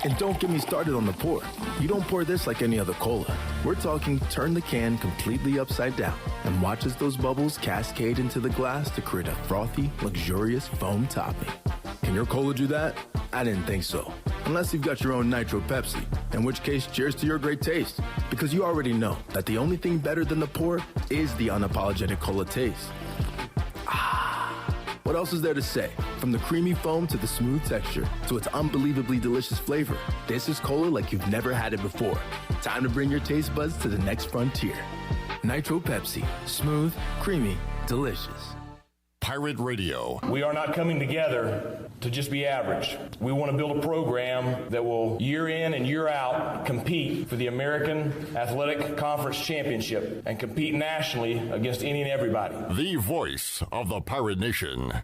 And don't get me started on the pour. You don't pour this like any other cola. We're talking turn the can completely upside down and watch as those bubbles cascade into the glass to create a frothy, luxurious foam topping. Can your cola do that? I didn't think so. Unless you've got your own Nitro Pepsi, in which case cheers to your great taste. Because you already know that the only thing better than the pour is the unapologetic cola taste. What else is there to say? From the creamy foam to the smooth texture to its unbelievably delicious flavor, this is cola like you've never had it before. Time to bring your taste buds to the next frontier. Nitro Pepsi. Smooth, creamy, delicious. Pirate Radio. We are not coming together to just be average. We want to build a program that will year in and year out compete for the American Athletic Conference Championship and compete nationally against any and everybody. The voice of the Pirate Nation.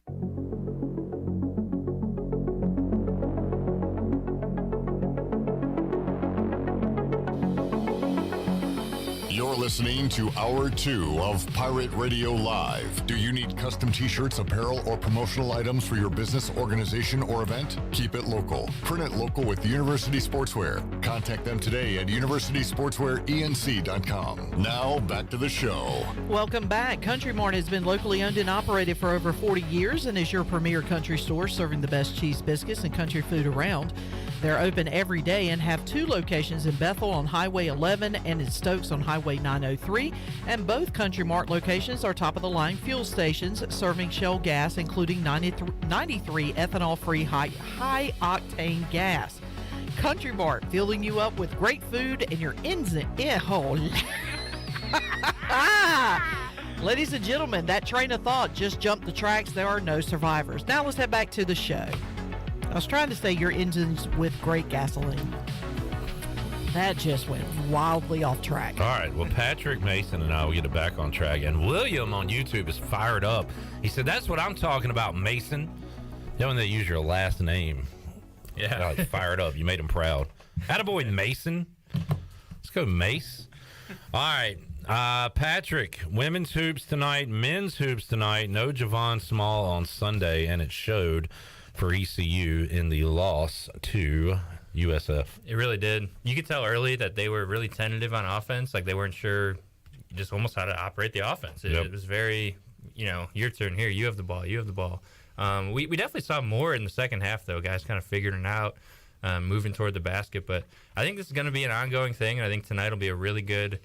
You're listening to Hour 2 of Pirate Radio Live. Do you need custom t-shirts, apparel, or promotional items for your business, organization, or event? Keep it local. Print it local with University Sportswear. Contact them today at universitysportswearenc.com. Now, back to the show. Welcome back. Country Mart has been locally owned and operated for over 40 years and is your premier country store serving the best cheese biscuits and country food around. They're open every day and have 2 locations in Bethel on Highway 11 and in Stokes on Highway 903. And both Country Mart locations are top-of-the-line fuel stations serving Shell gas, including 93 ethanol-free high-octane gas. Country Mart, filling you up with great food and your engine. Ladies and gentlemen, that train of thought just jumped the tracks. There are no survivors. Now let's head back to the show. I was trying to say your engines with great gasoline. That just went wildly off track. All right, well, Patrick Mason and I will get it back on track. And William on YouTube is fired up. He said, that's what I'm talking about, Mason. You know when they use your last name. Yeah. Like, fired up. You made him proud. Attaboy, Mason. Let's go, Mace. All right. Patrick, women's hoops tonight, men's hoops tonight. No Javon Small on Sunday, and it showed for ECU in the loss to USF. It really did. You could tell early that they were really tentative on offense. Like they weren't sure just almost how to operate the offense. It was very, your turn here. You have the ball. You have the ball. We definitely saw more in the second half, though. Guys kind of figuring it out, moving toward the basket. But I think this is going to be an ongoing thing, and I think tonight will be a really good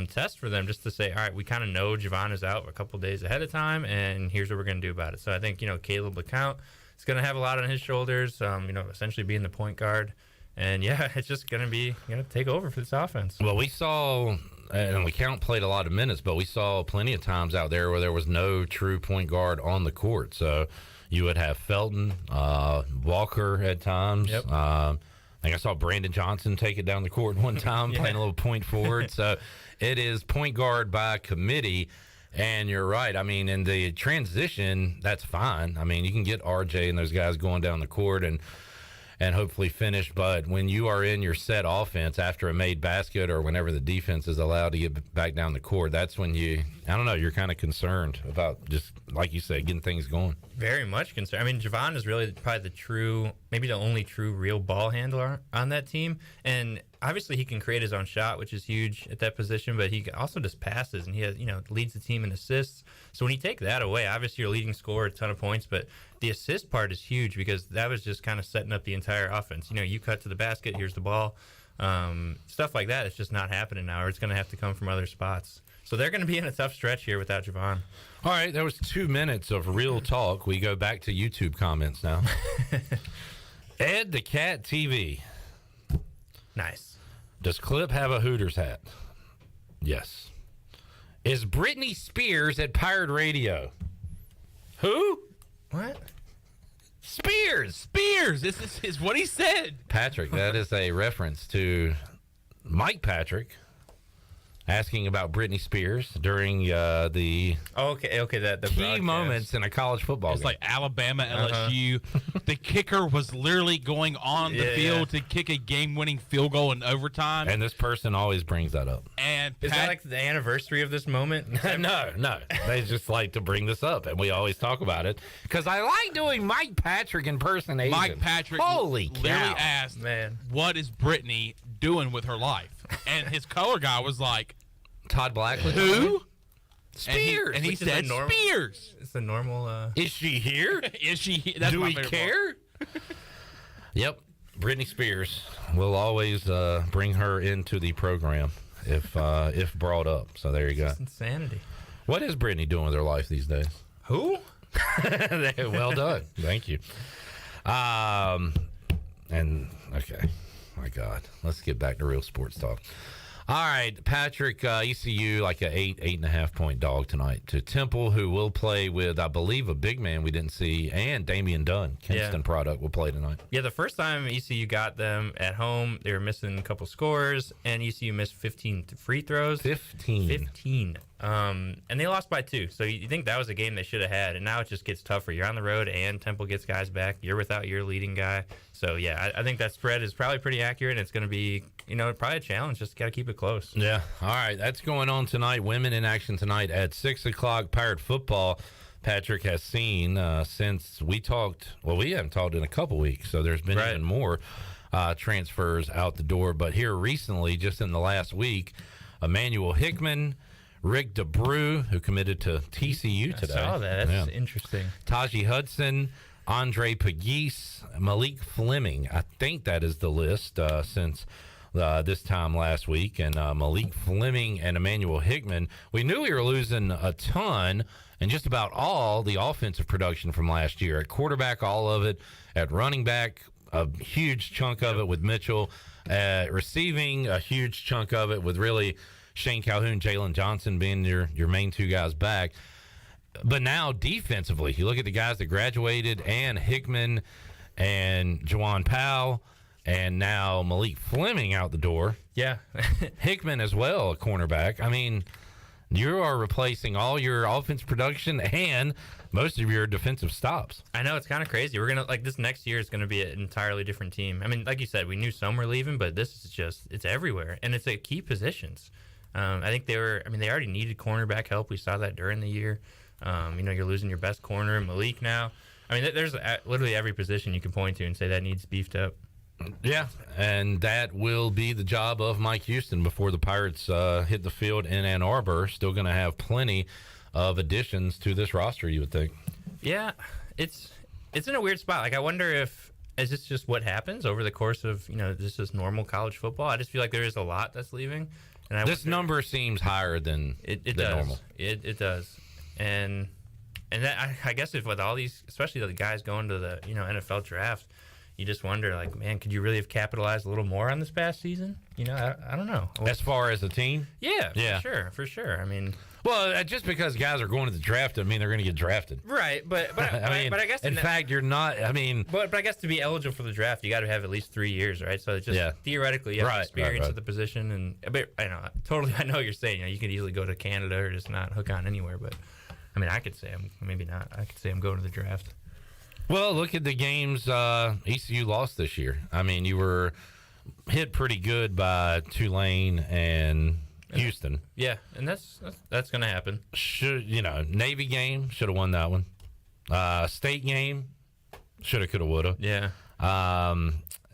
test for them, just to say, all right, we kind of know Javon is out a couple days ahead of time, and here's what we're going to do about it. So I think, Caleb LeCount is going to have a lot on his shoulders, essentially being the point guard. And, yeah, it's just going to be take over for this offense. Well, we saw, and LeCount played a lot of minutes, but we saw plenty of times out there where there was no true point guard on the court. So you would have Felton, Walker at times. Yep. I think I saw Brandon Johnson take it down the court one time, playing a little point forward. So it is point guard by committee. And you're right. I mean, in the transition, that's fine. I mean, you can get RJ and those guys going down the court and hopefully finish. But when you are in your set offense after a made basket or whenever the defense is allowed to get back down the court, that's when you're kind of concerned about, just like you said, getting things going. Very much concerned. I mean, Javon is really probably maybe the only true real ball handler on that team. And obviously he can create his own shot, which is huge at that position, but he also just passes, and he has, leads the team in assists. So when you take that away, obviously you're leading scorer, a ton of points, but the assist part is huge because that was just kind of setting up the entire offense. You cut to the basket, here's the ball. Stuff like that, it's just not happening now, or it's going to have to come from other spots. So they're going to be in a tough stretch here without Javon. All right, there was 2 minutes of real talk. We go back to YouTube comments now. Ed the Cat TV. Nice. Does Clip have a Hooters hat? Yes. Is Britney Spears at Pirate Radio? Who? What? Spears. This is what he said. Patrick, that is a reference to Mike Patrick asking about Britney Spears during the the key moments in a college football It's game. like Alabama, LSU. The kicker was literally going on the field to kick a game-winning field goal in overtime. And this person always brings that up. And is that like the anniversary of this moment? No. They just like to bring this up, and we always talk about it because I like doing Mike Patrick impersonation. Mike Patrick Holy cow. literally asked, what is Britney doing with her life? And his color guy was like, Todd Black. Who? Spears. And he said Spears. It's a normal. Is she here? Is she here? That's Do my we favorite care? Yep. Britney Spears. We'll always bring her into the program if brought up. So there you go. It's insanity. What is Britney doing with her life these days? Who? Well done. Thank you. And okay. My God. Let's get back to real sports talk. All right, Patrick, ECU like an 8.5 point dog tonight to Temple, who will play with, I believe, a big man we didn't see, and Damian Dunn, Kinston product, will play tonight. Yeah, the first time ECU got them at home, they were missing a couple scores, and ECU missed 15 free throws. 15. And they lost by 2. So you think that was a game they should have had, and now it just gets tougher. You're on the road, and Temple gets guys back. You're without your leading guy. So, yeah, I think that spread is probably pretty accurate, and it's going to be, probably a challenge. Just got to keep it close. Yeah. All right, that's going on tonight. Women in action tonight at 6 o'clock. Pirate football, Patrick has seen since we talked. Well, we haven't talked in a couple weeks, so there's been even more transfers out the door. But here recently, just in the last week, Emmanuel Hickman, Rick DeBrew, who committed to TCU today. I saw that. That's interesting. Taji Hudson, Andre Pegues, Malik Fleming. I think that is the list since this time last week. And Malik Fleming and Emmanuel Hickman. We knew we were losing a ton and just about all the offensive production from last year. At quarterback, all of it. At running back, a huge chunk of it with Mitchell. At receiving, a huge chunk of it with really Shane Calhoun, Jalen Johnson being your main 2 guys back. But now defensively, you look at the guys that graduated, and Hickman and Juwan Powell, and now Malik Fleming out the door. Yeah. Hickman as well, a cornerback. I mean, you are replacing all your offense production and most of your defensive stops. I know, it's kind of crazy. We're going to, this next year is going to be an entirely different team. I mean, like you said, we knew some were leaving, but this is just, it's everywhere. And it's at key positions. I think they already needed cornerback help. We saw that during the year. You're losing your best corner, Malik, now. I mean, there's literally every position you can point to and say that needs beefed up. Yeah, and that will be the job of Mike Houston before the Pirates hit the field in Ann Arbor. Still going to have plenty of additions to this roster, you would think. Yeah, it's in a weird spot. Like, I wonder if is this just what happens over the course of this is normal college football. I just feel like there is a lot that's leaving, and this number seems higher than it than does. normal. It does, and that, I guess if with all these, especially the guys going to the NFL draft, you just wonder, like, man, could you really have capitalized a little more on this past season? I don't know. As far as a team? Yeah, for sure. I mean, well, just because guys are going to the draft doesn't mean they're going to get drafted. Right, but I guess in fact, you're not. I mean, but I guess to be eligible for the draft, you got to have at least 3 years, right? So it's just theoretically, you have experience at the position, and but I know what you're saying. You could easily go to Canada or just not hook on anywhere. But I mean, I could say maybe not. I could say I'm going to the draft. Well, look at the games ECU lost this year. I mean, you were hit pretty good by Tulane and Houston. Yeah, and that's going to happen. Navy game, should have won that one. State game, should have, could have, would have. Yeah.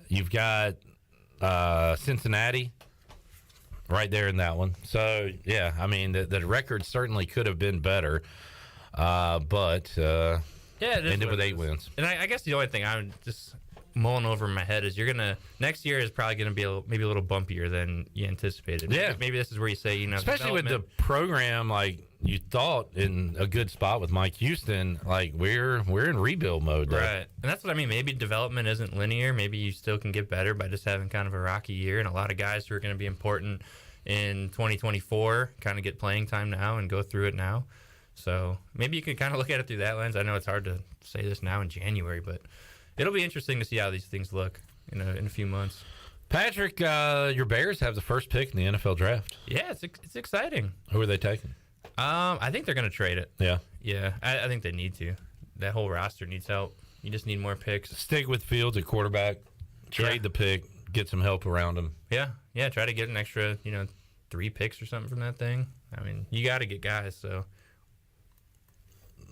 You've got Cincinnati right there in that one. So, yeah, I mean, the record certainly could have been better. But it ended with 8 wins. And I guess the only thing I'm just mulling over in my head is next year is probably going to be maybe a little bumpier than you anticipated. Yeah. Maybe this is where you say, especially with the program, like you thought in a good spot with Mike Houston, like we're in rebuild mode. Though. Right. And that's what I mean. Maybe development isn't linear. Maybe you still can get better by just having kind of a rocky year. And a lot of guys who are going to be important in 2024 kind of get playing time now and go through it now. So maybe you could kind of look at it through that lens. I know it's hard to say this now in January, but it'll be interesting to see how these things look in a few months. Patrick, your Bears have the first pick in the NFL draft. Yeah, it's exciting. Who are they taking? I think they're going to trade it. Yeah. Yeah, I think they need to. That whole roster needs help. You just need more picks. Stick with Fields at quarterback. Trade the pick. Get some help around him. Yeah. Try to get an extra, 3 picks or something from that thing. I mean, you got to get guys, so.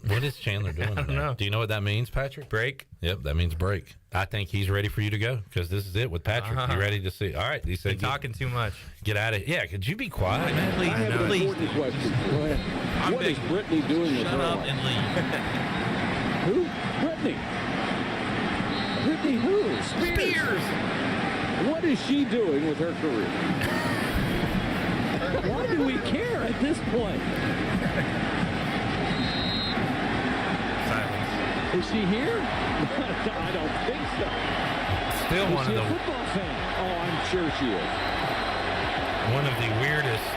What is Chandler doing? I don't know. Do you know what that means, Patrick? Break? Yep, that means break. I think he's ready for you to go because this is it with Patrick. You ready to see? All right. He said, talking too much. Get out of here. Yeah, could you be quiet? I have an important question. Go ahead. What is Brittany doing with her Shut up life? and leave. Who? Brittany. Brittany who? Spears. What is she doing with her career? Why do we care at this point? Is she here? I don't think so. Still is one she of a the football fan? Oh, I'm sure she is. One of the weirdest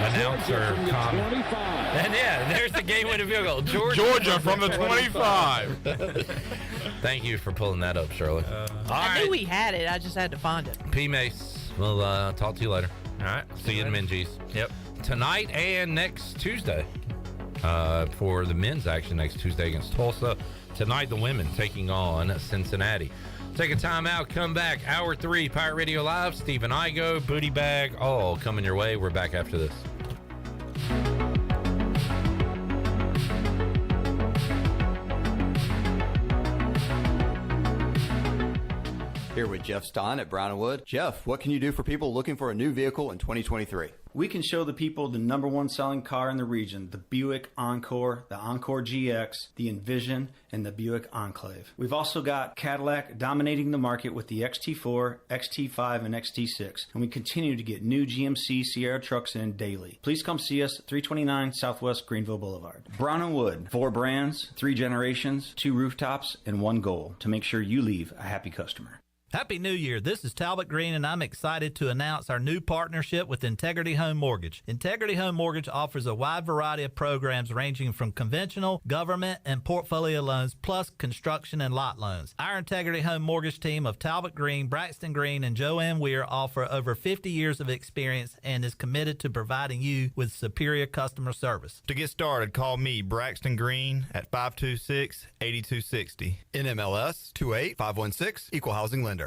announcer comments. 25. And there's the game-winning field goal. Georgia from the 25. Thank you for pulling that up, Shirley. I knew we had it. I just had to find it. P. Mace, we'll talk to you later. All right. See you in Minji's. Yep. Tonight and next Tuesday. For the men's action next Tuesday against Tulsa. Tonight, the women taking on Cincinnati. Take a time out, come back. Hour 3, Pirate Radio Live. Stephen Igoe, Booty Bag, all coming your way. We're back after this. Here with Jeff Stein at Brown & Wood. Jeff, what can you do for people looking for a new vehicle in 2023? We can show the people the #1 selling car in the region, the Buick Encore, the Encore GX, the Envision, and the Buick Enclave. We've also got Cadillac dominating the market with the XT4, XT5, and XT6, and we continue to get new GMC Sierra trucks in daily. Please come see us at 329 Southwest Greenville Boulevard. Brown & Wood, 4 brands, 3 generations, 2 rooftops, and 1 goal to make sure you leave a happy customer. Happy New Year. This is Talbot Green, and I'm excited to announce our new partnership with Integrity Home Mortgage. Integrity Home Mortgage offers a wide variety of programs ranging from conventional, government, and portfolio loans, plus construction and lot loans. Our Integrity Home Mortgage team of Talbot Green, Braxton Green, and Joanne Weir offer over 50 years of experience and is committed to providing you with superior customer service. To get started, call me, Braxton Green, at 526-8260. NMLS 28516, Equal Housing Lender.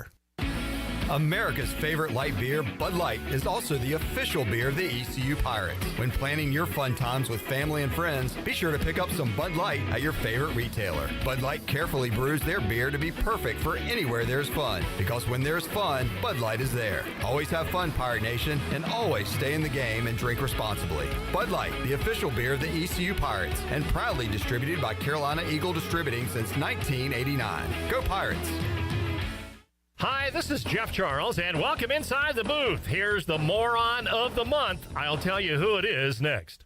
America's favorite light beer, Bud Light, is also the official beer of the ECU Pirates. When planning your fun times with family and friends, be sure to pick up some Bud Light at your favorite retailer. Bud Light carefully brews their beer to be perfect for anywhere there's fun, because when there's fun, Bud Light is there. Always have fun, Pirate Nation, and always stay in the game and drink responsibly. Bud Light, the official beer of the ECU Pirates, and proudly distributed by Carolina Eagle Distributing since 1989. Go Pirates! Hi, this is Jeff Charles, and welcome inside the booth. Here's the moron of the month. I'll tell you who it is next.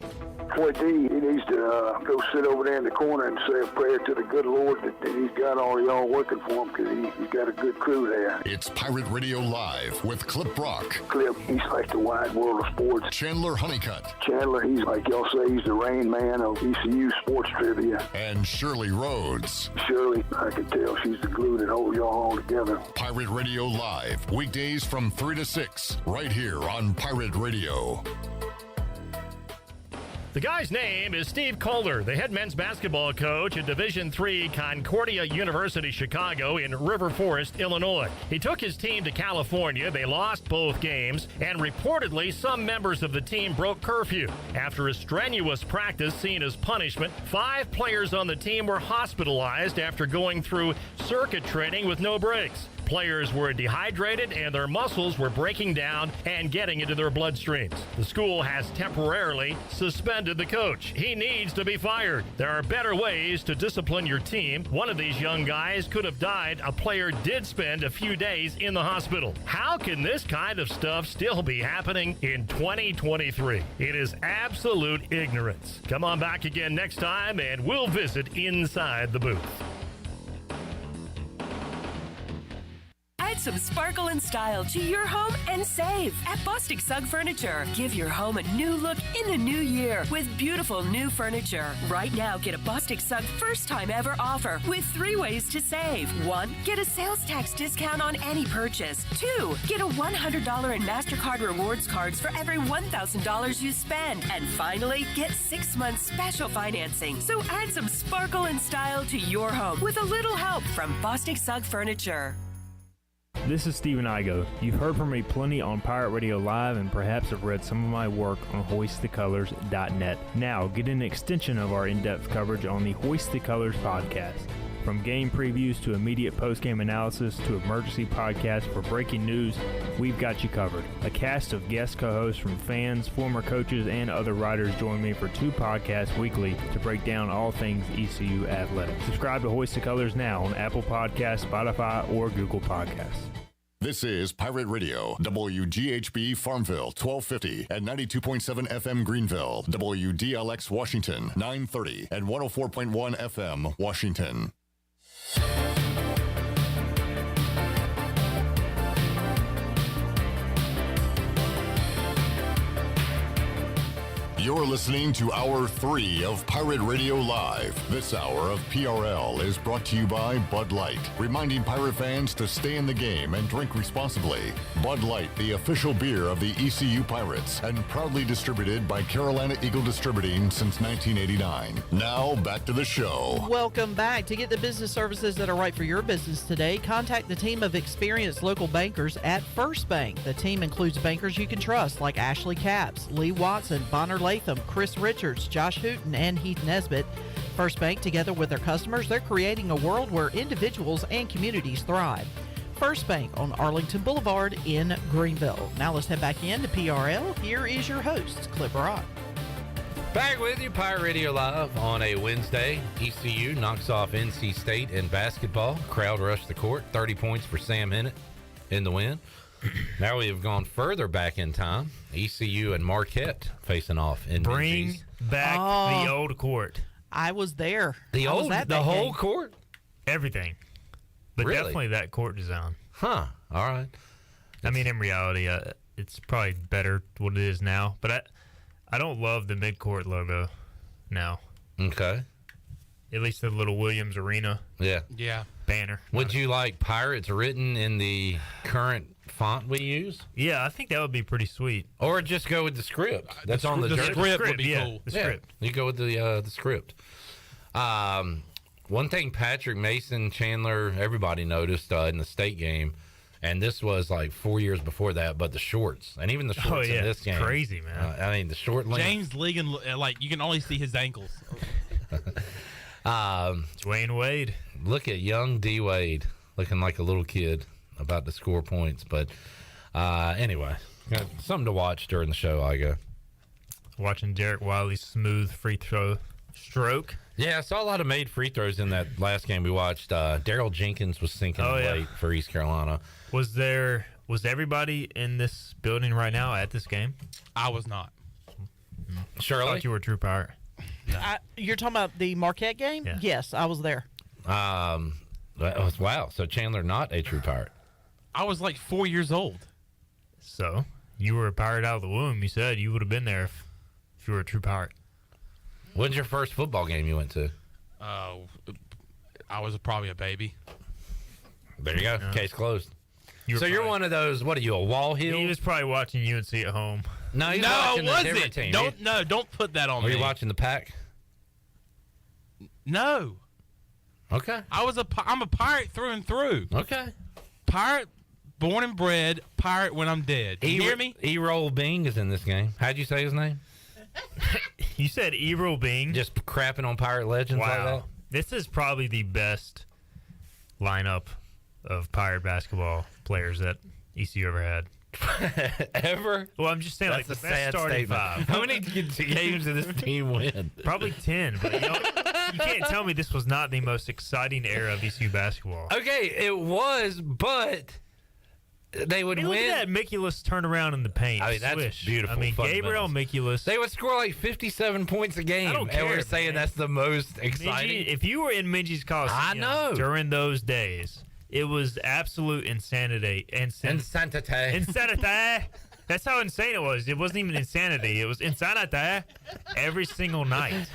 Boy, D, he needs to go sit over there in the corner and say a prayer to the good Lord that he's got all y'all working for him, because he's got a good crew there. It's Pirate Radio Live with Clip Brock. Clip, he's like the wide world of sports. Chandler Honeycutt. Chandler, he's like y'all say, he's the Rain Man of ECU sports trivia. And Shirley Rhodes. Shirley, I can tell she's the glue that holds y'all all together. Pirate Radio Live, weekdays from 3 to 6, right here on Pirate Radio. The guy's name is Steve Kohler, the head men's basketball coach at Division III Concordia University, Chicago in River Forest, Illinois. He took his team to California. They lost both games, and reportedly some members of the team broke curfew. After a strenuous practice seen as punishment, 5 players on the team were hospitalized after going through circuit training with no breaks. Players were dehydrated and their muscles were breaking down and getting into their bloodstreams. The school has temporarily suspended the coach. He needs to be fired. There are better ways to discipline your team. One of these young guys could have died. A player did spend a few days in the hospital. How can this kind of stuff still be happening in 2023? It is absolute ignorance. Come on back again next time and we'll visit inside the booth. Add some sparkle and style to your home and save at Bostic Sugg Furniture. Give your home a new look in the new year with beautiful new furniture. Right now, get a Bostic Sugg first time ever offer with 3 ways to save. 1, get a sales tax discount on any purchase. 2, get a $100 in MasterCard rewards cards for every $1,000 you spend. And finally, get 6 months special financing. So add some sparkle and style to your home with a little help from Bostic Sugg Furniture. This is Stephen Igoe. You've heard from me plenty on Pirate Radio Live and perhaps have read some of my work on hoistthecolors.net. Now, get an extension of our in-depth coverage on the Hoist the Colors podcast. From game previews to immediate post-game analysis to emergency podcasts for breaking news, we've got you covered. A cast of guest co-hosts from fans, former coaches, and other writers join me for 2 podcasts weekly to break down all things ECU athletics. Subscribe to Hoist the Colors now on Apple Podcasts, Spotify, or Google Podcasts. This is Pirate Radio, WGHB Farmville, 1250 and 92.7 FM Greenville, WDLX Washington, 930 and 104.1 FM Washington. You're listening to Hour 3 of Pirate Radio Live. This hour of PRL is brought to you by Bud Light, reminding Pirate fans to stay in the game and drink responsibly. Bud Light, the official beer of the ECU Pirates, and proudly distributed by Carolina Eagle Distributing since 1989. Now, back to the show. Welcome back. To get the business services that are right for your business today, contact the team of experienced local bankers at First Bank. The team includes bankers you can trust like Ashley Capps, Lee Watson, Bonner Latham, Chris Richards, Josh Hooten, and Heath Nesbitt. First Bank, together with their customers, they're creating a world where individuals and communities thrive. First Bank on Arlington Boulevard in Greenville. Now let's head back into PRL. Here is your host, Clip Rock. Back with you, Pirate Radio Live on a Wednesday. ECU knocks off NC State in basketball. Crowd rushed the court. 30 points for Sam Hennett in the win. Now we have gone further back in time. ECU and Marquette facing off in Bring back the old court. I was there. The whole game. court? Everything. But Really? definitely that court design. Huh. All right. I mean, in reality, it's probably better what it is now. But I don't love the mid-court logo now. Okay. At least the little Williams Arena. Yeah. Banner. Would you like Pirates written in the current font we use? Yeah, I think that would be pretty sweet. Or just go with the script that's on the jersey. Script would be cool. The script. You go with the script. One thing Patrick Mason, Chandler, everybody noticed in the state game And this was like 4 years before that, but the shorts, and even the shorts in this game. Crazy, man. I mean, the short length. James Ligon, like, you can only see his ankles. Dwayne Wade. Look at young D. Wade looking like a little kid about to score points. But anyway, something to watch during the show, Igoe. Watching Derek Wiley's smooth free throw stroke. Yeah, I saw a lot of made free throws in that last game we watched. Daryl Jenkins was sinking late for East Carolina. Was everybody in this building right now at this game? I was not. Shirley? I thought you were a true Pirate. You're talking about the Marquette game? Yeah. Yes, I was there. Wow. So Chandler not a true Pirate. I was like 4 years old. So you were a Pirate out of the womb. You said you would have been there if you were a true Pirate. When's your first football game you went to? I was probably a baby. There you go. Yeah. Case closed. So you're one of those, what are you, a wall heel? He was probably watching UNC at home. No, he was watching a different team. Don't put that on Were me. you watching the Pack? No. Okay. I'm a Pirate through and through. Okay. Pirate, born and bred, Pirate when I'm dead. You hear me? E-Roll Bing is in this game. How'd you say his name? You said E-Roll Bing? Just crapping on Pirate legends like that? This is probably the best lineup of Pirate basketball players that ECU ever had. Ever? Well, I'm just saying, That's like, a the best sad starting statement. five. How many games did this team win? Probably 10, but you can't tell me this was not the most exciting era of ECU basketball. Okay, it was, but they would Look win. at that Miculous turnaround in the paint. I mean, that's Swish. beautiful. I mean, Gabriel fundamentals. Miculous. They would score like 57 points a game. I don't care, and we're saying man. that's the most exciting. Minji, if you were in Minji's Coliseum I know. during those days, it was absolute insanity. Insanity. That's how insane it was. It wasn't even insanity. It was insanity every single night.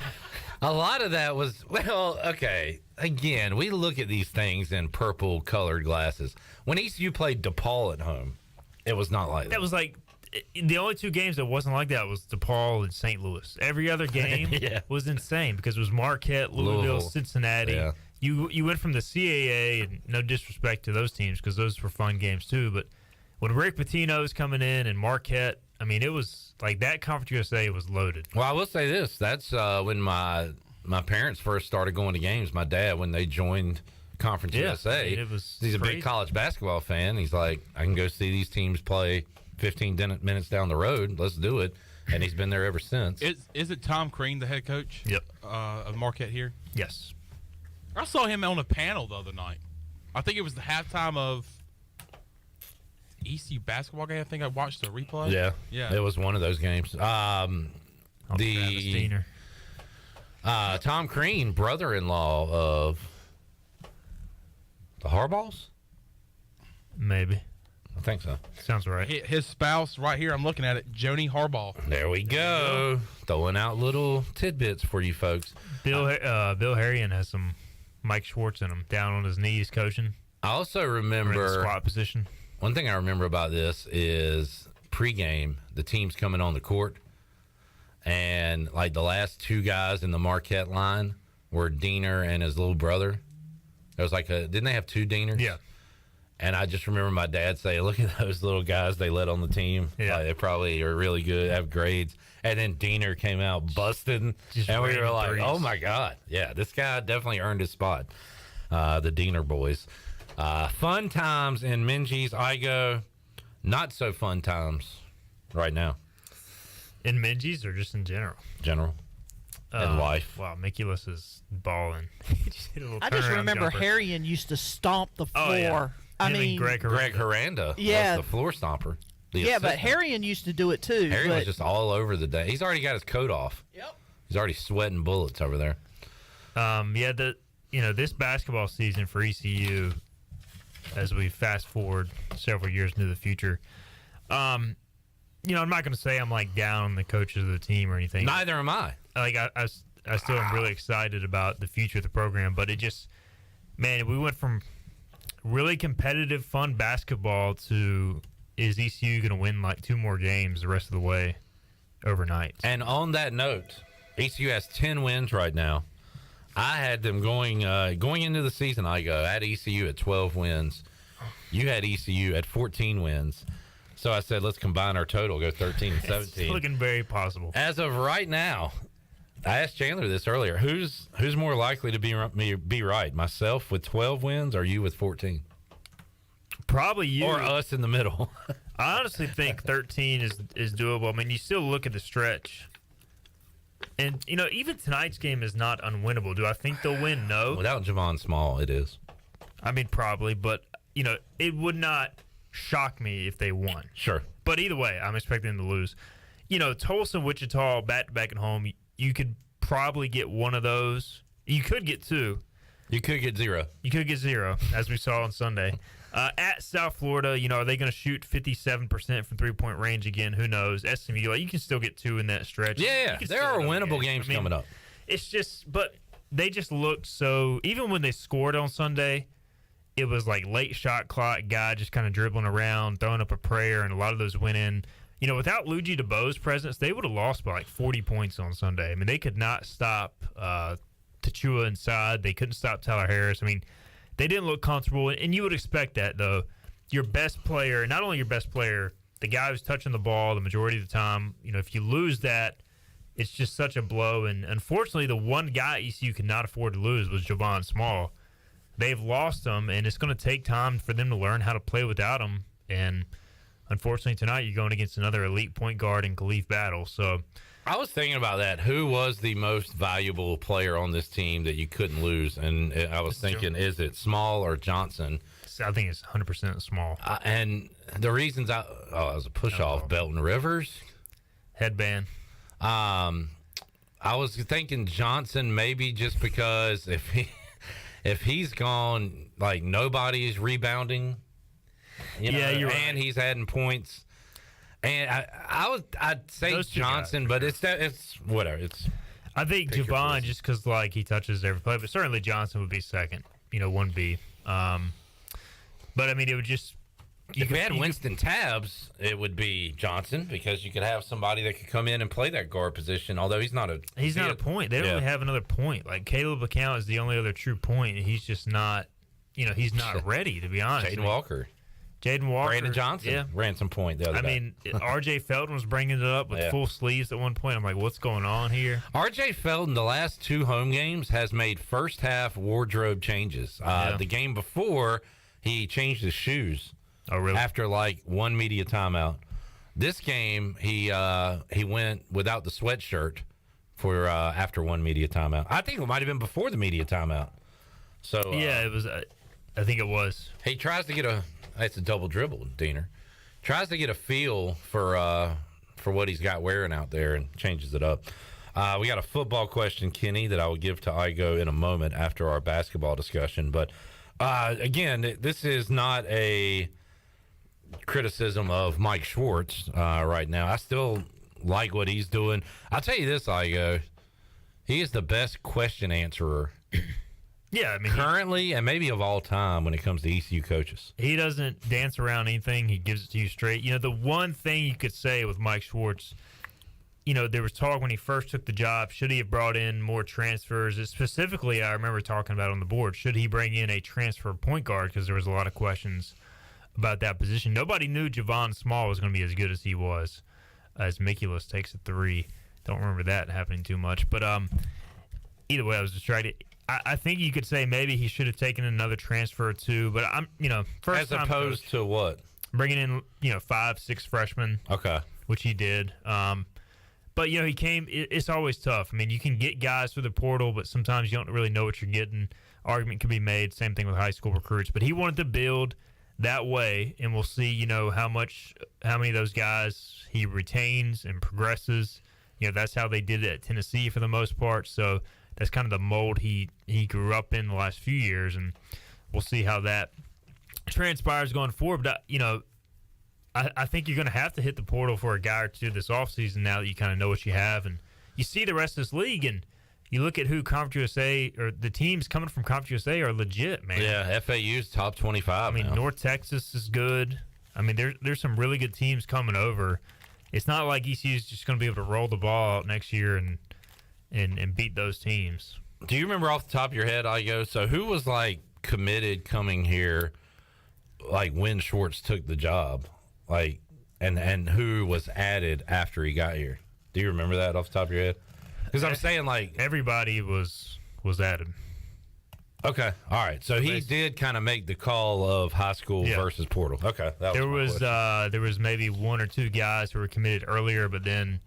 A lot of that was, well, okay. Again, we look at these things in purple-colored glasses. When ECU played DePaul at home, it was not like that. That was like the only two games that wasn't like that was DePaul and St. Louis. Every other game was insane because it was Marquette, Louisville, Cincinnati. Yeah. You went from the CAA, and no disrespect to those teams because those were fun games too, but when Rick Pitino's coming in and Marquette, I mean, it was like that Conference USA was loaded. Well, I will say this. That's when my parents first started going to games. My dad, when they joined Conference USA, I mean, it was he's a crazy. big college basketball fan. He's like, I can go see these teams play 15 minutes down the road. Let's do it. And he's been there ever since. Is it Tom Crean, the head coach? Yep. Of Marquette here? Yes. I saw him on a panel the other night. I think it was the halftime of ECU basketball game. I think I watched the replay. Yeah. It was one of those games. Tom Crean, brother-in-law of the Harbaughs? Maybe. I think so. Sounds right. His spouse, right here, I'm looking at it, Joni Harbaugh. There we go. Throwing out little tidbits for you folks. Bill Harrion has some Mike Schwartz in him, down on his knees coaching. I also Or in the remember squat position. one thing I remember about this is pregame, the team's coming on the court, and like the last two guys in the Marquette line were Diener and his little brother. There was like didn't they have two Dieners? Yeah. And I just remember my dad saying, look at those little guys they let on the team. Yeah. Like, they probably are really good, have grades. And then Diener came out busted, Just and we were raining like, threes. oh, my God. Yeah, this guy definitely earned his spot, the Diener boys. Fun times in Minji's Igoe. Not so fun times right now. In Minji's or just in general? General. In life. Wow, Miculous is balling. He just hit a little I just turnaround remember jumper. Harrion used to stomp the floor. Oh, yeah. I Him and mean, Greg Haranda Yeah. was the floor stomper. The yeah, but assistant. Harrion used to do it too. Harry was but just all over the day. He's already got his coat off. Yep. He's already sweating bullets over there. This basketball season for ECU, as we fast forward several years into the future, I'm not going to say I'm like down on the coaches of the team or anything. Neither am I. Like I still am really excited about the future of the program, but it just, man, we went from really competitive, fun basketball to is ECU going to win like 2 more games the rest of the way overnight? And on that note, ECU has 10 wins right now. I had them going into the season. I had ECU at 12 wins You had ECU at 14 wins. So I said, let's combine our total, go 13 and 17. It's looking very possible. As of right now, I asked Chandler this earlier. Who's more likely to be right? Myself with 12 wins or you with 14? Probably you. Or us in the middle. I honestly think 13 is doable. I mean, you still look at the stretch. And, even tonight's game is not unwinnable. Do I think they'll win? No. Without Javon Small, it is. I mean, probably. But, it would not shock me if they won. Sure. But either way, I'm expecting them to lose. Tulsa and Wichita back-to-back at home, you could probably get one of those. You could get two. You could get zero. You could get zero, as we saw on Sunday. At South Florida, are they going to shoot 57% from three-point range again? Who knows? SMU, you can still get two in that stretch. Yeah, there are winnable games coming up. It's just, but they just looked so, even when they scored on Sunday, it was like late shot clock guy just kind of dribbling around, throwing up a prayer, and a lot of those went in. Without Luigi DeBoe's presence, they would have lost by like 40 points on Sunday. I mean, they could not stop Tachua inside. They couldn't stop Tyler Harris. I mean, they didn't look comfortable, and you would expect that, though. Your best player, not only your best player, the guy who's touching the ball the majority of the time, if you lose that, it's just such a blow. And unfortunately, the one guy ECU could not afford to lose was Javon Small. They've lost him, and it's going to take time for them to learn how to play without him. And unfortunately, tonight you're going against another elite point guard in Khalif Battle. So I was thinking about that. Who was the most valuable player on this team that you couldn't lose? And I was thinking, is it Small or Johnson? I think it's 100% Small. And the reasons it was a push-off. Belton Rivers. Headband. I was thinking Johnson maybe just because if he's gone, like nobody's rebounding. Yeah, you're right. And he's adding points. And I'd say Those two Johnson, guys, but it's whatever. I think Javon just because he touches every play, but certainly Johnson would be second. 1B. But I mean, it would just. If we had Winston Tabbs, it would be Johnson because you could have somebody that could come in and play that guard position. Although he's not a point. They don't really have another point. Like Caleb LeCount is the only other true point, and he's just not. He's not ready to be honest. Jaden Walker, Brandon Johnson ran some point the other day. I mean, R.J. Felton was bringing it up with full sleeves at one point. I'm like, what's going on here? R.J. Felton, the last two home games, has made first half wardrobe changes. The game before, he changed his shoes. Oh, really? After like one media timeout. This game, he went without the sweatshirt for after one media timeout. I think it might have been before the media timeout. So it was. I think it was. He tries to get it's a double dribble, Diener. Tries to get a feel for what he's got wearing out there and changes it up. We got a football question, Kenny, that I will give to Igoe in a moment after our basketball discussion. But again, this is not a criticism of Mike Schwartz right now. I still like what he's doing. I'll tell you this, Igoe. He is the best question answerer. Yeah, I mean, currently and maybe of all time when it comes to ECU coaches. He doesn't dance around anything. He gives it to you straight. The one thing you could say with Mike Schwartz, there was talk when he first took the job, should he have brought in more transfers? Specifically, I remember talking about on the board, should he bring in a transfer point guard? Because there was a lot of questions about that position. Nobody knew Javon Small was going to be as good as he was, as Mikulus takes a three. Don't remember that happening too much. But either way, I was distracted. I think you could say maybe he should have taken another transfer or two. But first as opposed to what? Bringing in 5-6 freshmen. Okay, which he did. But he came. It's always tough. I mean, you can get guys through the portal, but sometimes you don't really know what you're getting. Argument can be made. Same thing with high school recruits. But he wanted to build that way, and we'll see, how many of those guys he retains and progresses. That's how they did it at Tennessee for the most part. So that's kind of the mold he grew up in the last few years, and we'll see how that transpires going forward. But I think you're going to have to hit the portal for a guy or two this offseason now that you kind of know what you have, and you see the rest of this league, and you look at who Conference USA or the teams coming from Conference USA are legit, man. Yeah, FAU's top 25. I mean, now. North Texas is good. I mean, there's some really good teams coming over. It's not like ECU's just going to be able to roll the ball out next year and beat those teams. Do you remember off the top of your head, Igoe? So who was like committed coming here like when Schwartz took the job, like, and who was added after he got here? Do you remember that off the top of your head? Because I'm saying, like, everybody was added. Okay, all right. So he did kind of make the call of high school versus portal. Okay, There was maybe one or two guys who were committed earlier, but then,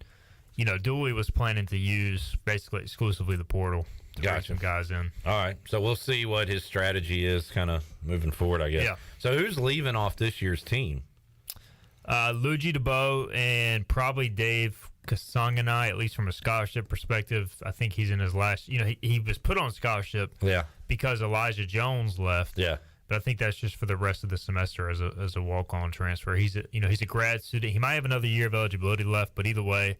Dooley was planning to use basically exclusively the portal to bring some guys in. All right, so we'll see what his strategy is kind of moving forward, I guess. Yeah. So who's leaving off this year's team? Luigi DeBow and probably Dave Kasanganai, at least from a scholarship perspective. I think he's in his last, he was put on scholarship because Elijah Jones left. Yeah. But I think that's just for the rest of the semester as a walk-on transfer. He's a grad student. He might have another year of eligibility left, but either way,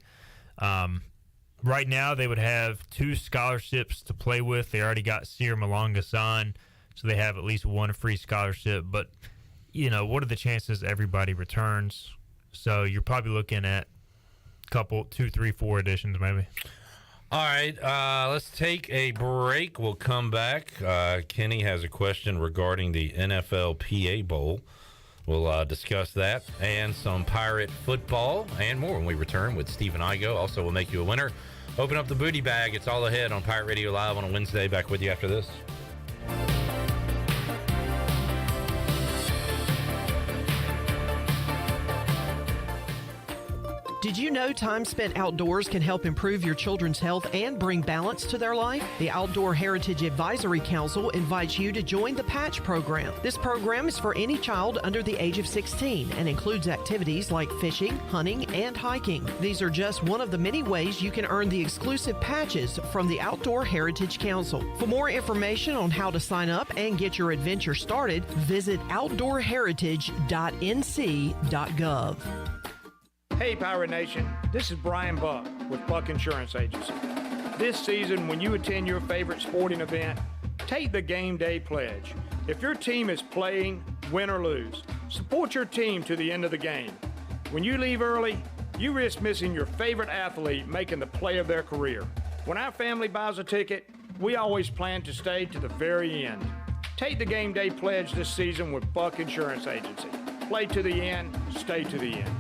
right now they would have 2 scholarships to play with. They already got Seer Malonga signed, so they have at least 1 free scholarship. But, what are the chances everybody returns? So you're probably looking at couple 2, 3, 4 additions maybe. All right, let's take a break. We'll come back. Kenny has a question regarding the NFL PA Bowl. We'll discuss that and some Pirate football and more when we return with Stephen Igoe. Also, we'll make you a winner. Open up the booty bag. It's all ahead on Pirate Radio Live on a Wednesday. Back with you after this. Did you know time spent outdoors can help improve your children's health and bring balance to their life? The Outdoor Heritage Advisory Council invites you to join the Patch program. This program is for any child under the age of 16 and includes activities like fishing, hunting, and hiking. These are just one of the many ways you can earn the exclusive patches from the Outdoor Heritage Council. For more information on how to sign up and get your adventure started, visit outdoorheritage.nc.gov. Hey Pirate Nation, this is Brian Buck with Buck Insurance Agency. This season, when you attend your favorite sporting event, take the Game Day Pledge. If your team is playing, win or lose, support your team to the end of the game. When you leave early, you risk missing your favorite athlete making the play of their career. When our family buys a ticket, we always plan to stay to the very end. Take the Game Day Pledge this season with Buck Insurance Agency. Play to the end, stay to the end.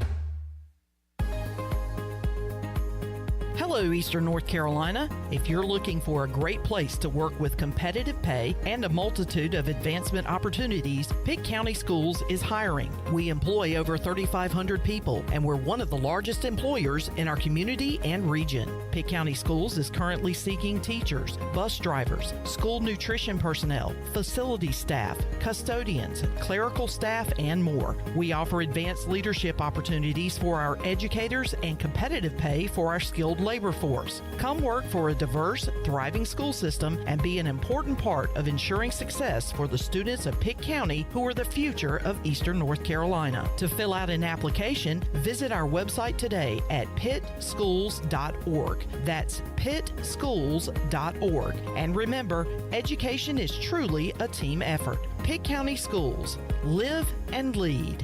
Hello, Eastern North Carolina. If you're looking for a great place to work with competitive pay and a multitude of advancement opportunities, Pitt County Schools is hiring. We employ over 3,500 people, and we're one of the largest employers in our community and region. Pitt County Schools is currently seeking teachers, bus drivers, school nutrition personnel, facility staff, custodians, clerical staff, and more. We offer advanced leadership opportunities for our educators and competitive pay for our skilled labor force. Come work for a diverse, thriving school system and be an important part of ensuring success for the students of Pitt County who are the future of Eastern North Carolina. To fill out an application, visit our website today at pittschools.org. That's pittschools.org. And remember, education is truly a team effort. Pitt County Schools. Live and lead.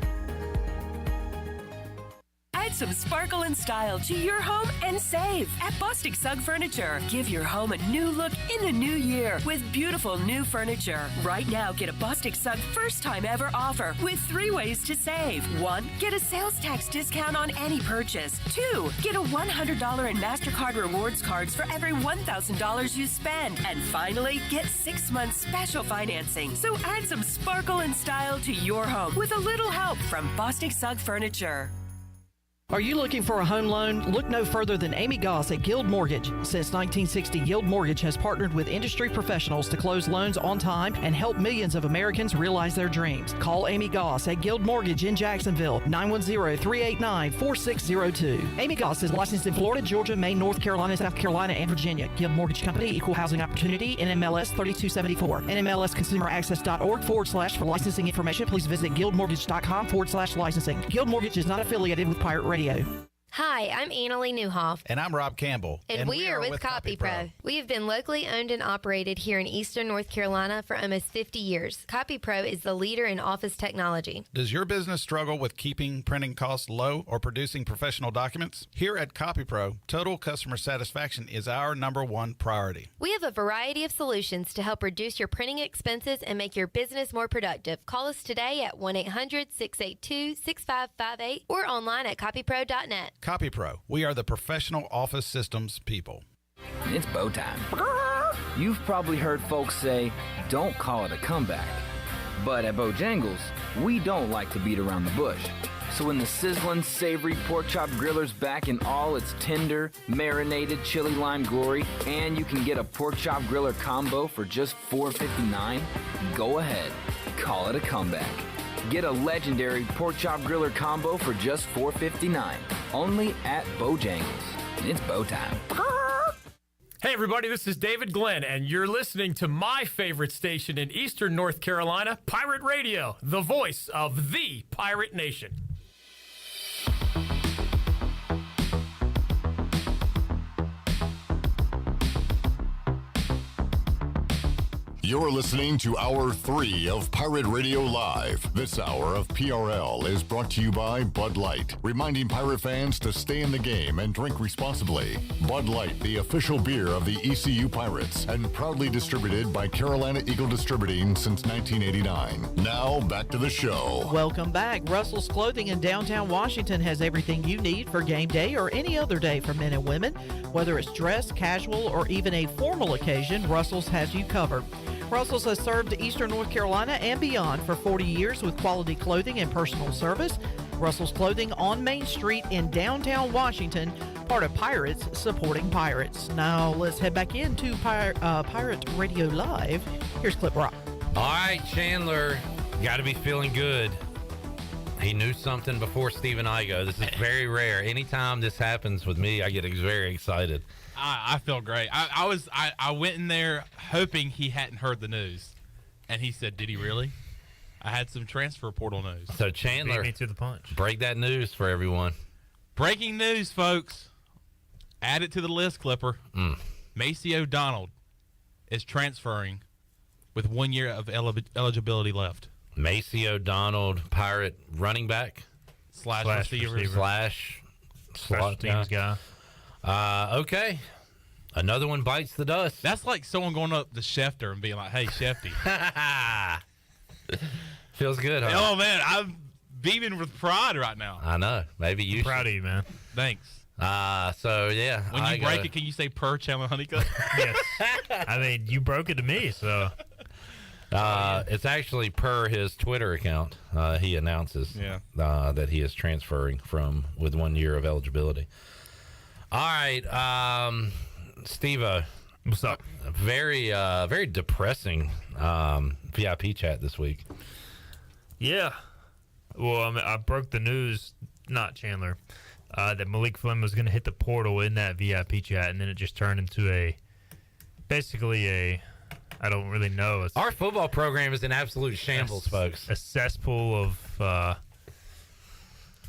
Add some sparkle and style to your home and save at Bostic Sugg Furniture. Give your home a new look in the new year with beautiful new furniture. Right now, get a Bostic Sugg first time ever offer with 3 ways to save. 1, get a sales tax discount on any purchase. 2, get a $100 in MasterCard rewards cards for every $1,000 you spend. And finally, get 6 months special financing. So add some sparkle and style to your home with a little help from Bostic Sugg Furniture. Are you looking for a home loan? Look no further than Amy Goss at Guild Mortgage. Since 1960, Guild Mortgage has partnered with industry professionals to close loans on time and help millions of Americans realize their dreams. Call Amy Goss at Guild Mortgage in Jacksonville, 910-389-4602. Amy Goss is licensed in Florida, Georgia, Maine, North Carolina, South Carolina, and Virginia. Guild Mortgage Company, Equal Housing Opportunity, NMLS 3274. NMLSconsumeraccess.org / for licensing information, please visit guildmortgage.com / licensing. Guild Mortgage is not affiliated with Pirate Radio. Hi, I'm Annalie Newhoff. And I'm Rob Campbell. And we are with CopyPro. We have been locally owned and operated here in Eastern North Carolina for almost 50 years. CopyPro is the leader in office technology. Does your business struggle with keeping printing costs low or producing professional documents? Here at CopyPro, total customer satisfaction is our #1 priority. We have a variety of solutions to help reduce your printing expenses and make your business more productive. Call us today at 1-800-682-6558 or online at copypro.net. CopyPro, we are the professional office systems people. It's bow time. You've probably heard folks say, don't call it a comeback. But at Bojangles, we don't like to beat around the bush. So when the sizzling, savory pork chop griller's back in all its tender, marinated chili lime glory, and you can get a pork chop griller combo for just $4.59, go ahead, call it a comeback. Get a legendary pork chop griller combo for just $4.59, only at Bojangles. It's bow time. Hey everybody, this is David Glenn, and you're listening to my favorite station in Eastern North Carolina, Pirate Radio, the voice of the Pirate Nation. You're listening to Hour 3 of Pirate Radio Live. This hour of PRL is brought to you by Bud Light, reminding Pirate fans to stay in the game and drink responsibly. Bud Light, the official beer of the ECU Pirates, and proudly distributed by Carolina Eagle Distributing since 1989. Now, back to the show. Welcome back. Russell's Clothing in downtown Washington has everything you need for game day or any other day for men and women. Whether it's dress, casual, or even a formal occasion, Russell's has you covered. Russell's has served Eastern North Carolina and beyond for 40 years with quality clothing and personal service. Russell's Clothing on Main Street in downtown Washington, part of Pirates supporting Pirates. Now let's head back into Pirate Radio Live. Here's Clip Rock. All right, Chandler, got to be feeling good. He knew something before Stephen Igoe. This is very rare. Anytime this happens with me, I get very excited. I feel great. I went in there hoping he hadn't heard the news, and he said, "Did he really?" I had some transfer portal news. So Chandler, beat me to the punch. Break that news for everyone. Breaking news, folks. Add it to the list, Clipper. Macy O'Donnell is transferring with 1 year of eligibility left. Macy O'Donnell, Pirate running back slash receiver slash slot teams guy. Okay. Another one bites the dust. That's like someone going up to Schefter and being like, "Hey, Shefty." Feels good, huh? Oh, man. I'm beaming with pride right now. I know. Maybe you proud of you, man. Thanks. So, yeah. When you break it, can you say per Chandler Honeycutt? Yes. I mean, you broke it to me, so. It's actually per his Twitter account. He announces that he is transferring with 1 year of eligibility. All right, Steve-O. What's up? Very depressing VIP chat this week. Yeah. Well, I broke the news, not Chandler, that Malik Flynn was going to hit the portal in that VIP chat, and then it just turned into basically I don't really know. Our football program is in absolute shambles, folks. A cesspool of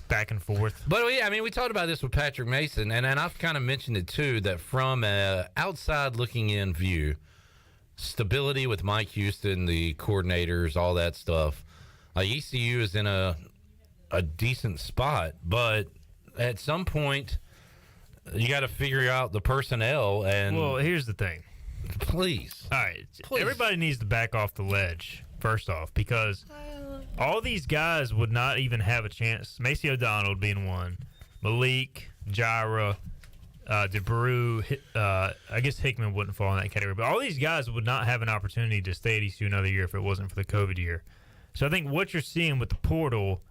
back and forth. But we talked about this with Patrick Mason, and I've kind of mentioned it too, that from an outside looking in view, stability with Mike Houston, the coordinators, all that stuff, ECU is in a decent spot, but at some point you got to figure out the personnel. And well, here's the thing. Please. All right. Please. Everybody needs to back off the ledge, first off, because all these guys would not even have a chance. Macy O'Donnell being one, Malik, Jira, DeBrew, I guess Hickman wouldn't fall in that category, but all these guys would not have an opportunity to stay at ECU another year if it wasn't for the COVID year. So I think what you're seeing with the portal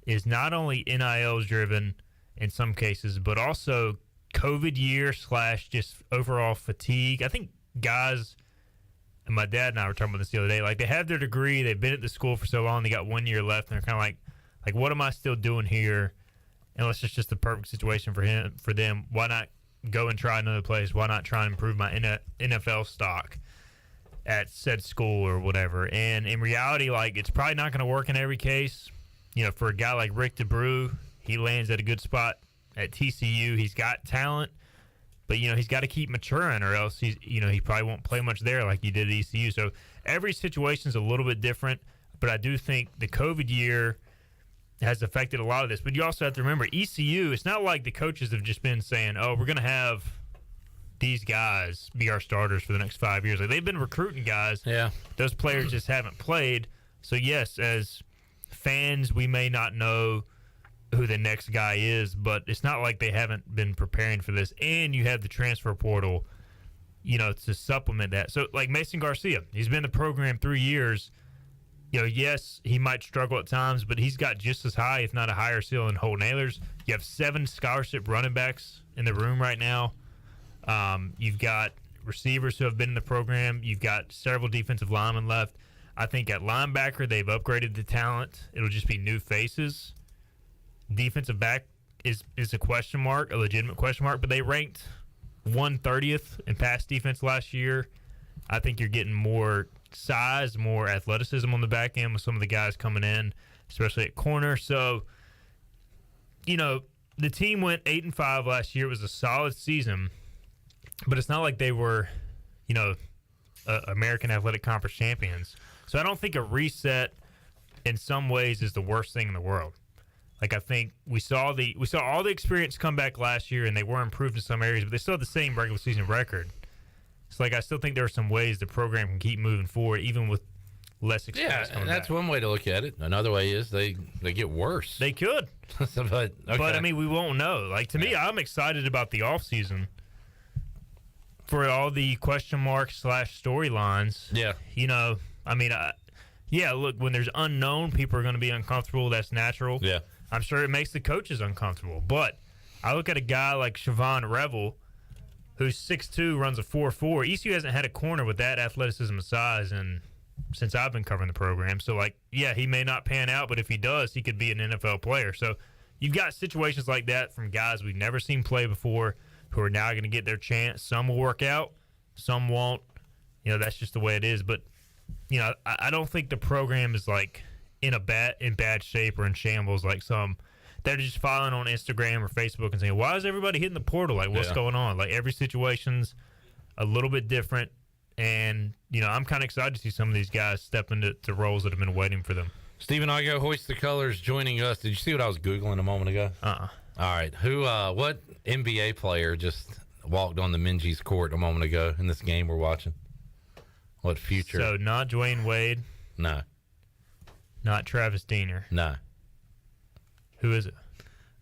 is not only NIL driven in some cases, but also COVID year / just overall fatigue. I think guys, and my dad and I were talking about this the other day, like they have their degree, they've been at the school for so long, they got 1 year left, and they're kind of like what am I still doing here? Unless it's just the perfect situation for them. Why not go and try another place? Why not try and improve my NFL stock at said school or whatever? And in reality, like, it's probably not going to work in every case. You know, for a guy like Rick DeBrew, he lands at a good spot at TCU. He's got talent, but he's got to keep maturing, or else he probably won't play much there like he did at ECU. So every situation is a little bit different, but I do think the COVID year has affected a lot of this. But you also have to remember, ECU, it's not like the coaches have just been saying, oh, we're going to have these guys be our starters for the next 5 years. Like, they've been recruiting guys. Yeah. Those players just haven't played. So, yes, as fans, we may not know who the next guy is, but it's not like they haven't been preparing for this. And you have the transfer portal, to supplement that. So, like Mason Garcia, he's been in the program 3 years. Yes, he might struggle at times, but he's got just as high, if not a higher ceiling than Holt Nailers. You have 7 scholarship running backs in the room right now. You've got receivers who have been in the program. You've got several defensive linemen left. I think at linebacker, they've upgraded the talent. It'll just be new faces. Defensive back is a question mark, a legitimate question mark, but they ranked 130th in pass defense last year. I think you're getting more size, more athleticism on the back end with some of the guys coming in, especially at corner. So, the team went 8-5 last year. It was a solid season, but it's not like they were, American Athletic Conference champions. So I don't think a reset in some ways is the worst thing in the world. Like, I think we saw all the experience come back last year, and they were improved in some areas, but they still have the same regular season record. It's like I still think there are some ways the program can keep moving forward, even with less experience. Yeah, that's one way to look at it. Another way is they get worse. They could. But I mean, we won't know. Like, to me, I'm excited about the offseason for all the question marks / storylines. Yeah. I mean, look, when there's unknown, people are going to be uncomfortable. That's natural. Yeah. I'm sure it makes the coaches uncomfortable. But I look at a guy like Siobhan Revel, who's 6'2", runs a 4.4. ECU hasn't had a corner with that athleticism and size since I've been covering the program. So, he may not pan out, but if he does, he could be an NFL player. So you've got situations like that from guys we've never seen play before who are now going to get their chance. Some will work out, some won't. That's just the way it is. But, I don't think the program is, in bad shape or in shambles like some. They're just following on Instagram or Facebook and saying, why is everybody hitting the portal? What's going on? Every situation's a little bit different. And, I'm kind of excited to see some of these guys step into roles that have been waiting for them. Stephen Igoe, Hoist the Colors, joining us. Did you see what I was Googling a moment ago? Uh-uh. All right. What NBA player just walked on the Minji's court a moment ago in this game we're watching? What future? So, not Dwayne Wade? No. Not Travis Diener? No. Who is it?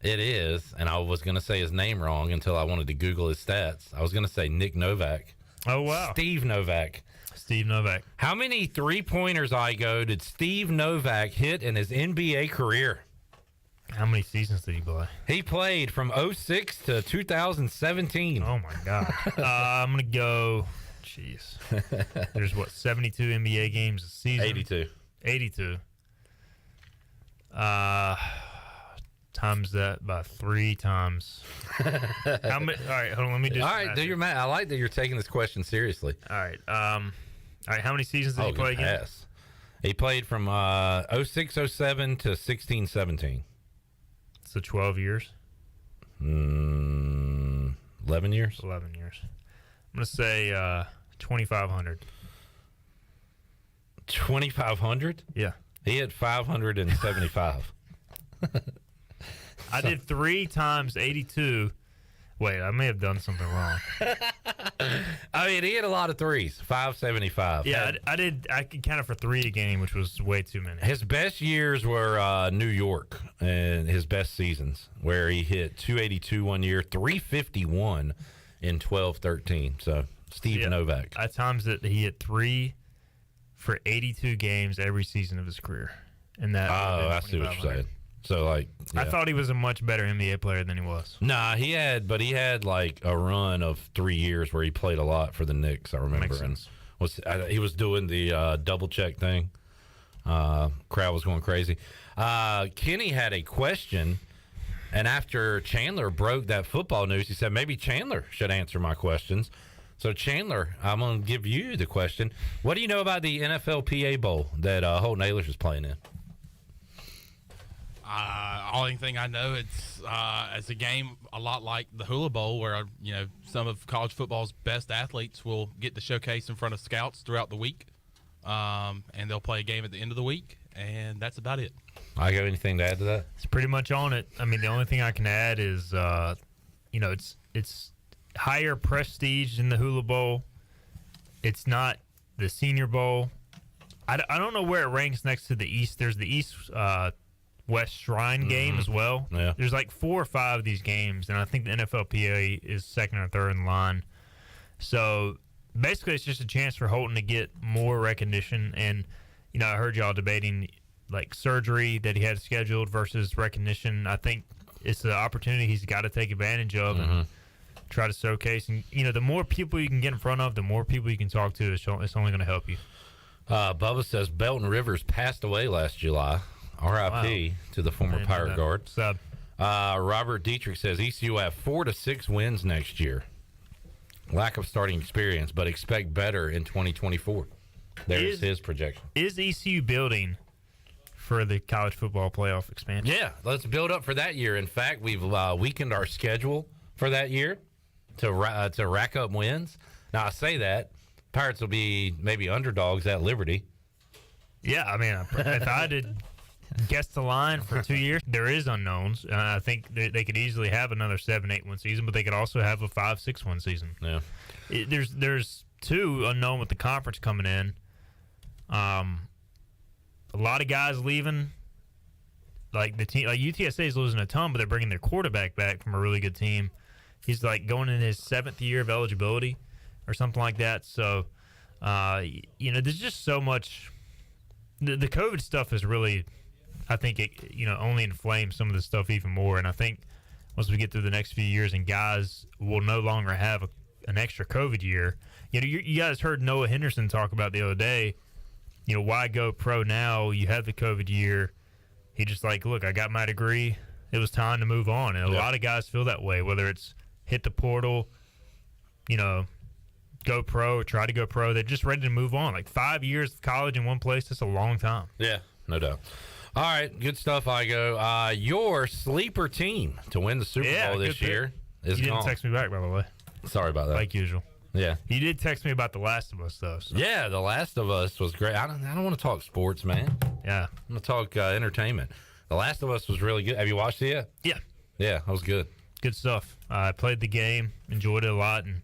It is, and I was going to say his name wrong until I wanted to Google his stats. I was going to say Nick Novak. Oh, wow. Steve Novak. How many three-pointers, Igoe, did Steve Novak hit in his NBA career? How many seasons did he play? He played from 2006 to 2017. Oh, my God. I'm going to go, jeez. There's, 72 NBA games a season? 82. Times that by 3 times. How many? All right, hold on. Let me do. All right, do your math. I like that you're taking this question seriously. All right. All right. How many seasons did he play again? Yes. He played from 06-07 to 16-17. So 12 years. 11 years. 11 years. I'm gonna say 2,500. 2,500? Yeah. He hit 575. I did 3 times 82. Wait, I may have done something wrong. I mean, he had a lot of threes. 575. Yeah, I did. I could count it for 3 a game, which was way too many. His best years were New York, and his best seasons, where he hit 282 one year, 351 in 12-13. So, Steve Novak. At times that he hit 3 for 82 games every season of his career. And that. Oh, I see what you're saying. So, yeah. I thought he was a much better NBA player than he was. Nah, he had like a run of 3 years where he played a lot for the Knicks. I remember. Makes sense. He was doing the double check thing. Crowd was going crazy. Kenny had a question, and after Chandler broke that football news, he said maybe Chandler should answer my questions. So Chandler, I'm going to give you the question. What do you know about the NFLPA Bowl that Holt Nailers is playing in? only thing I know, it's a game a lot like the Hula Bowl, where some of college football's best athletes will get to showcase in front of scouts throughout the week, and they'll play a game at the end of the week, and that's about it. I got anything to add to that? It's pretty much on it. I mean, the only thing I can add is, it's higher prestige than the Hula Bowl. It's not the Senior Bowl. I don't know where it ranks next to the East. There's the East West Shrine game as well. Yeah. There's like 4 or 5 of these games, and I think the NFLPA is second or third in line. So basically, it's just a chance for Holton to get more recognition. And I heard y'all debating like surgery that he had scheduled versus recognition. I think it's the opportunity he's got to take advantage of and try to showcase. And the more people you can get in front of, the more people you can talk to. It's only going to help you. Bubba says Belton Rivers passed away last July. R.I.P. to the former Pirate guard. Robert Dietrich says ECU have 4 to 6 wins next year. Lack of starting experience, but expect better in 2024. There's his projection. Is ECU building for the college football playoff expansion? Yeah, let's build up for that year. In fact, we've weakened our schedule for that year to rack up wins. Now, I say that. Pirates will be maybe underdogs at Liberty. Yeah, I mean, if I did guess the line for 2 years, there is unknowns. I think they could easily have another 7-8-1 season, but they could also have a 5-6-1 season. Yeah, there's 2 unknown with the conference coming in. A lot of guys leaving. Like the team, like UTSA is losing a ton, but they're bringing their quarterback back from a really good team. He's like going in his 7th year of eligibility or something like that. So, there's just so much. The COVID stuff is really, I think it only inflames some of the stuff even more. And I think once we get through the next few years and guys will no longer have an extra COVID year. You guys heard Noah Henderson talk about the other day. Why go pro now? You have the COVID year. He just look, I got my degree. It was time to move on. And a lot of guys feel that way, whether it's hit the portal, go pro or try to go pro. They're just ready to move on. 5 years of college in one place, that's a long time. Yeah, no doubt. All right, good stuff, Igo. Your sleeper team to win the Super Bowl this year is You didn't gone. text me back, by the way. Sorry about that. Like usual. Yeah. You did text me about The Last of Us, though. So. Yeah, The Last of Us was great. I don't want to talk sports, man. Yeah. I'm going to talk entertainment. The Last of Us was really good. Have you watched it yet? Yeah. Yeah, that was good. Good stuff. I played the game, enjoyed it a lot, and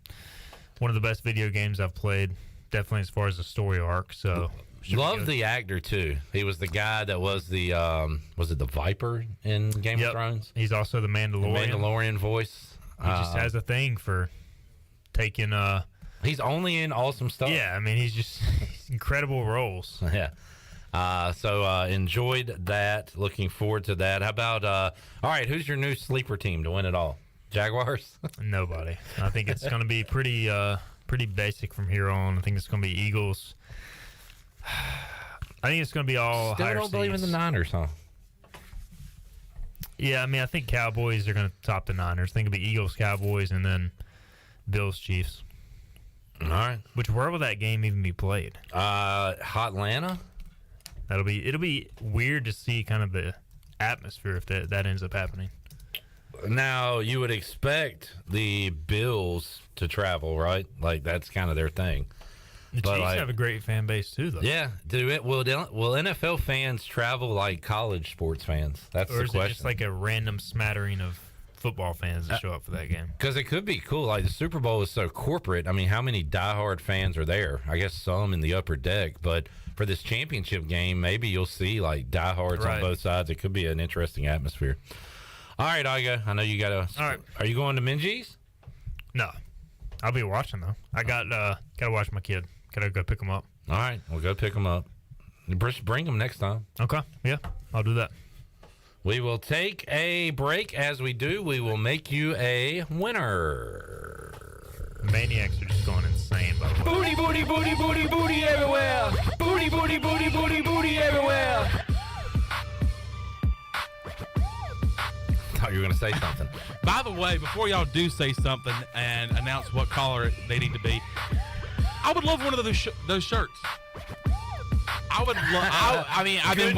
one of the best video games I've played, definitely as far as the story arc. So Love the actor, too. He was the guy that was the, was it the Viper in Game of Thrones? He's also the Mandalorian. The Mandalorian voice. He just has a thing for taking... he's only in awesome stuff. Yeah, I mean, he's incredible roles. Yeah. So enjoyed that. Looking forward to that. How about, all right, who's your new sleeper team to win it all? Jaguars? Nobody. I think it's going to be pretty basic from here on. I think it's going to be Eagles. I think it's going to be all Still higher don't believe in the Niners, huh? Yeah, I mean, I think Cowboys are going to top the Niners. I think it'll be Eagles, Cowboys, and then Bills, Chiefs. All right. Where will that game even be played? Hotlanta. It'll be weird to see kind of the atmosphere if that ends up happening. Now, you would expect the Bills to travel, right? That's kind of their thing. The Chiefs have a great fan base, too, though. Yeah. Will NFL fans travel like college sports fans? That's the question. Or is it just like a random smattering of football fans that show up for that game? Because it could be cool. The Super Bowl is so corporate. I mean, how many diehard fans are there? I guess some in the upper deck. But for this championship game, maybe you'll see diehards on both sides. It could be an interesting atmosphere. All right, Igo. I know you got to. All right. Are you going to Minji's? No. I'll be watching, though. I got to watch my kid. Got to go pick him up. All right. We'll go pick him up. Bring him next time. Okay. Yeah. I'll do that. We will take a break. As we do, we will make you a winner. Maniacs are just going insane, by the way. Booty, booty, booty, booty, booty everywhere. Booty, booty, booty, booty, booty everywhere. Thought you were going to say something. By the way, before y'all do say something and announce what color they need to be, I would love one of those shirts. I would love. I mean, I've been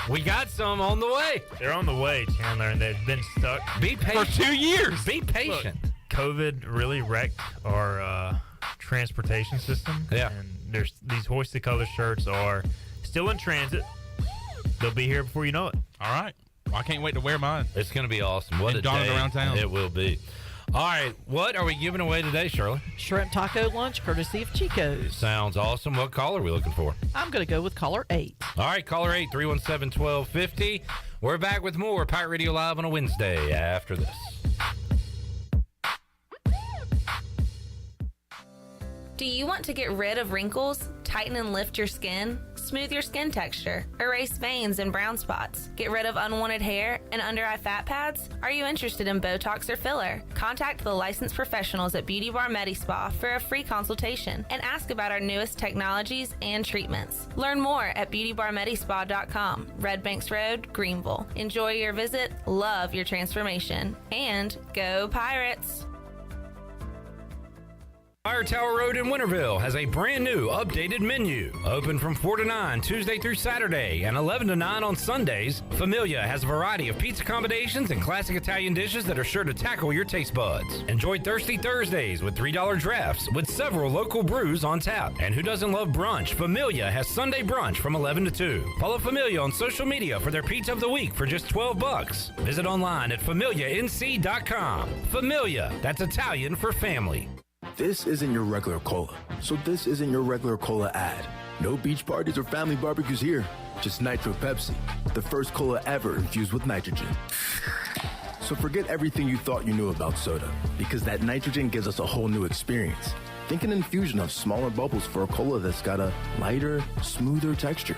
We got some on the way. They're on the way, Chandler, and they've been stuck. Be patient. For 2 years. Be patient. Look, COVID really wrecked our transportation system. Yeah. And there's these Hoist the Colors shirts are still in transit. They'll be here before you know it. All right. Well, I can't wait to wear mine. It's going to be awesome. What a donning day around town. it will be. All right. What are we giving away today, Shirley? Shrimp taco lunch courtesy of Chico's. Sounds awesome. What caller are we looking for? I'm going to go with caller 8. All right, caller 8, 317-1250. We're back with more Pirate Radio Live on a Wednesday after this. Do you want to get rid of wrinkles, tighten and lift your skin, smooth your skin texture, erase veins and brown spots, get rid of unwanted hair and under-eye fat pads? Are you interested in Botox or filler? Contact the licensed professionals at Beauty Bar Medi Spa for a free consultation and ask about our newest technologies and treatments. Learn more at beautybarmedispa.com, Red Banks Road, Greenville. Enjoy your visit, love your transformation, and go Pirates! Fire Tower Road in Winterville has a brand new updated menu. Open from 4 to 9 Tuesday through Saturday and 11 to 9 on Sundays. Familia has a variety of pizza combinations and classic Italian dishes that are sure to tackle your taste buds. Enjoy Thirsty Thursdays with $3 drafts with several local brews on tap. And who doesn't love brunch? Familia has Sunday brunch from 11 to 2. Follow Familia on social media for their pizza of the week for just $12. Visit online at familianc.com. Familia, that's Italian for family. This isn't your regular cola, so this isn't your regular cola ad. No beach parties or family barbecues here, just Nitro Pepsi, the first cola ever infused with nitrogen. So forget everything you thought you knew about soda, because that nitrogen gives us a whole new experience. Think an infusion of smaller bubbles for a cola that's got a lighter, smoother texture.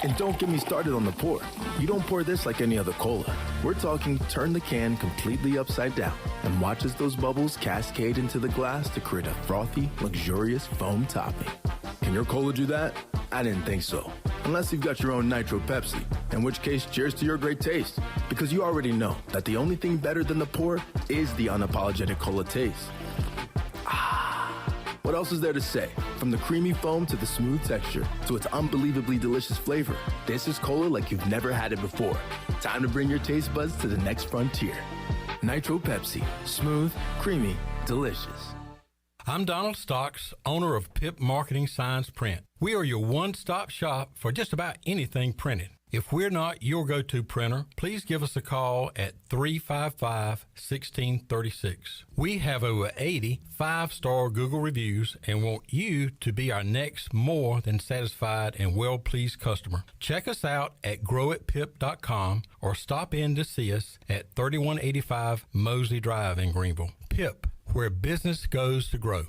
And don't get me started on the pour. You don't pour this like any other cola. We're talking turn the can completely upside down and watch as those bubbles cascade into the glass to create a frothy, luxurious foam topping. Can your cola do that? I didn't think so. Unless you've got your own Nitro Pepsi, in which case cheers to your great taste. Because you already know that the only thing better than the pour is the unapologetic cola taste. What else is there to say? From the creamy foam to the smooth texture to its unbelievably delicious flavor, this is cola like you've never had it before. Time to bring your taste buds to the next frontier. Nitro Pepsi. Smooth, creamy, delicious. I'm Donald Stocks, owner of PIP Marketing Signs Print. We are your one-stop shop for just about anything printed. If we're not your go-to printer, please give us a call at 355-1636. We have over 80 5-star Google reviews and want you to be our next more than satisfied and well-pleased customer. Check us out at growatpip.com or stop in to see us at 3185 Mosley Drive in Greenville. PIP, where business goes to grow.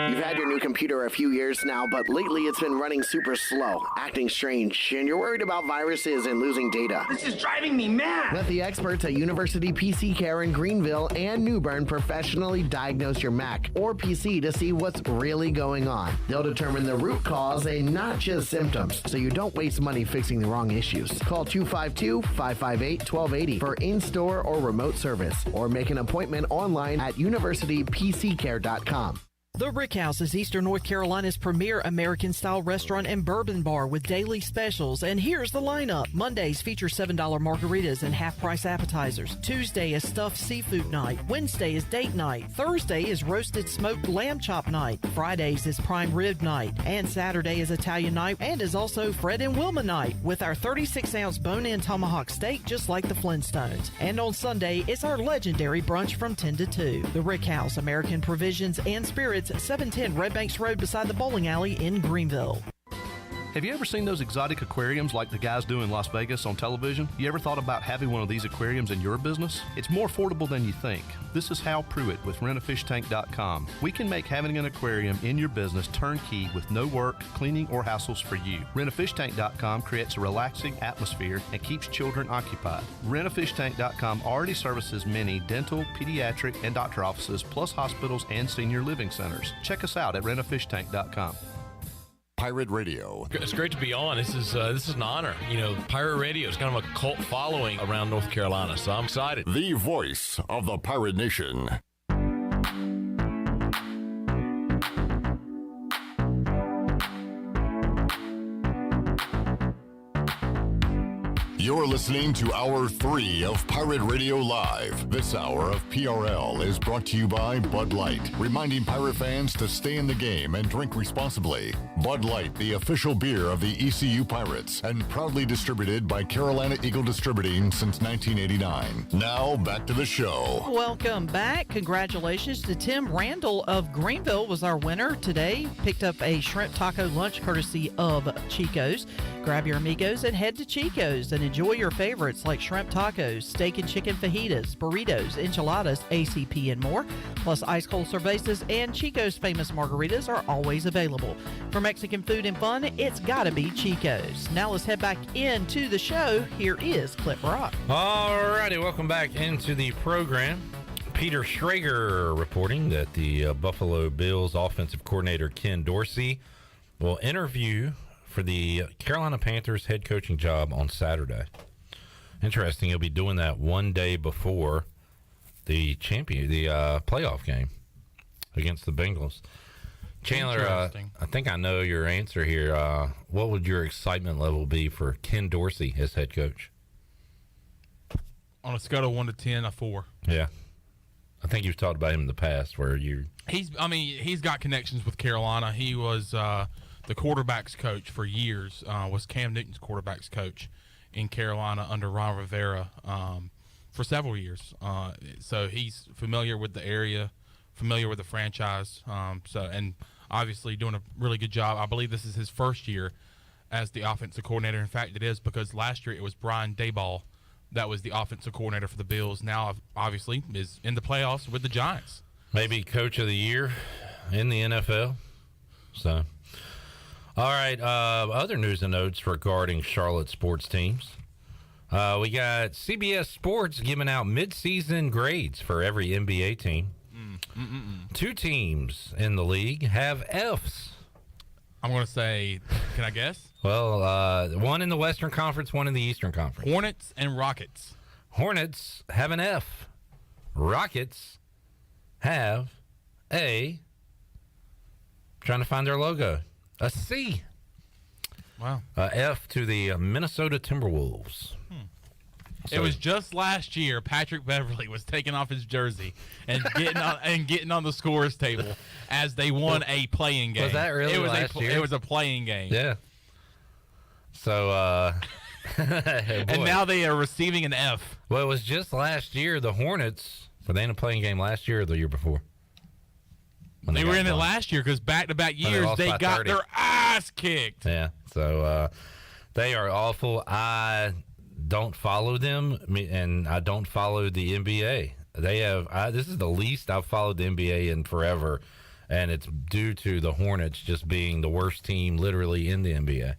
You've had your new computer a few years now, but lately it's been running super slow, acting strange, and you're worried about viruses and losing data. This is driving me mad! Let the experts at University PC Care in Greenville and New Bern professionally diagnose your Mac or PC to see what's really going on. They'll determine the root cause and not just symptoms, so you don't waste money fixing the wrong issues. Call 252-558-1280 for in-store or remote service, or make an appointment online at universitypccare.com. The Rick House is Eastern North Carolina's premier American-style restaurant and bourbon bar with daily specials. And here's the lineup. Mondays feature $7 margaritas and half-price appetizers. Tuesday is stuffed seafood night. Wednesday is date night. Thursday is roasted smoked lamb chop night. Fridays is prime rib night. And Saturday is Italian night and is also Fred and Wilma night with our 36-ounce bone-in tomahawk steak just like the Flintstones. And on Sunday, it's our legendary brunch from 10 to 2. The Rick House, American Provisions and Spirits, 710 Red Banks Road beside the bowling alley in Greenville. Have you ever seen those exotic aquariums like the guys do in Las Vegas on television? You ever thought about having one of these aquariums in your business? It's more affordable than you think. This is Hal Pruitt with rentafishtank.com. We can make having an aquarium in your business turnkey with no work, cleaning, or hassles for you. Rentafishtank.com creates a relaxing atmosphere and keeps children occupied. Rentafishtank.com already services many dental, pediatric, and doctor offices, plus hospitals and senior living centers. Check us out at rentafishtank.com. Pirate Radio. It's great to be on. This is an honor. You know, Pirate Radio is kind of a cult following around North Carolina, so I'm excited. The voice of the Pirate Nation. You're listening to Hour 3 of Pirate Radio Live. This hour of PRL is brought to you by Bud Light, reminding Pirate fans to stay in the game and drink responsibly. Bud Light, the official beer of the ECU Pirates, and proudly distributed by Carolina Eagle Distributing since 1989. Now, back to the show. Welcome back. Congratulations to Tim Randall of Greenville was our winner today. Picked up a shrimp taco lunch courtesy of Chico's. Grab your amigos and head to Chico's and enjoy your favorites like shrimp tacos, steak and chicken fajitas, burritos, enchiladas, ACP, and more. Plus, ice cold cervezas and Chico's famous margaritas are always available. For Mexican food and fun, it's gotta be Chico's. Now let's head back into the show. Here is Clip Rock. All righty, welcome back into the program. Peter Schrager reporting that the Buffalo Bills offensive coordinator Ken Dorsey will interview for the Carolina Panthers head coaching job on Saturday. Interesting, he'll be doing that one day before the playoff game against the Bengals. Chandler, I think I know your answer here. What would your excitement level be for Ken Dorsey as head coach? On a scale of 1 to 10, a 4. Yeah. I think you've talked about him in the past where he's got connections with Carolina. He was the quarterback's coach for years, was Cam Newton's quarterback's coach in Carolina under Ron Rivera for several years. So he's familiar with the area, familiar with the franchise, and obviously doing a really good job. I believe this is his first year as the offensive coordinator. In fact, it is, because last year it was Brian Daboll that was the offensive coordinator for the Bills. Now, obviously, is in the playoffs with the Giants. Maybe coach of the year in the NFL. So, all right, other news and notes regarding Charlotte sports teams. We got CBS Sports giving out midseason grades for every NBA team. Two teams in the league have Fs. I'm going to say, can I guess? Well, one in the Western Conference, one in the Eastern Conference. Hornets and Rockets. Hornets have an F. Rockets have trying to find their logo, a C. Wow. F to the Minnesota Timberwolves. It was just last year Patrick Beverly was taking off his jersey and getting on the scores table as they won a playing game. Was that really last year? It was a playing game. Yeah. So, and now they are receiving an F. Well, it was just last year. The Hornets, were they in a playing game last year or the year before? They were in it last year because back-to-back years they got 30. Their ass kicked. Yeah. So they are awful. I don't follow them, and I don't follow the NBA. They have this is the least I've followed the NBA in forever, and it's due to the Hornets just being the worst team literally in the NBA.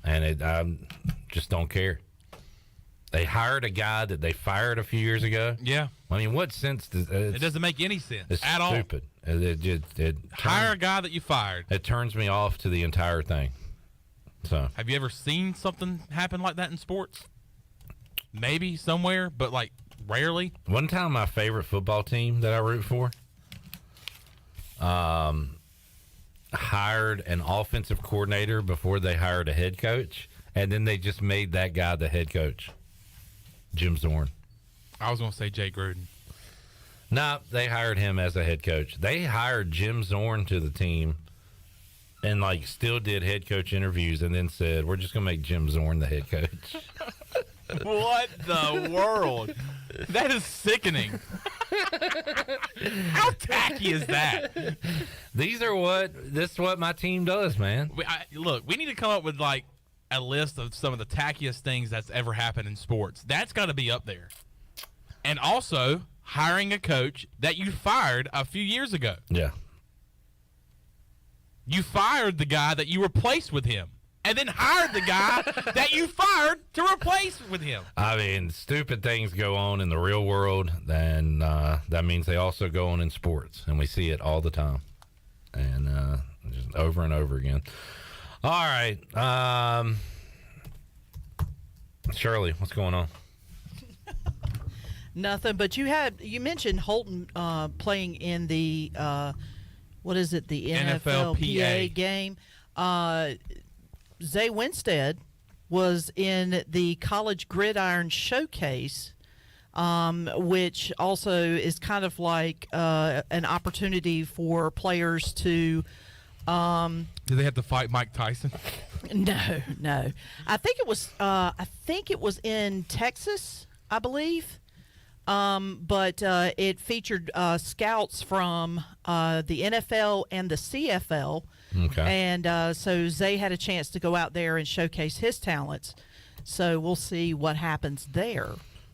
And I just don't care. They hired a guy that they fired a few years ago. Yeah. I mean, what sense does it doesn't make any sense it's at all. Stupid. It hire a guy that you fired. It turns me off to the entire thing. So, have you ever seen something happen like that in sports? Maybe somewhere, but like rarely. One time, my favorite football team that I root for hired an offensive coordinator before they hired a head coach, and then they just made that guy the head coach, Jim Zorn. I was going to say Jay Gruden. No, they hired him as a head coach. They hired Jim Zorn to the team and, still did head coach interviews and then said, we're just going to make Jim Zorn the head coach. What the world? That is sickening. How tacky is that? This is what my team does, man. Look, we need to come up with a list of some of the tackiest things that's ever happened in sports. That's got to be up there. And also hiring a coach that you fired a few years ago. Yeah. You fired the guy that you replaced with him, and then hired the guy that you fired to replace with him. I mean, stupid things go on in the real world, then that means they also go on in sports, and we see it all the time, and just over and over again. All right. Shirley, what's going on? Nothing, but you mentioned Holton playing in the what is it, the NFLPA game. Zay Winstead was in the College Gridiron Showcase, which also is kind of like an opportunity for players to. Do they have to fight Mike Tyson? No. I think it was in Texas, I believe. But it featured scouts from the NFL and the CFL. Okay. And so Zay had a chance to go out there and showcase his talents. So we'll see what happens there.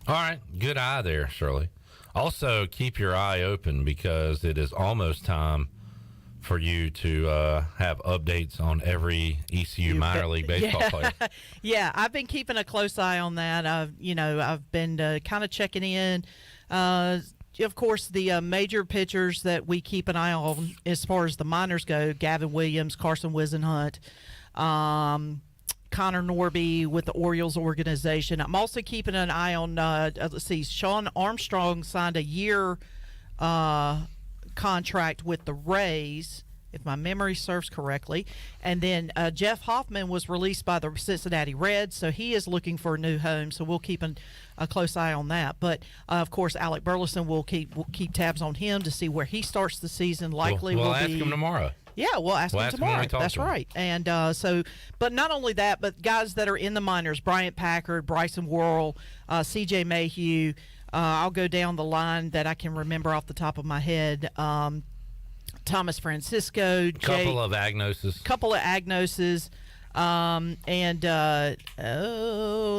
All right. Good eye there, Shirley. Also, keep your eye open because it is almost time for you to have updates on every ECU minor league baseball player. Yeah, I've been keeping a close eye on that. I've been kind of checking in. Of course, the major pitchers that we keep an eye on as far as the minors go: Gavin Williams, Carson Wisenhunt, Connor Norby with the Orioles organization. I'm also keeping an eye on. Let's see, Sean Armstrong signed a year contract with the Rays, if my memory serves correctly, and then Jeff Hoffman was released by the Cincinnati Reds, so he is looking for a new home. So we'll keep a close eye on that. But of course, Alec Burleson will keep tabs on him to see where he starts the season. Likely, we'll ask him tomorrow. Yeah, we'll ask him tomorrow. That's right. And but not only that, but guys that are in the minors: Bryant Packard, Bryson Worrell, C.J. Mayhew. I'll go down the line that I can remember off the top of my head. Thomas Francisco. Couple of Agnoses.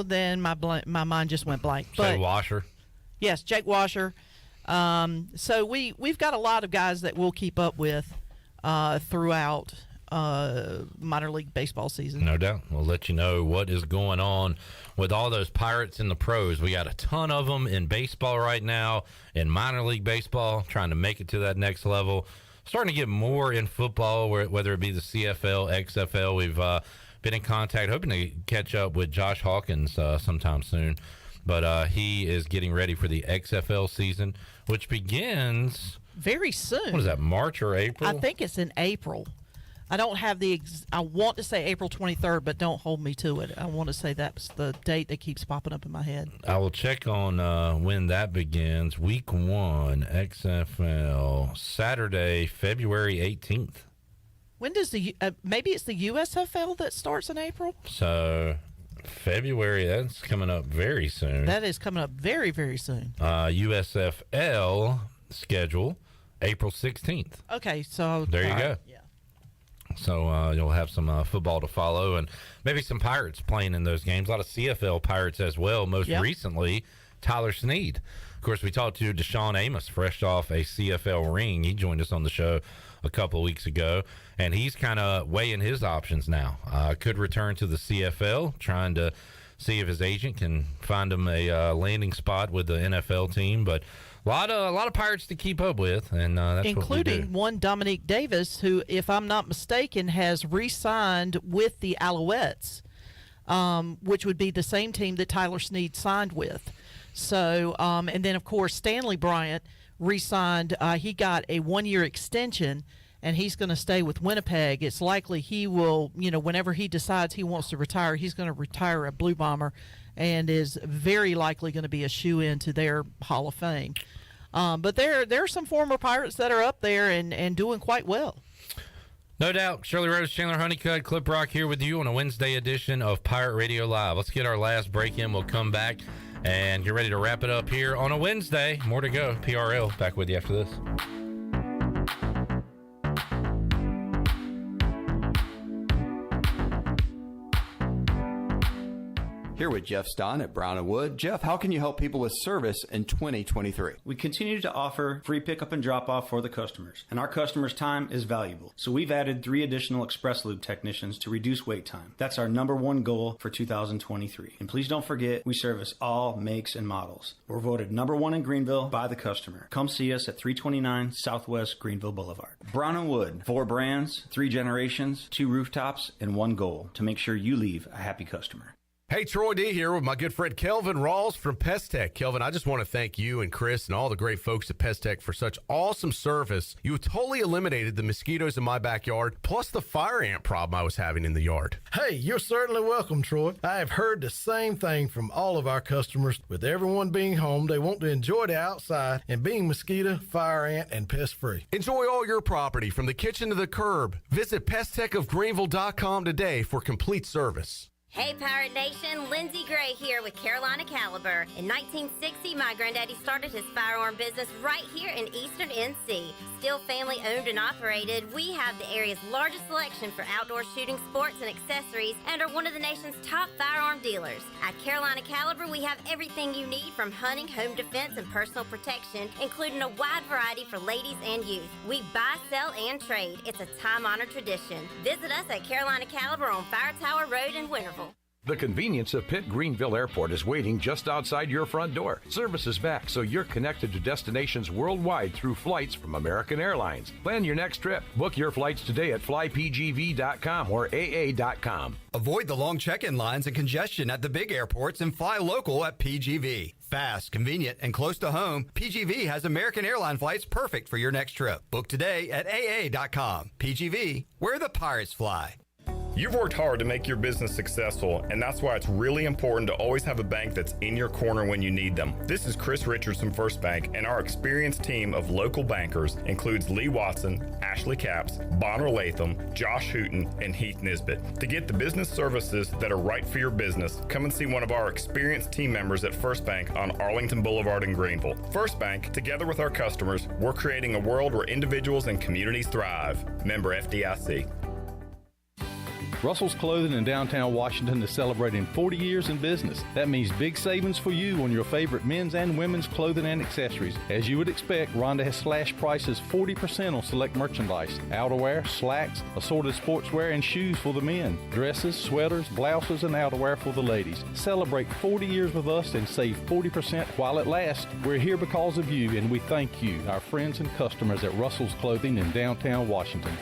Then my mind just went blank. Jake Washer. Yes, Jake Washer. So we've got a lot of guys that we'll keep up with throughout minor league baseball season. No doubt. We'll let you know what is going on with all those Pirates in the pros. We got a ton of them in baseball right now, in minor league baseball, trying to make it to that next level. Starting to get more in football, whether it be the CFL, XFL. We've been in contact, hoping to catch up with Josh Hawkins sometime soon. But he is getting ready for the XFL season, which begins very soon. What is that, March or April? I think it's in April. I don't have I want to say April 23rd, but don't hold me to it. I want to say that's the date that keeps popping up in my head. I will check on when that begins. Week 1, XFL, Saturday, February 18th. When does maybe it's the USFL that starts in April? So February, that's coming up very soon. That is coming up very, very soon. USFL schedule, April 16th. Okay, so there you go. Yeah. So you'll have some football to follow and maybe some Pirates playing in those games. A lot of CFL Pirates as well. Most recently, Tyler Snead. Of course, we talked to Deshaun Amos, fresh off a CFL ring. He joined us on the show a couple of weeks ago, and he's kind of weighing his options now. Could return to the CFL, trying to see if his agent can find him a landing spot with the NFL team, but a lot of Pirates to keep up with, and that's including what we do. One Dominique Davis, who, if I'm not mistaken, has re-signed with the Alouettes, which would be the same team that Tyler Snead signed with. So, and then of course Stanley Bryant re-signed. He got a 1-year extension, and he's going to stay with Winnipeg. It's likely he will, whenever he decides he wants to retire, he's going to retire a Blue Bomber, and is very likely going to be a shoe-in to their Hall of Fame. But there are some former Pirates that are up there and doing quite well. No doubt. Shirley Rose, Chandler Honeycutt, Clip Rock here with you on a Wednesday edition of Pirate Radio Live. Let's get our last break in. We'll come back and get ready to wrap it up here on a Wednesday. More to go. PRL back with you after this. Here with Jeff Stein at Brown & Wood. Jeff, how can you help people with service in 2023? We continue to offer free pickup and drop-off for the customers, and our customers' time is valuable. So we've added 3 additional Express Lube technicians to reduce wait time. That's our #1 goal for 2023. And please don't forget, we service all makes and models. We're voted #1 in Greenville by the customer. Come see us at 329 Southwest Greenville Boulevard. Brown & Wood, 4 brands, 3 generations, 2 rooftops, and 1 goal: to make sure you leave a happy customer. Hey, Troy D here with my good friend Kelvin Rawls from Pest Tech. Kelvin, I just want to thank you and Chris and all the great folks at Pest Tech for such awesome service. You totally eliminated the mosquitoes in my backyard, plus the fire ant problem I was having in the yard. Hey, you're certainly welcome, Troy. I have heard the same thing from all of our customers. With everyone being home, they want to enjoy the outside and being mosquito, fire ant, and pest-free. Enjoy all your property from the kitchen to the curb. Visit pesttechofgreenville.com today for complete service. Hey, Pirate Nation, Lindsey Gray here with Carolina Caliber. In 1960, my granddaddy started his firearm business right here in Eastern NC. Still family owned and operated, we have the area's largest selection for outdoor shooting sports and accessories and are one of the nation's top firearm dealers. At Carolina Caliber, we have everything you need from hunting, home defense, and personal protection, including a wide variety for ladies and youth. We buy, sell, and trade. It's a time-honored tradition. Visit us at Carolina Caliber on Fire Tower Road in Winterville. The convenience of Pitt Greenville Airport is waiting just outside your front door. Service is back, so you're connected to destinations worldwide through flights from American Airlines. Plan your next trip. Book your flights today at flypgv.com or aa.com. Avoid the long check-in lines and congestion at the big airports and fly local at PGV. Fast, convenient, and close to home, PGV has American Airline flights perfect for your next trip. Book today at aa.com. PGV, where the pirates fly. You've worked hard to make your business successful, and that's why it's really important to always have a bank that's in your corner when you need them. This is Chris Richards from First Bank, and our experienced team of local bankers includes Lee Watson, Ashley Capps, Bonner Latham, Josh Hooten, and Heath Nisbet. To get the business services that are right for your business, come and see one of our experienced team members at First Bank on Arlington Boulevard in Greenville. First Bank, together with our customers, we're creating a world where individuals and communities thrive. Member FDIC. Russell's Clothing in downtown Washington is celebrating 40 years in business. That means big savings for you on your favorite men's and women's clothing and accessories. As you would expect, Rhonda has slashed prices 40% on select merchandise. Outerwear, slacks, assorted sportswear, and shoes for the men. Dresses, sweaters, blouses, and outerwear for the ladies. Celebrate 40 years with us and save 40% while it lasts. We're here because of you, and we thank you, our friends and customers at Russell's Clothing in downtown Washington.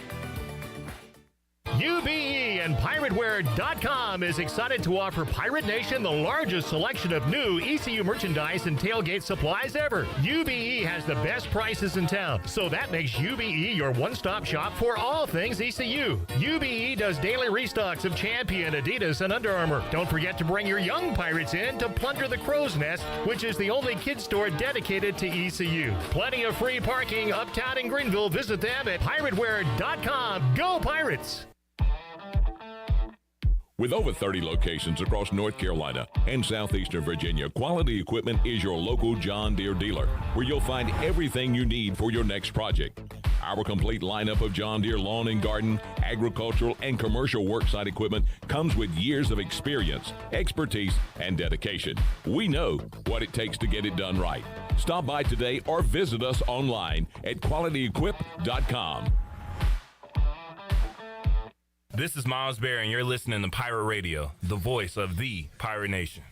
UBE and PirateWear.com is excited to offer Pirate Nation the largest selection of new ECU merchandise and tailgate supplies ever. UBE has the best prices in town, so that makes UBE your one-stop shop for all things ECU. UBE does daily restocks of Champion, Adidas, and Under Armour. Don't forget to bring your young Pirates in to plunder the Crow's Nest, which is the only kids store dedicated to ECU. Plenty of free parking uptown in Greenville. Visit them at PirateWear.com. Go Pirates! With over 30 locations across North Carolina and southeastern Virginia, Quality Equipment is your local John Deere dealer, where you'll find everything you need for your next project. Our complete lineup of John Deere lawn and garden, agricultural, and commercial worksite equipment comes with years of experience, expertise, and dedication. We know what it takes to get it done right. Stop by today or visit us online at qualityequip.com. This is Miles Berry, and you're listening to Pirate Radio, the voice of the Pirate Nation.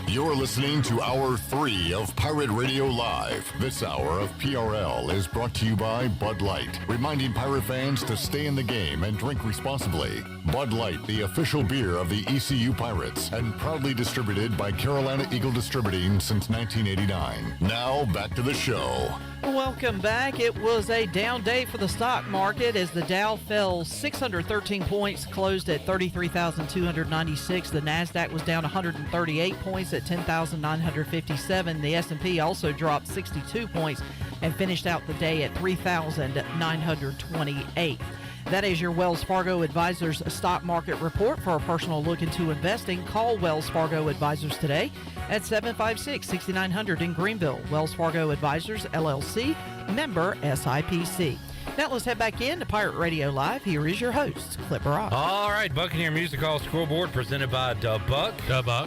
You're listening to Hour 3 of Pirate Radio Live. This hour of PRL is brought to you by Bud Light, reminding pirate fans to stay in the game and drink responsibly. Bud Light, the official beer of the ECU Pirates, and proudly distributed by Carolina Eagle Distributing since 1989. Now, back to the show. Welcome back. It was a down day for the stock market as the Dow fell 613 points, closed at 33,296. The NASDAQ was down 138 points at 10,957. The S&P also dropped 62 points and finished out the day at 3,928. That is your Wells Fargo Advisors stock market report. For a personal look into investing, call Wells Fargo Advisors today at 756-6900 in Greenville. Wells Fargo Advisors, LLC, member SIPC. Now let's head back in to Pirate Radio Live. Here is your host, Clipper Rock. All right, Buccaneer Music Hall Scoreboard presented by Buck.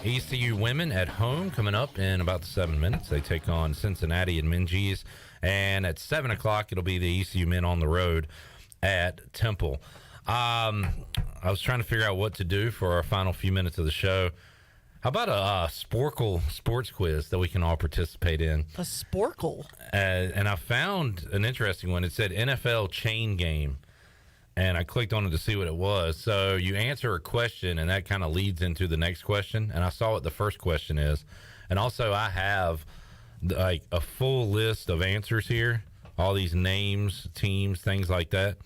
ECU women at home coming up in about 7 minutes. They take on Cincinnati and Minges. And at 7 o'clock, it'll be the ECU men on the road at Temple. I was trying to figure out what to do for our final few minutes of the show. How about a Sporkle sports quiz that we can all participate in? A Sporkle? And I found an interesting one. It said NFL chain game. And I clicked on it to see what it was. So you answer a question, and that kind of leads into the next question. And I saw what the first question is. And also I have like a full list of answers here. All these names, teams, things like that.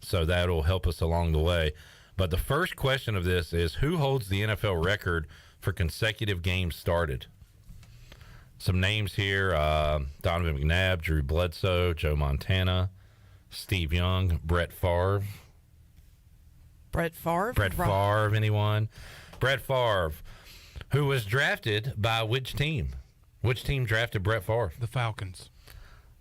So that'll help us along the way. But the first question of this is, who holds the NFL record for consecutive games started? Some names here. Donovan McNabb, Drew Bledsoe, Joe Montana, Steve Young, Brett Favre. Brett Favre? Brett Favre, anyone? Brett Favre, who was drafted by which team? Which team drafted Brett Favre? The Falcons.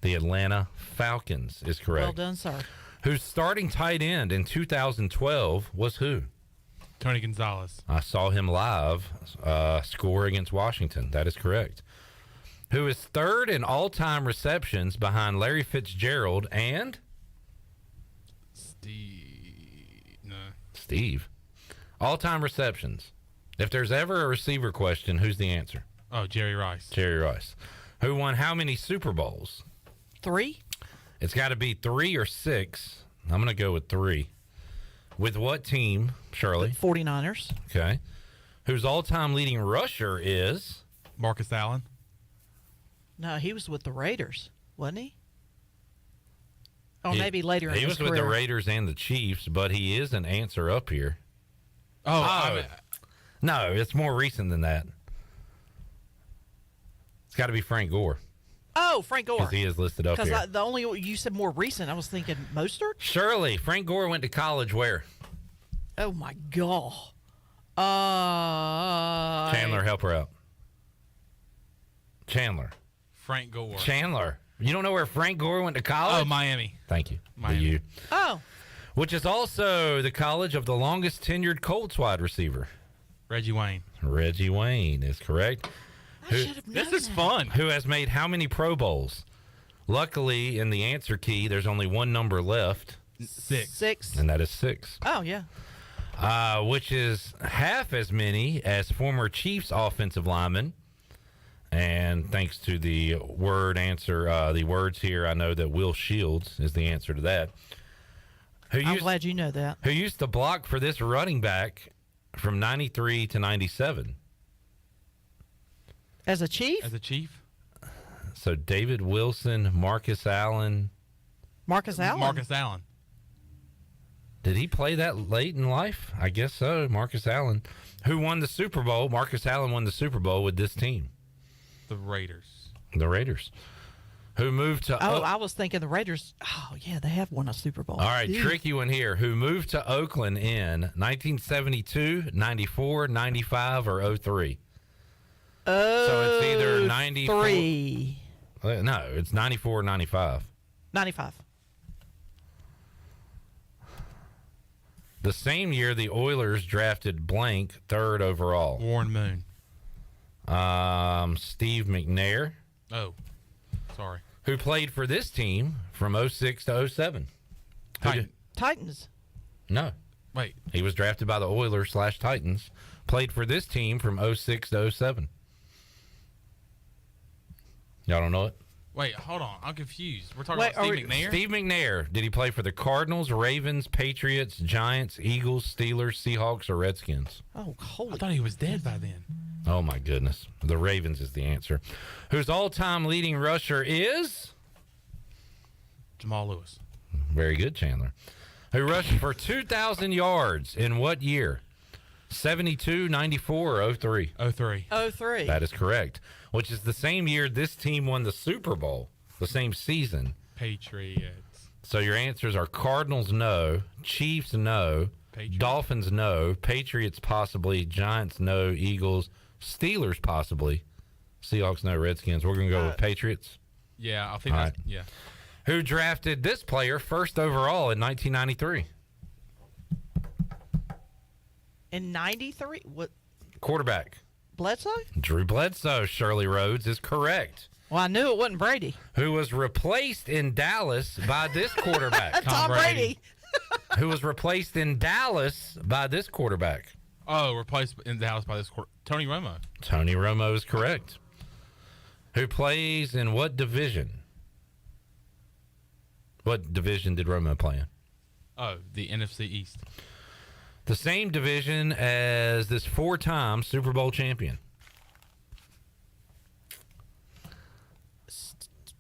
The Atlanta Falcons is correct. Well done, sir. Whose starting tight end in 2012 was who? Tony Gonzalez. I saw him live score against Washington. That is correct. Who is third in all-time receptions behind Larry Fitzgerald and... Steve. All-time receptions. If there's ever a receiver question, who's the answer? Oh, Jerry Rice. Jerry Rice. Who won how many Super Bowls? 3? It's got to be 3 or 6. I'm going to go with 3. With what team, Shirley? The 49ers. Okay. Whose all-time leading rusher is? Marcus Allen. No, he was with the Raiders, wasn't he? Oh, maybe later in his career. He was with the Raiders and the Chiefs, but he is an answer up here. No, it's more recent than that. It's got to be Frank Gore. Oh, Frank Gore. Because he is listed up here. Because the only you said more recent, I was thinking Mostert. Shirley, Frank Gore went to college where? Oh my God. Chandler, help her out. Chandler. Frank Gore. Chandler. You don't know where Frank Gore went to college? Oh, Miami. Thank you. Miami. You. Oh. Which is also the college of the longest tenured Colts wide receiver. Reggie Wayne. Reggie Wayne is correct. This is fun. Who has made how many Pro Bowls? Luckily, in the answer key, there's only one number left. 6. And that is 6. Oh, yeah. Which is half as many as former Chiefs offensive lineman. And thanks to the the words here, I know that Will Shields is the answer to that. I'm glad you know that. Who used to block for this running back from 93 to 97? As a Chief? As a Chief. So David Wilson, Marcus Allen. Marcus Allen? Marcus Allen. Did he play that late in life? I guess so. Marcus Allen. Who won the Super Bowl? Marcus Allen won the Super Bowl with this team. The Raiders. The Raiders. Who moved to... I was thinking the Raiders. Oh, yeah, they have won a Super Bowl. All right, Ew. tricky one here. Who moved to Oakland in 1972, 94, 95, or 03? So it's either 94... No, it's 94 or 95. 95. The same year, the Oilers drafted blank 3rd overall. Warren Moon. Steve McNair. Oh, sorry. Who played for this team from 06 to 07? Titans. No. Wait. He was drafted by the Oilers / Titans. Played for this team from 06 to 07. Y'all don't know it? Wait, hold on. I'm confused. We're talking about Steve McNair? Steve McNair. Did he play for the Cardinals, Ravens, Patriots, Giants, Eagles, Steelers, Seahawks, or Redskins? Oh, holy. I thought he was dead by then. Oh, my goodness. The Ravens is the answer. Whose all-time leading rusher is? Jamal Lewis. Very good, Chandler. Who rushed for 2,000 yards in what year? 72, 94, or 03? 03. 03. That is correct. Which is the same year this team won the Super Bowl, the same season. Patriots. So your answers are Cardinals, no. Chiefs, no. Patriots. Dolphins, no. Patriots, possibly. Giants, no. Eagles. Steelers, possibly. Seahawks, no. Redskins. We're going to go with Patriots. Yeah, I think All that's... right. Yeah. Who drafted this player 1st overall in 1993? In 93? What? Quarterback. Bledsoe? Drew Bledsoe. Shirley Rhodes is correct. Well, I knew it wasn't Brady. Who was replaced in Dallas by this quarterback? Tom Brady. Who was replaced in Dallas by this quarterback? Oh, replaced in Dallas by this court. Tony Romo. Tony Romo is correct. Who plays in what division? What division did Romo play in? Oh, the NFC East. The same division as this 4-time Super Bowl champion.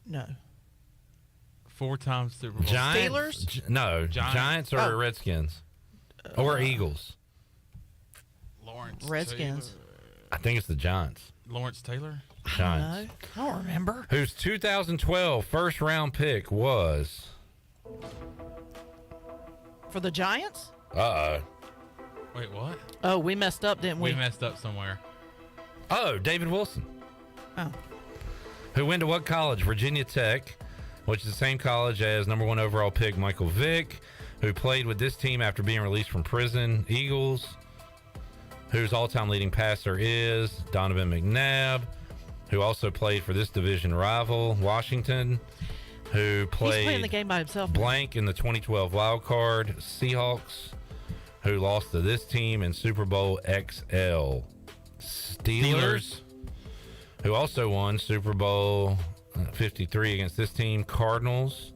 No. 4-time Super Bowl. Steelers? No. Giants or Redskins? Or Eagles? Lawrence Redskins. Taylor. I think it's the Giants. Lawrence Taylor? Giants. I don't remember. Whose 2012 first-round pick was... For the Giants? Uh-oh. Wait, what? Oh, we messed up, didn't we? We messed up somewhere. Oh, David Wilson. Oh. Who went to what college? Virginia Tech, which is the same college as number 1 overall pick Michael Vick, who played with this team after being released from prison. Eagles, whose all-time leading passer is Donovan McNabb, who also played for this division rival, Washington, who played He's playing the game by himself. blank in the 2012 wild card, Seahawks, who lost to this team in Super Bowl XL. Steelers, who also won Super Bowl 53 against this team, Cardinals,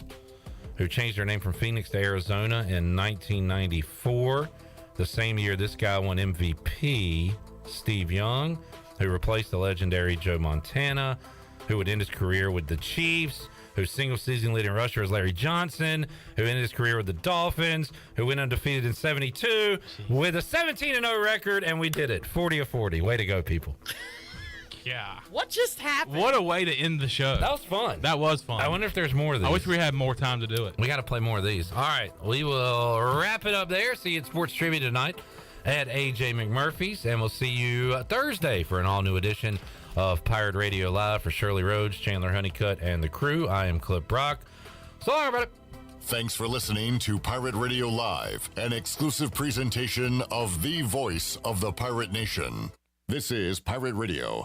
who changed their name from Phoenix to Arizona in 1994. The same year this guy won MVP, Steve Young, who replaced the legendary Joe Montana, who would end his career with the Chiefs, whose single-season leading rusher is Larry Johnson, who ended his career with the Dolphins, who went undefeated in 72 with a 17-0 record, and we did it. 40 of 40. Way to go, people. Yeah. What just happened? What a way to end the show. That was fun. That was fun. I wonder if there's more of these. I wish we had more time to do it. We got to play more of these. All right. We will wrap it up there. See you at Sports Trivia tonight at AJ McMurphy's, and we'll see you Thursday for an all-new edition of Pirate Radio Live. For Shirley Rhodes, Chandler Honeycutt, and the crew, I am Clip Brock. So long, everybody. Thanks for listening to Pirate Radio Live, an exclusive presentation of the voice of the Pirate Nation. This is Pirate Radio,